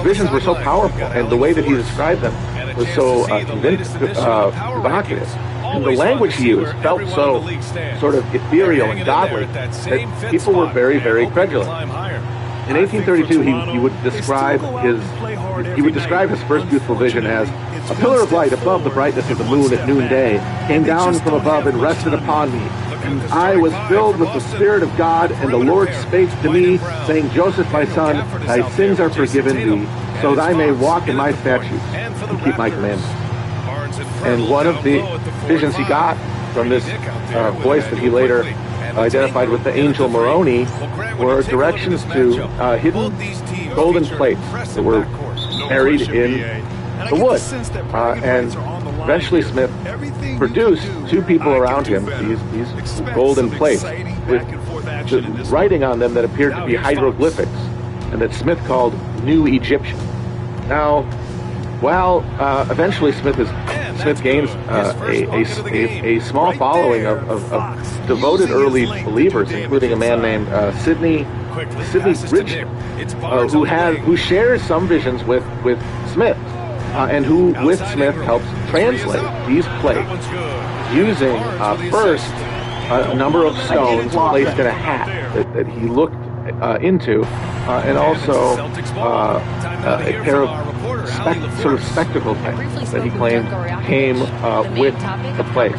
visions were so powerful, and the way that he described them was so evocative. And the language he used felt so sort of ethereal and godly that people were very, very credulous. In 1832, he would describe his first youthful vision as a pillar of light above the brightness of the moon at noonday came down from above and rested upon me. And I was filled with the Spirit of God, and the Lord spake to me, saying, Joseph, my son, thy sins are forgiven thee, so that I may walk in my statutes and keep my commandments. And one of the visions he got from this voice that he later identified with the angel Moroni were directions to hidden golden plates that were buried in the wood. And eventually Smith produced two people around him these golden plates with writing on them that appeared to be hieroglyphics and that Smith called New Egyptian. Now, while eventually Smith gains a small following of devoted early believers, including a man named Sidney Bridger, who shares some visions with Smith, and who with Smith helps translate these plates using first a number of stones placed in a hat that he looked into, and also a pair of sort of spectacle types that he claimed came with the plate.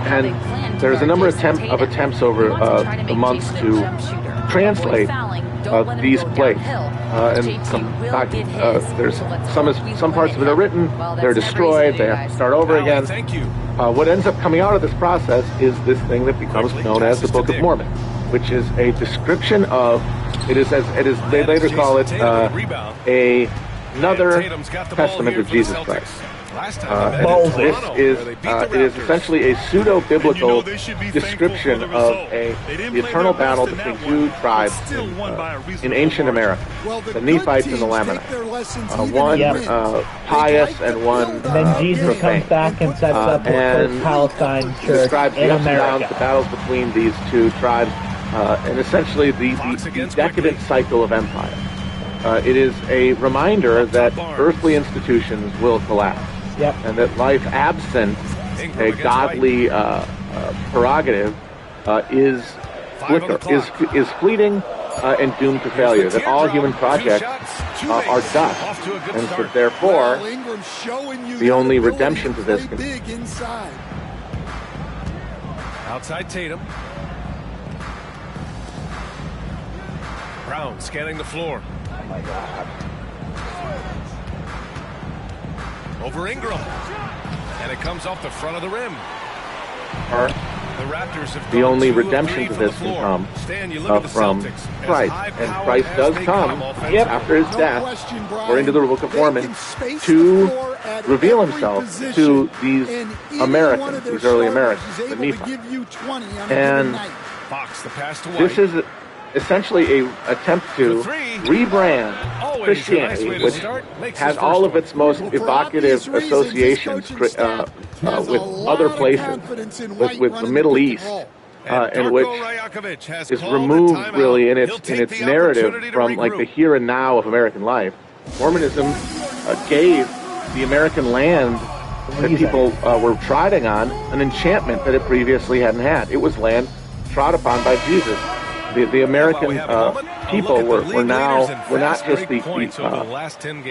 And there's a number of attempts over the months to translate these plates. And there's some parts of it are written, they're destroyed, they have to start over again. What ends up coming out of this process is this thing that becomes known as the Book of Mormon, which is a description of, they later call it another testament of Jesus Christ. It is essentially a pseudo-biblical description of the eternal battle between two tribes in ancient America, the Nephites and the Lamanites. One pious and one and then Jesus comes back and sets up the first Palestine church describes in the ups and America. downs, the battles between these two tribes, and essentially the decadent cycle of empire. It is a reminder that earthly institutions will collapse. Yep. And that life absent a godly prerogative is fleeting and doomed to failure. That all human projects are dust, and so therefore the only redemption to this can outside Tatum. Brown scanning the floor. Oh my God. Over Ingram. And it comes off the front of the rim. The Raptors have the only redemption to this can come from Christ. And Christ does come after his death, according to the Book of Mormon, to reveal himself to these Americans, these early Americans, the Nephites. And this is essentially an attempt to rebrand Christianity, which has all of its most evocative associations with other places, with the Middle East, and which is removed really in its narrative from like the here and now of American life. Mormonism gave the American land that people were trotting on an enchantment that it previously hadn't had. It was land trod upon by Jesus. The American people were not just the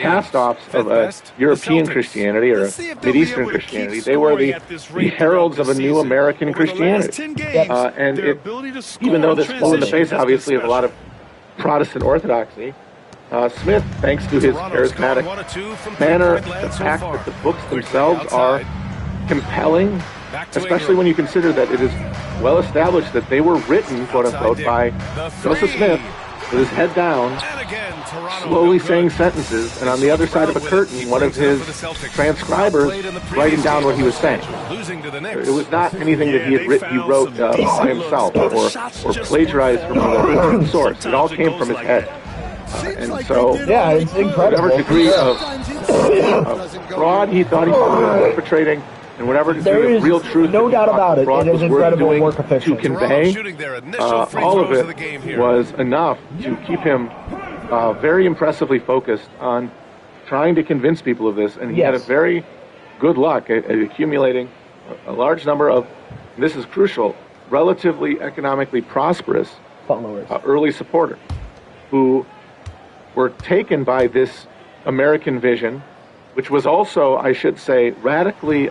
cast-offs of European Christianity or Mideastern Christianity. They were the heralds of a new American Christianity. And even though this flew in the face, obviously, of a lot of Protestant orthodoxy, Smith, thanks to his charismatic manner, the fact that the books themselves are compelling especially when you consider that it is well established that they were written, quote unquote, by Joseph Smith with his head down, slowly saying sentences, and on the other side of a curtain, one of his transcribers writing down what he was saying. It was not anything that he wrote by himself or plagiarized from another source. It all came from his head. And so, yeah, it's incredible. Whatever degree of fraud he thought he was perpetrating, and whatever degree of real truth, no doubt about it. It is incredible work of fiction to convey. All of it was enough to keep him very impressively focused on trying to convince people of this, and he had a very good luck at accumulating a large number of, this is crucial, relatively economically prosperous followers, early supporters, who were taken by this American vision, which was also, I should say, radically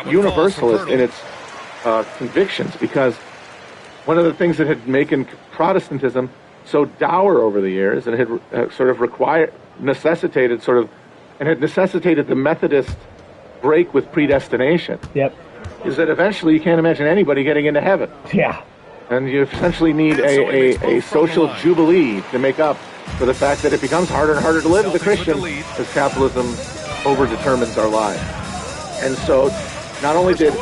universalist in its convictions, because one of the things that had making Protestantism so dour over the years, and had sort of necessitated the Methodist break with predestination. Yep. Is that eventually you can't imagine anybody getting into heaven. Yeah. And you essentially need a social jubilee to make up for the fact that it becomes harder and harder to live as a Christian as capitalism overdetermines our lives. And so not only did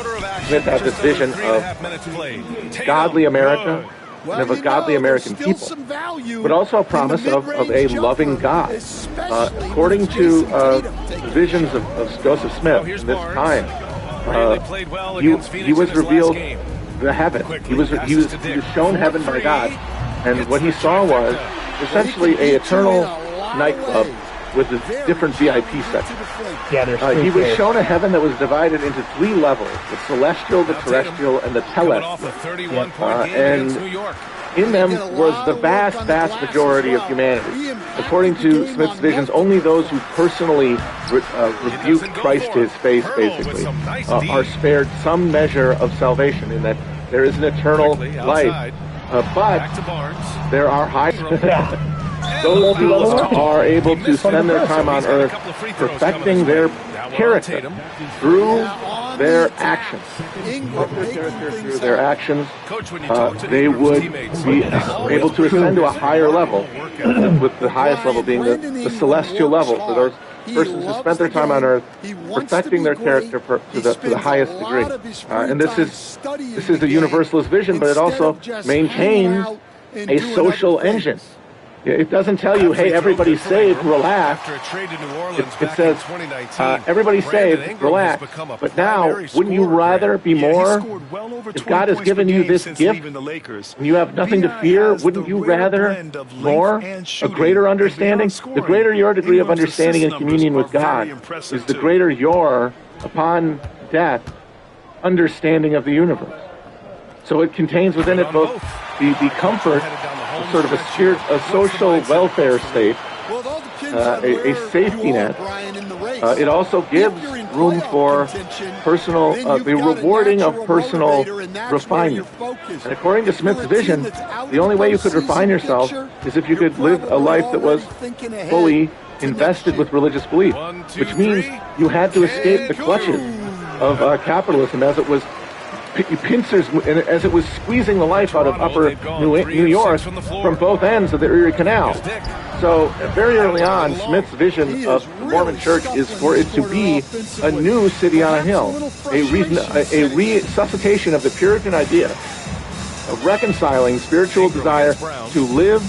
Smith have this vision of godly America, and of a godly American people, but also a promise of a loving God. According to visions of Joseph Smith in this time, he was revealed the heaven. He was shown heaven by God, and what he saw was essentially a eternal nightclub with a different VIP section. Yeah, he was shown a heaven that was divided into 3 levels: the celestial, the terrestrial, and the telestial. And in them was the vast majority of humanity. According to Smith's visions, only those who personally rebuke Christ to his face, basically, are spared some measure of salvation, in that there is an eternal life. But there are high... Those who are able to spend their time on earth perfecting their character through their actions. Through their actions, they would be able to ascend to a higher level, with the highest level being the celestial level for those persons who spent their time on earth perfecting their character to the highest degree. And this is the universalist vision, but it also maintains a social engine. It doesn't tell you, hey, everybody's saved, relax. It says, everybody's saved, relax. But now, wouldn't you rather be more? If God has given you this gift and you have nothing to fear, wouldn't you rather more? A greater understanding? The greater your degree of understanding and communion with God is the greater your, upon death, understanding of the universe. So it contains within it both the comfort, sort of a social welfare state, a safety net. It also gives room for personal, the rewarding of personal refinement. And according to Smith's vision, the only way you could refine yourself is if you could live a life that was fully invested with religious belief, which means you had to escape the clutches of capitalism as it was pincers, as it was squeezing the life out of upper New York from both ends of the Erie Canal. So very early on, Smith's vision of the Mormon Church is for it to be a new city on a hill, a resuscitation of the Puritan idea of reconciling spiritual desire to live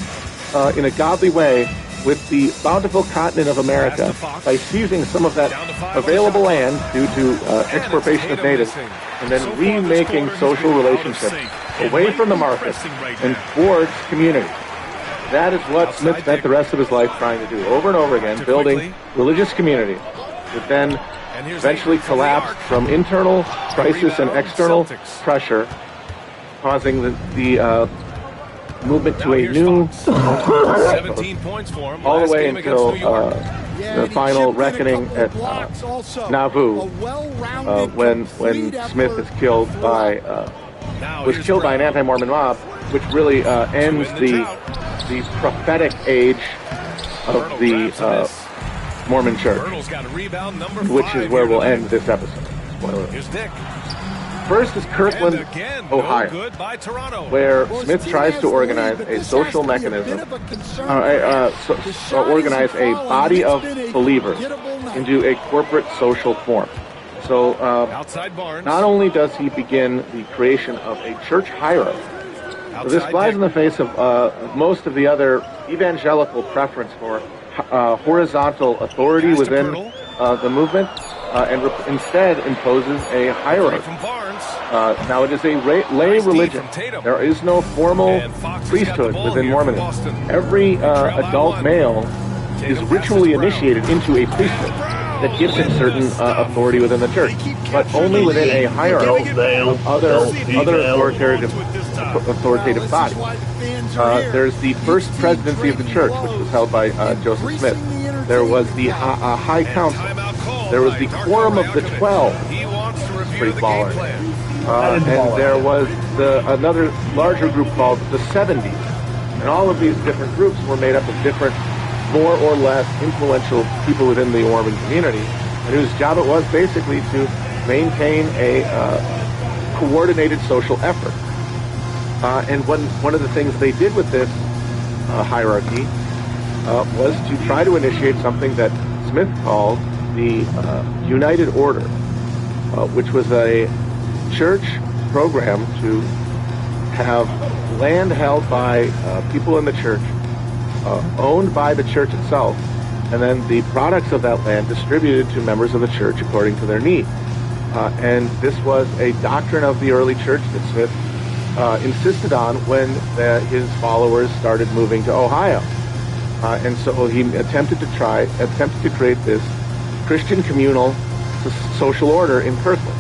in a godly way with the bountiful continent of America by seizing some of that available land due to expropriation of natives, and then remaking social relationships away from the market and towards community. That is what Smith spent the rest of his life trying to do, over and over again, building religious community that then eventually collapsed from internal crisis and external pressure, causing the movement to a new 17 points for him, all the way until the final reckoning at Nauvoo, when Smith is killed by an anti-Mormon mob, which really ends the prophetic age of the Mormon Church, which is where we'll end this episode. spoiler. Here's Dick. First is Kirtland, Ohio, good by Toronto, where Smith tries to organize a social mechanism, organize a body of believers into a corporate social form. So not only does he begin the creation of a church hierarchy, so this flies in the face of most of the other evangelical preference for horizontal authority within the movement, and instead imposes a hierarchy. Now, it is a lay religion. There is no formal priesthood within Mormonism. Every adult male is ritually initiated into a priesthood that gives him certain authority within the church, but only within a hierarchy of other authoritative bodies. There's the first presidency of the church, which was held by Joseph Smith. There was the High Council. There was the Quorum of the 12. Pretty baller. And there was another larger group called the 70s. And all of these different groups were made up of different, more or less influential people within the Mormon community, and whose job it was basically to maintain a coordinated social effort. And one of the things they did with this hierarchy was to try to initiate something that Smith called the United Order, which was a church program to have land held by people in the church, owned by the church itself, and then the products of that land distributed to members of the church according to their need. And this was a doctrine of the early church that Smith insisted on when his followers started moving to Ohio. And so he attempted to create this Christian communal social order in Kirtland.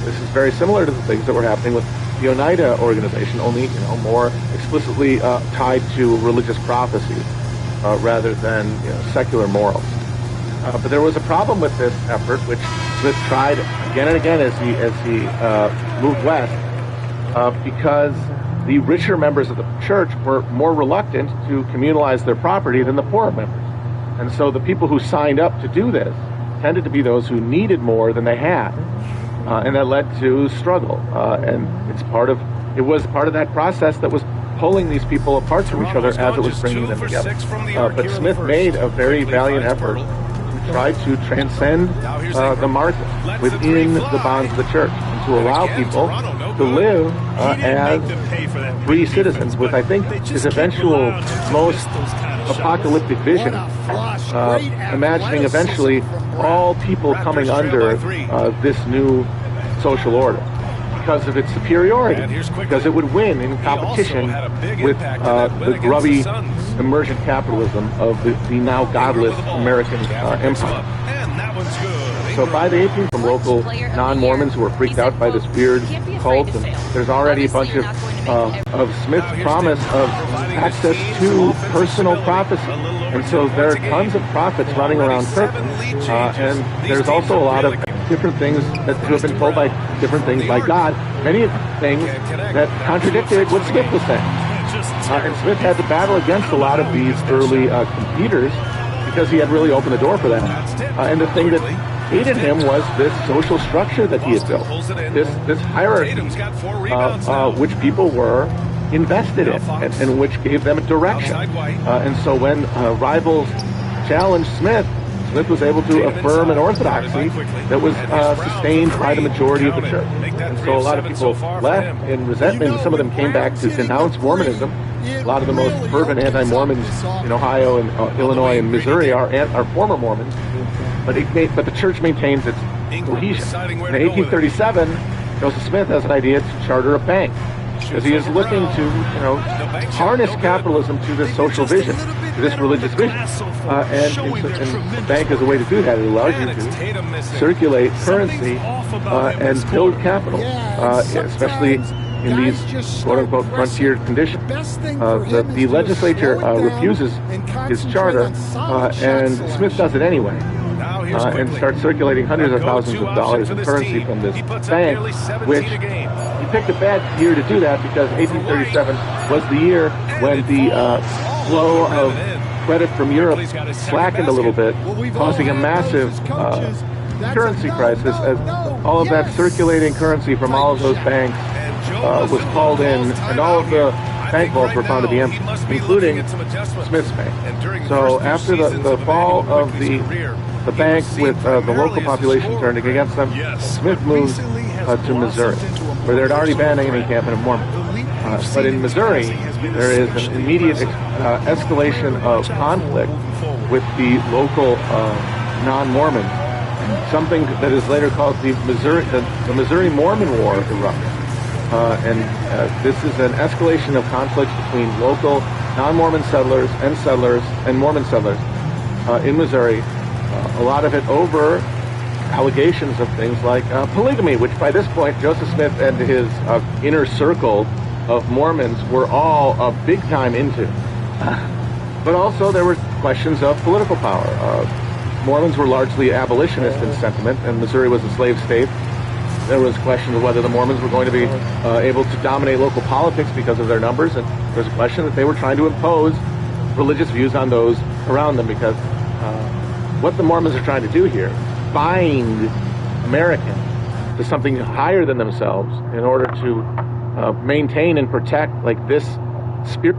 This is very similar to the things that were happening with the Oneida organization, only more explicitly tied to religious prophecy rather than secular morals. But there was a problem with this effort, which Smith tried again and again as he moved west, because the richer members of the church were more reluctant to communalize their property than the poorer members. And so the people who signed up to do this tended to be those who needed more than they had. And that led to struggle. And it was part of that process that was pulling these people apart from each other as it was bringing them together. But Smith made a very valiant effort to try to transcend the market within the bonds of the church, and to allow people to live as free citizens, with, I think, his eventual most apocalyptic vision, imagining eventually all people coming under this new social order because of its superiority, because it would win in competition with the grubby emergent capitalism of the now godless American empire. So by the 18th, from local non-Mormons who were freaked out by this weird cult, and there's already a bunch of Smith's promise of access to personal prophecy. And so there are tons of prophets running around Kirtland, and there's also a lot of different things that have been told by different things by God, many things that contradicted what Smith was saying. And Smith had to battle against a lot of these early competitors because he had really opened the door for that. And the thing that hated him was this social structure that he had built, this hierarchy, which people were invested in, and which gave them a direction. And so when rivals challenged Smith was able to affirm an orthodoxy that was sustained by the majority of the church. And so a lot of people left in resentment. Some of them came back to denounce Mormonism. A lot of the most fervent anti-Mormons in Ohio and Illinois and Missouri are former Mormons. But the church maintains its cohesion. In 1837, Joseph Smith has an idea to charter a bank, because he is looking to, harness capitalism to this social vision, to this religious vision. And the bank is a way to do that. It allows you to circulate currency and build capital, especially in these quote-unquote frontier conditions. The legislature refuses his charter, and Smith does it anyway. And starts circulating hundreds of thousands of dollars in currency from this bank, which he picked a bad year to do that, because 1837 was the year when the flow of credit from Europe slackened a little bit, causing a massive currency crisis as all of that circulating currency from all of those banks was called in, and all of the bank vaults were found to be empty, including Smith's bank. So after the fall of the bank with the local population turning against them, Smith moved to Missouri, where there had already been an encampment of Mormons. But in Missouri, there is an immediate escalation of conflict with the local non-Mormons. Something that is later called the Missouri Mormon War erupted. This is an escalation of conflict between local non-Mormon settlers and Mormon settlers in Missouri. A lot of it over allegations of things like polygamy, which by this point Joseph Smith and his inner circle of Mormons were all big time into. But also there were questions of political power. Mormons were largely abolitionist in sentiment, and Missouri was a slave state. There was questions of whether the Mormons were going to be able to dominate local politics because of their numbers, and there's a question that they were trying to impose religious views on those around them, because what the Mormons are trying to do here, bind Americans to something higher than themselves in order to maintain and protect this spirit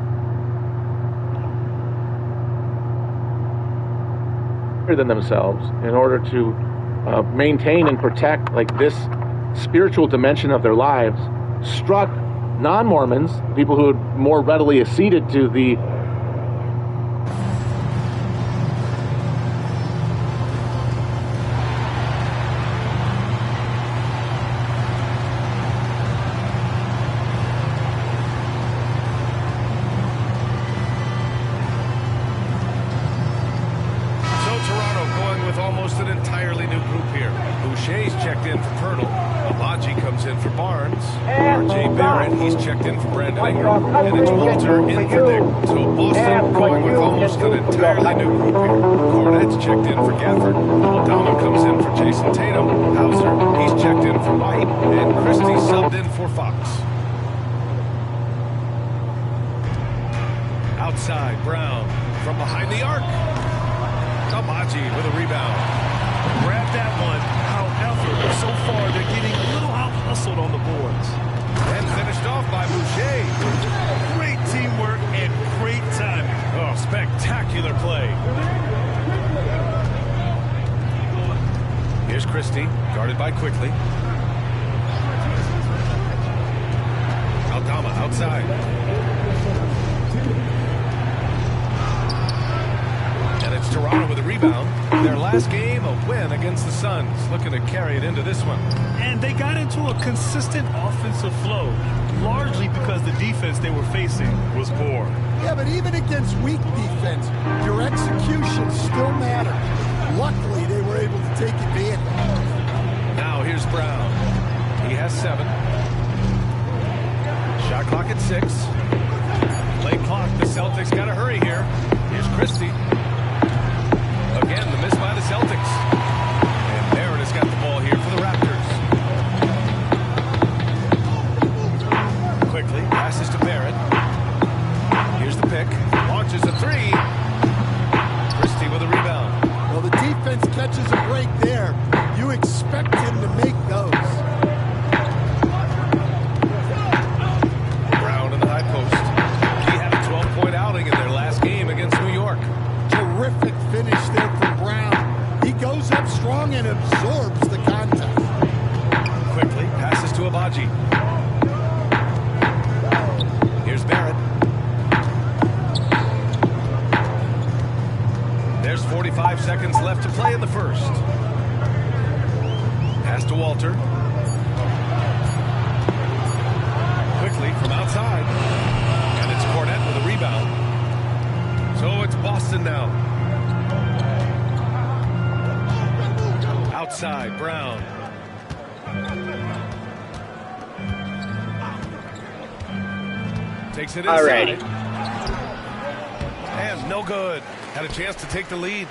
than themselves in order to maintain and protect this spiritual dimension of their lives, struck non-Mormons, people who had more readily acceded to the and it's Walter in for Nick. So Boston going with almost an entirely new group here. Cornette's checked in for Gafford. Aldama comes in for Jason Tatum. Hauser, he's checked in for White. And Christie subbed in for Fox. Outside, Brown from behind the arc. Amaji with a rebound. Grab that one. However, so far they're getting a little out-hustled on the boards. And finished off by Boucher. Great teamwork and great timing. Oh, spectacular play. Here's Christie, guarded by Quickly. Aldama outside. And it's Toronto with a rebound. Their last game, a win against the Suns. Looking to carry it into this one. And they got into a consistent offensive flow, largely because the defense they were facing was poor. Yeah, but even against weak defense, your execution still matters. Luckily, they were able to take advantage. Now here's Brown. He has 7. Shot clock at 6. Late clock. The Celtics got to hurry here. Here's Christie. Again, the miss by the Celtics. And Barrett has got the ball here for the Raptors. Quickly, passes to Barrett. Here's the pick. Launches a 3. Christie with a rebound. Well, the defense catches a break there. You expect him to make those. Brown in the high post. He had a 12-point outing in their last game against New York. Terrific finish there from Brown. He goes up strong and absorbs the contact. Quickly passes to Abaji. Here's Barrett. There's 45 seconds left to play in the first. Pass to Walter. Quickly from outside. And it's Cornette with a rebound. So it's Boston now. Outside, Brown. Takes it inside. Alrighty. And no good. Had a chance to take the lead.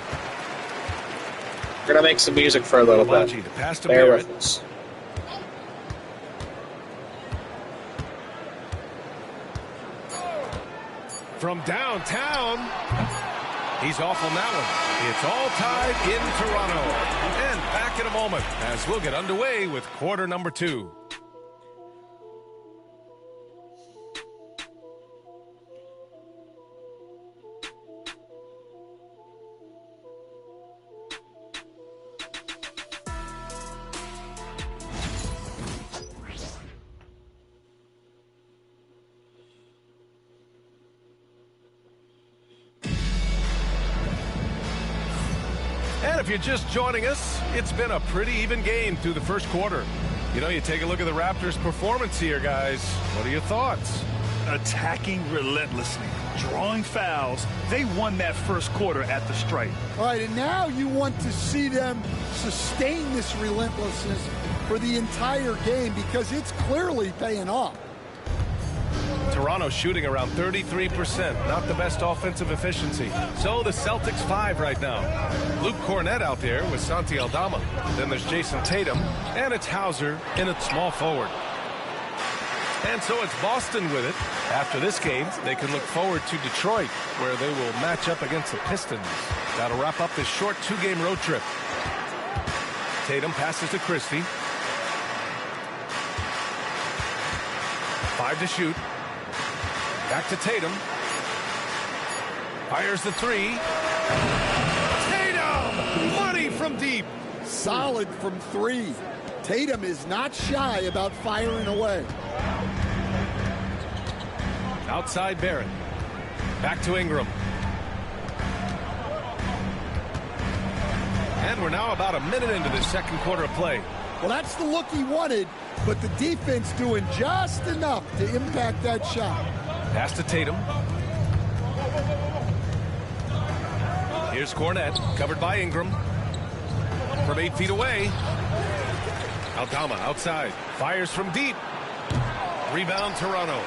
We're going to make some music for a little bit. The pass to Bear Barrett. with us. From downtown. He's off on that one. It's all tied in Toronto. And back in a moment. moment as we'll get underway with quarter number 2. And if you're just joining us, it's been a pretty even game through the first quarter. You know, you take a look at the Raptors' performance here, guys. What are your thoughts? Attacking relentlessly, drawing fouls. They won that first quarter at the stripe. All right, and now you want to see them sustain this relentlessness for the entire game because it's clearly paying off. Toronto shooting around 33%. Not the best offensive efficiency. So the Celtics 5 right now. Luke Cornett out there with Santi Aldama. Then there's Jason Tatum. And it's Hauser in at small forward. And so it's Boston with it. After this game, they can look forward to Detroit, where they will match up against the Pistons. That'll wrap up this short 2-game road trip. Tatum passes to Christie. 5 to shoot. Back to Tatum. Fires the 3. Tatum! Money from deep. Solid from 3. Tatum is not shy about firing away. Outside Barrett. Back to Ingram. And we're now about a minute into the second quarter of play. Well, that's the look he wanted, but the defense doing just enough to impact that shot. Pass to Tatum. Here's Cornett, covered by Ingram. From 8 feet away. Aldama outside. Fires from deep. Rebound Toronto.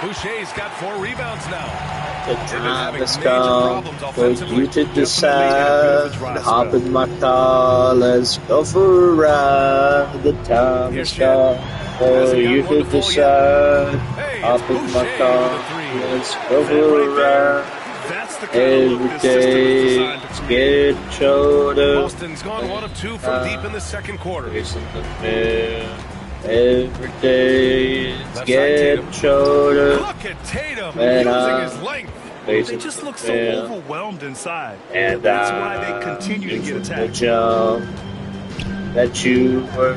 Boucher's got 4 rebounds now. The time has come for you to decide. Hop in my car, let's go for a ride. The time has come for you to decide. Hop in my car, let's go for a ride. Every day, get shoulder. Boston's gone 1 of 2 from deep in the second quarter. Every day, get shoulder. Look at Tatum using his length. They just look so overwhelmed inside. And that's why they continue to get attacked. The jump that you were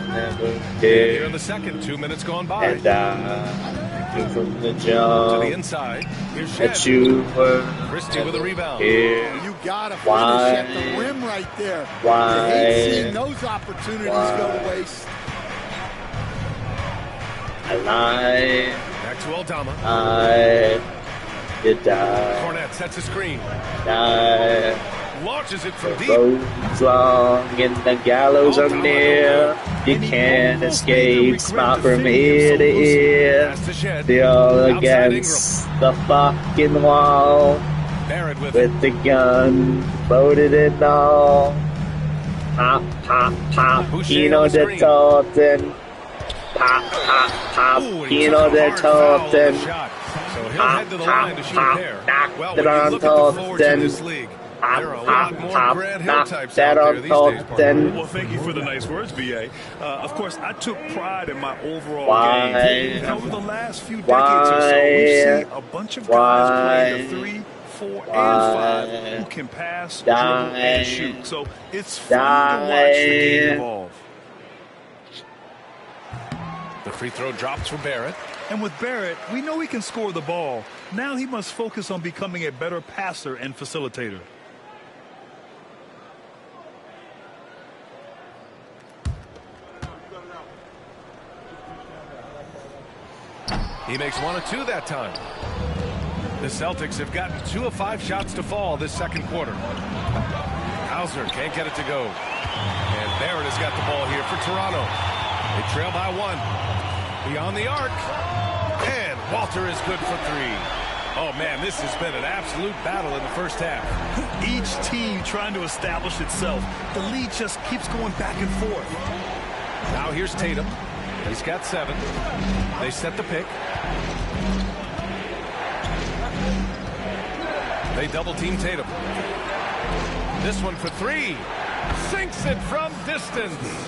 never there. Here in the second, 2 minutes gone by. And I from the jump to the inside. Here's that you were Christie with a rebound. Here. You gotta finish at the rim right there. Why? You hate seeing those opportunities go to waste. I lie. Back to Aldama. You die. Cornett sets a screen. Die. Launches it from deep. Road's long and the gallows are near. You can't escape. Smile from ear to ear. They're all against the fucking wall. With the gun loaded and all. Pop, pop, pop. Kino de Totten. Pop, pop, pop. Kino de Totten. Pop, pop, pop. Knock it on Totten. That on Totten. Well, thank you for the nice words, B.A. Of course, I took pride in my overall game. And over the last few decades or so, we've seen a bunch of guys playing the 3, 4, and 5 who can pass, dribble, and shoot. So it's fun to watch the game evolve. The free throw drops for Barrett. And with Barrett, we know he can score the ball. Now he must focus on becoming a better passer and facilitator. He makes 1 of 2 that time. The Celtics have gotten 2 of 5 shots to fall this second quarter. Hauser can't get it to go. And Barrett has got the ball here for Toronto. They trail by 1. Beyond the arc. And Walter is good for 3. Oh, man, this has been an absolute battle in the first half. Each team trying to establish itself. The lead just keeps going back and forth. Now here's Tatum. He's got 7. They set the pick. They double team Tatum. This one for 3. sinks it from distance.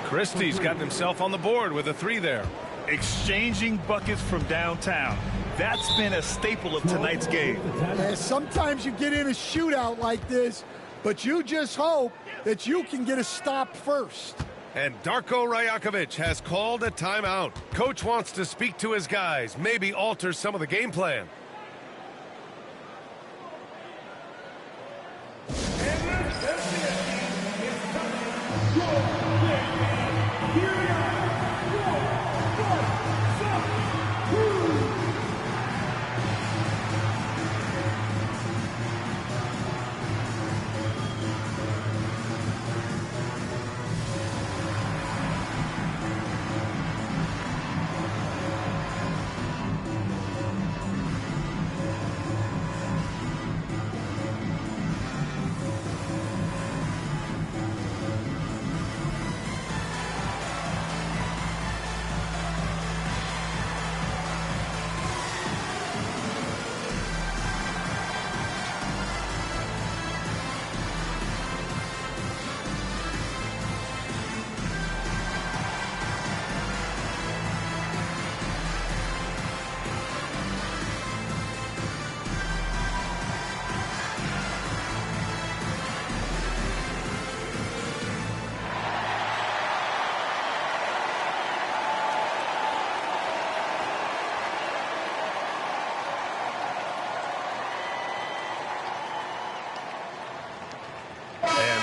Christie's gotten himself on the board with a 3 there. Exchanging buckets from downtown. That's been a staple of tonight's game. Yeah, sometimes you get in a shootout like this, but you just hope that you can get a stop first. And Darko Rajakovic has called a timeout. Coach wants to speak to his guys, maybe alter some of the game plan.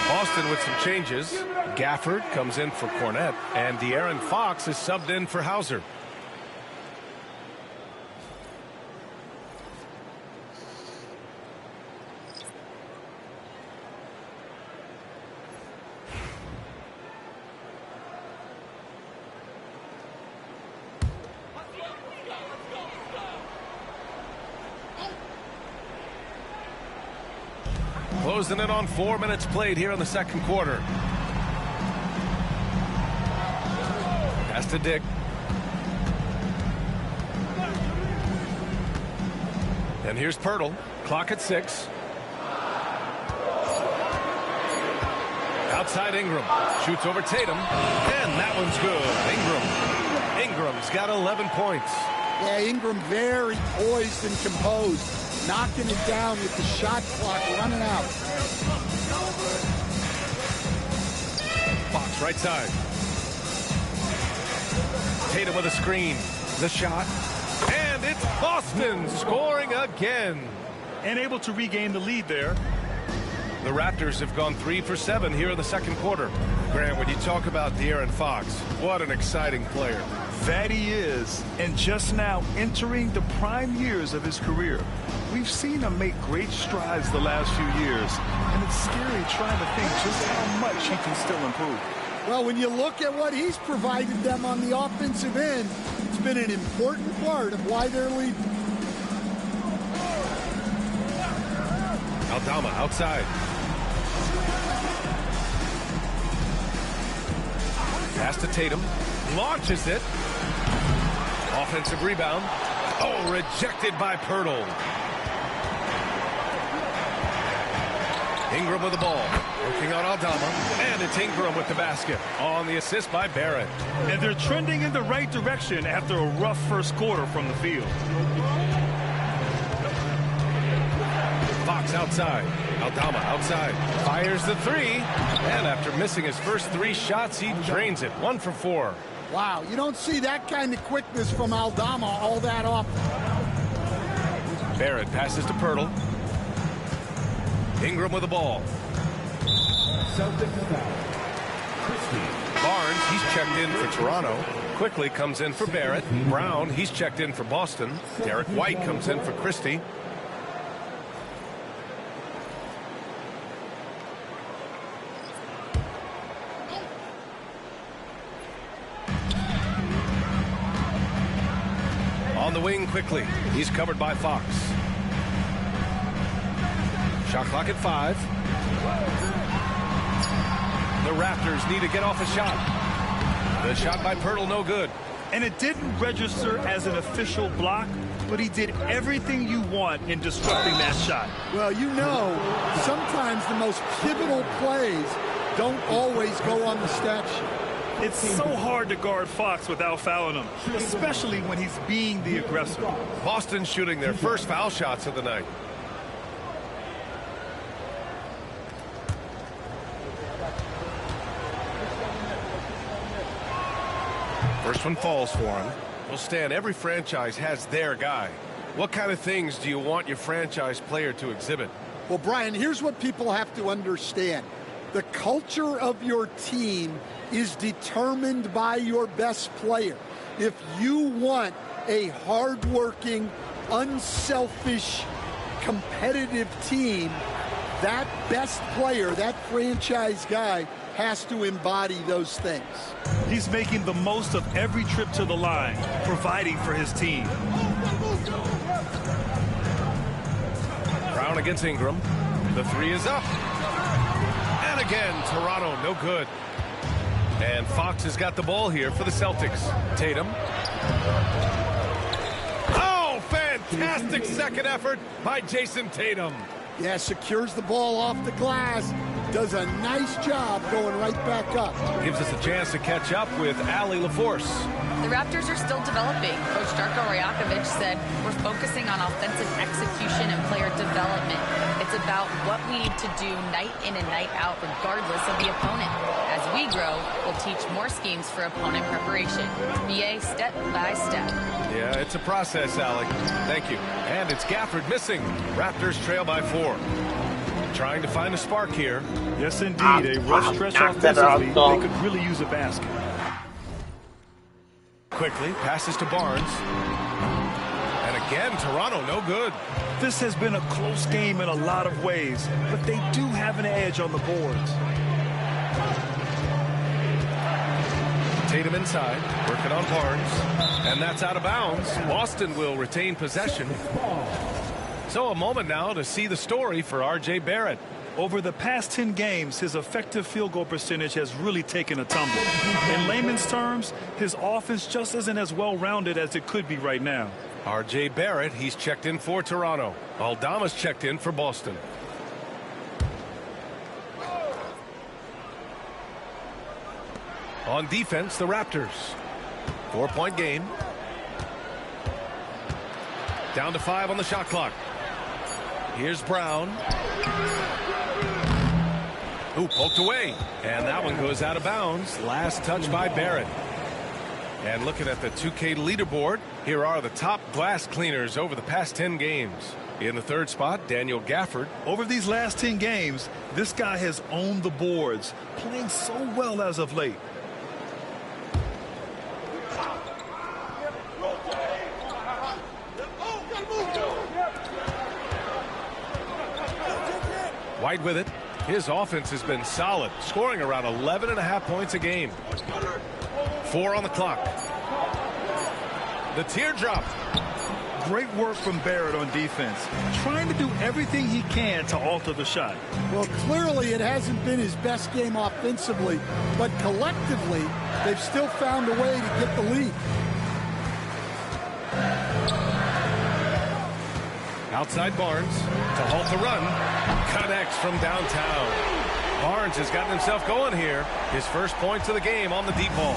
Boston with some changes. Gafford comes in for Cornette, and De'Aaron Fox is subbed in for Hauser. Closing in on 4 minutes played here in the second quarter. Pass to Dick. And here's Pirtle. Clock at 6. Outside Ingram. Shoots over Tatum. And that one's good. Ingram's got 11 points. Yeah, Ingram very poised and composed, knocking it down with the shot clock running out. Fox right side. Tatum with a screen. The shot. And it's Boston scoring again. And able to regain the lead there. The Raptors have gone 3 for 7 here in the second quarter. Grant, when you talk about De'Aaron Fox, what an exciting player. That he is, and just now entering the prime years of his career. We've seen him make great strides the last few years, and it's scary trying to think just how much he can still improve. Well, when you look at what he's provided them on the offensive end, it's been an important part of why they're leading. Aldama outside. Pass to Tatum. Launches it. Offensive rebound. Oh, rejected by Pirtle. Ingram with the ball. Working on Aldama. And it's Ingram with the basket. On the assist by Barrett. And they're trending in the right direction after a rough first quarter from the field. Fox outside. Aldama outside. Fires the three. And after missing his first 3 shots, he drains it. 1 for 4. Wow, you don't see that kind of quickness from Aldama all that often. Barrett passes to Pirtle. Ingram with the ball. Barnes, he's checked in for Toronto. Quickly comes in for Barrett. Brown, he's checked in for Boston. Derek White comes in for Christie. On the wing quickly. He's covered by Fox. Shot clock at 5. The Raptors need to get off a shot. The shot by Pirtle, no good. And it didn't register as an official block, but he did everything you want in disrupting that shot. Well, you know, sometimes the most pivotal plays don't always go on the stat sheet. It's so hard to guard Fox without fouling him, especially when he's being the aggressor. Boston shooting their first foul shots of the night. First one falls for him. Well, Stan, every franchise has their guy. What kind of things do you want your franchise player to exhibit? Well, Brian, here's what people have to understand. The culture of your team is determined by your best player. If you want a hardworking, unselfish, competitive team, that best player, that franchise guy, has to embody those things. He's making the most of every trip to the line, providing for his team. Brown against Ingram. The three is up. And again, Toronto, no good. And Fox has got the ball here for the Celtics. Tatum. Oh, fantastic second effort by Jason Tatum. Yeah, secures the ball off the glass. Does a nice job going right back up. Gives us a chance to catch up with Allie LaForce. The Raptors are still developing. Coach Darko Rajakovic said, we're focusing on offensive execution and player development. It's about what we need to do night in and night out, regardless of the opponent. As we grow, we'll teach more schemes for opponent preparation. BA step by step. Yeah, it's a process, Alec. Thank you. And it's Gafford missing. Raptors trail by 4. Trying to find a spark here. Yes, indeed. A rough stretch offensively. They could really use a basket. Quickly passes to Barnes. And again, Toronto, no good. This has been a close game in a lot of ways, but they do have an edge on the boards. Tatum inside, working on Barnes. And that's out of bounds. Boston will retain possession. So a moment now to see the story for R.J. Barrett. Over the past 10 games, his effective field goal percentage has really taken a tumble. In layman's terms, his offense just isn't as well-rounded as it could be right now. R.J. Barrett, he's checked in for Toronto. Aldama's checked in for Boston. On defense, the Raptors. 4-point game. Down to 5 on the shot clock. Here's Brown. Ooh, poked away. And that one goes out of bounds. Last touch by Barrett. And looking at the 2K leaderboard, here are the top glass cleaners over the past 10 games. In the third spot, Daniel Gafford. Over these last 10 games, this guy has owned the boards, playing so well as of late. White with it. His offense has been solid, scoring around 11.5 points a game. 4 on the clock. The teardrop. Great work from Barrett on defense, trying to do everything he can to alter the shot. Well, clearly it hasn't been his best game offensively, but collectively, they've still found a way to get the lead. Outside Barnes to halt the run. Connects from downtown. Barnes has gotten himself going here. His first points of the game on the deep ball.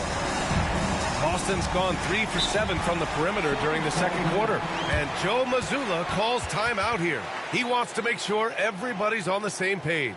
Boston's gone 3 for 7 from the perimeter during the second quarter. And Joe Mazzulla calls timeout here. He wants to make sure everybody's on the same page.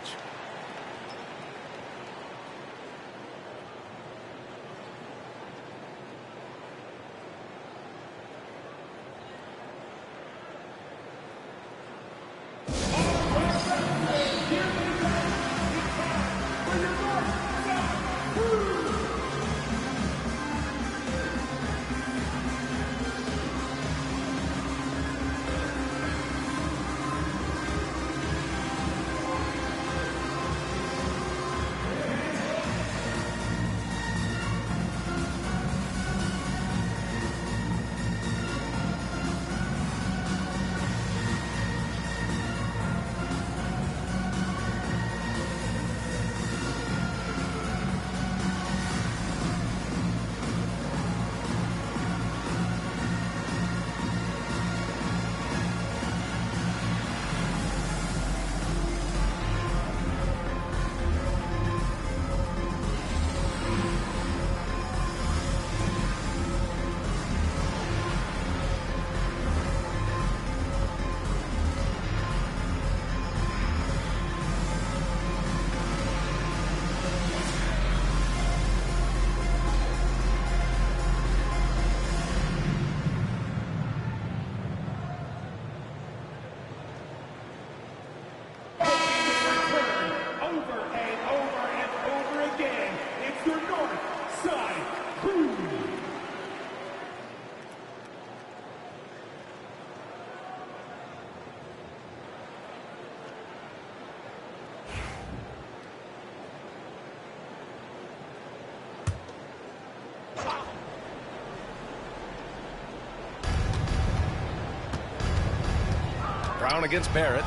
Brown against Barrett.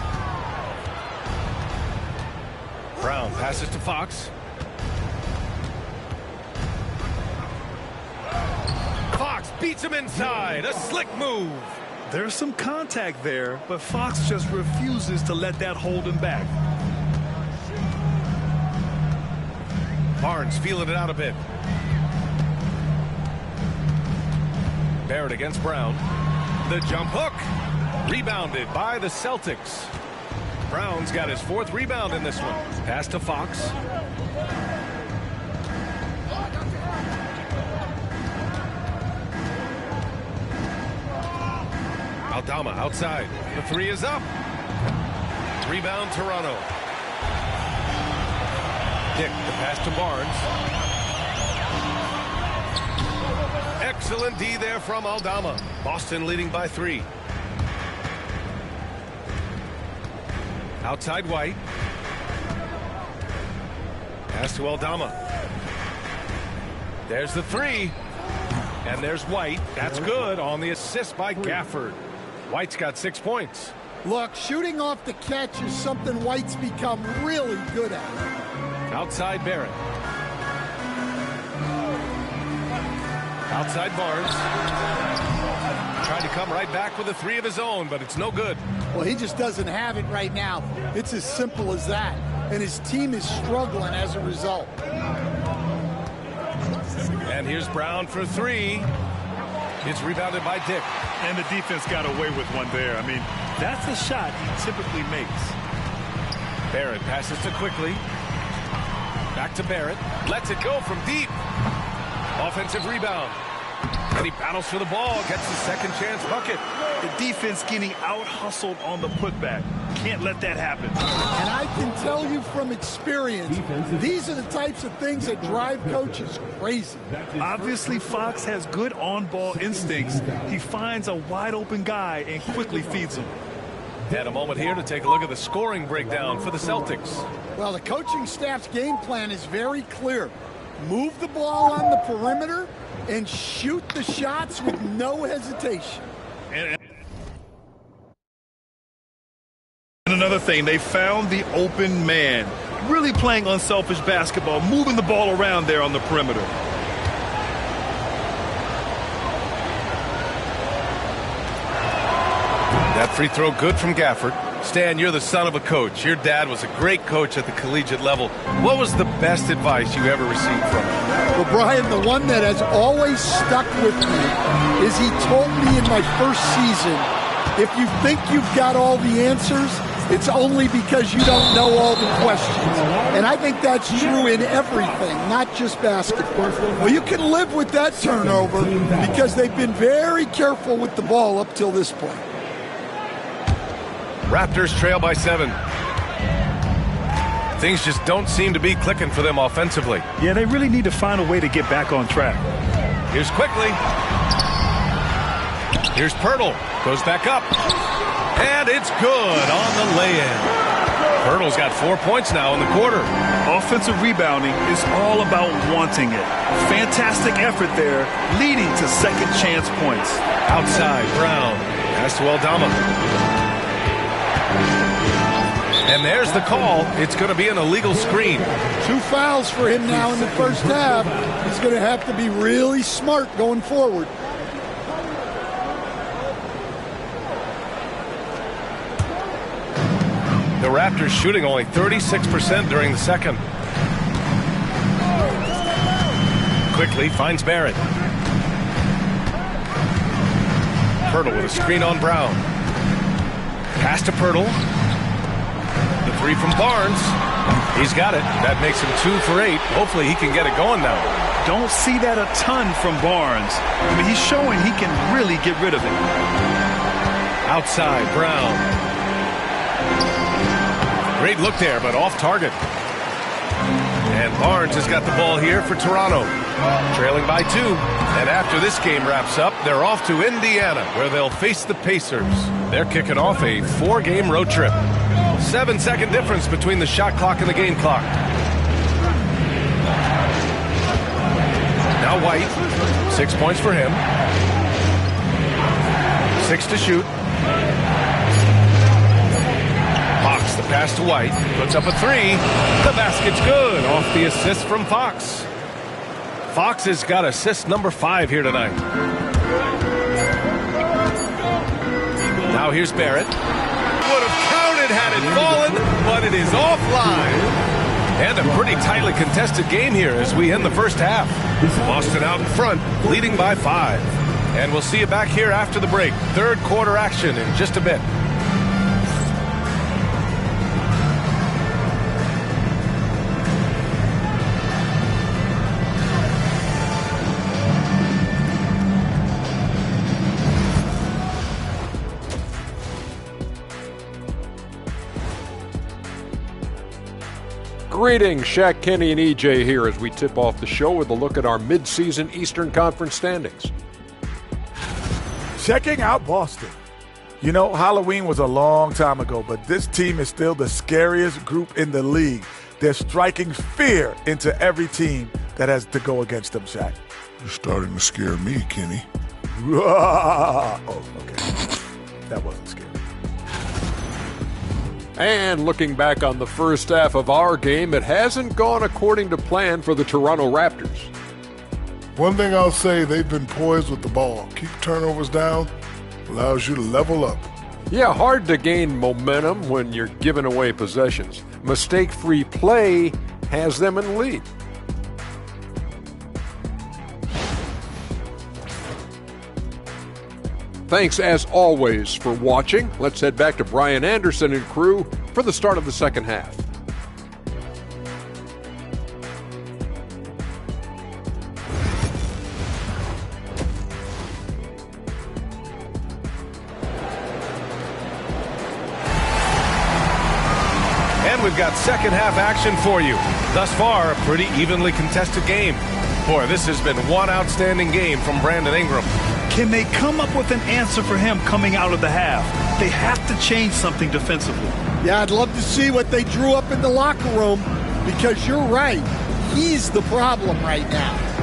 Brown passes to Fox. Fox beats him inside. A slick move. There's some contact there, but Fox just refuses to let that hold him back. Barnes feeling it out a bit. Barrett against Brown. The jump hook. Rebounded by the Celtics. Brown's got his 4th rebound in this one. Pass to Fox. Aldama outside. The 3 is up. Rebound Toronto. Dick, the pass to Barnes. Excellent D there from Aldama. Boston leading by 3. Outside White. Pass to Aldama. There's the 3. And there's White. That's good on the assist by Gafford. White's got 6 points. Look, shooting off the catch is something White's become really good at. Outside Barrett. Outside Barnes. Tried to come right back with a 3 of his own, but it's no good. Well, he just doesn't have it right now. It's as simple as that. And his team is struggling as a result. And here's Brown for 3. It's rebounded by Dick. And the defense got away with one there. I mean, that's a shot he typically makes. Barrett passes to Quickly. Back to Barrett. Lets it go from deep. Offensive rebound. And he battles for the ball. Gets the second chance bucket. The defense getting out-hustled on the putback. Can't let that happen. And I can tell you from experience, these are the types of things that drive coaches crazy. Obviously, Fox has good on-ball instincts. He finds a wide-open guy and quickly feeds him. And a moment here to take a look at the scoring breakdown for the Celtics. Well, the coaching staff's game plan is very clear. Move the ball on the perimeter and shoot the shots with no hesitation. And another thing, they found the open man. Really playing unselfish basketball, moving the ball around there on the perimeter. That free throw good from Gafford. Stan, you're the son of a coach. Your dad was a great coach at the collegiate level. What was the best advice you ever received from him? Well, Brian, the one that has always stuck with me is he told me in my first season, if you think you've got all the answers, it's only because you don't know all the questions. And I think that's true in everything, not just basketball. Well, you can live with that turnover because they've been very careful with the ball up till this point. Raptors trail by 7. Things just don't seem to be clicking for them offensively. Yeah, they really need to find a way to get back on track. Here's Quickly. Here's Pirtle. Goes back up. And it's good on the lay-in. Pirtle's got 4 points now in the quarter. Offensive rebounding is all about wanting it. Fantastic effort there, leading to second chance points. Outside, Brown. Pass to Aldama. And there's the call. It's going to be an illegal screen. 2 fouls for him now in the first half. He's going to have to be really smart going forward. The Raptors shooting only 36% during the second. Quickly finds Barrett. Pirtle with a screen on Brown. Pass to Pirtle. The 3 from Barnes. He's got it. That makes him 2 for 8. Hopefully he can get it going now. Don't see that a ton from Barnes. I mean, he's showing he can really get rid of it. Outside, Brown. Great look there, but off target. And Barnes has got the ball here for Toronto. Trailing by 2. And after this game wraps up, they're off to Indiana, where they'll face the Pacers. They're kicking off a 4-game road trip. 7-second difference between the shot clock and the game clock. Now White. 6 points for him. 6 to shoot. Fakes the pass to White. Puts up a three. The basket's good off the assist from Fox. Fox has got assist number 5 here tonight. Now here's Barrett. Would have counted had it fallen, but it is offline. And a pretty tightly contested game here as we end the first half. Boston out in front, leading by 5. And we'll see you back here after the break. Third quarter action in just a bit. Greetings, Shaq, Kenny, and EJ here as we tip off the show with a look at our mid-season Eastern Conference standings. Checking out Boston. You know, Halloween was a long time ago, but this team is still the scariest group in the league. They're striking fear into every team that has to go against them, Shaq. You're starting to scare me, Kenny. Oh, okay. That wasn't scary. And looking back on the first half of our game, it hasn't gone according to plan for the Toronto Raptors. One thing I'll say, they've been poised with the ball. Keep turnovers down, allows you to level up. Yeah, hard to gain momentum when you're giving away possessions. Mistake-free play has them in the lead. Thanks, as always, for watching. Let's head back to Brian Anderson and crew for the start of the second half. And we've got second half action for you. Thus far, a pretty evenly contested game. Boy, this has been one outstanding game from Brandon Ingram. Can they come up with an answer for him coming out of the half? They have to change something defensively. Yeah, I'd love to see what they drew up in the locker room because you're right. He's the problem right now.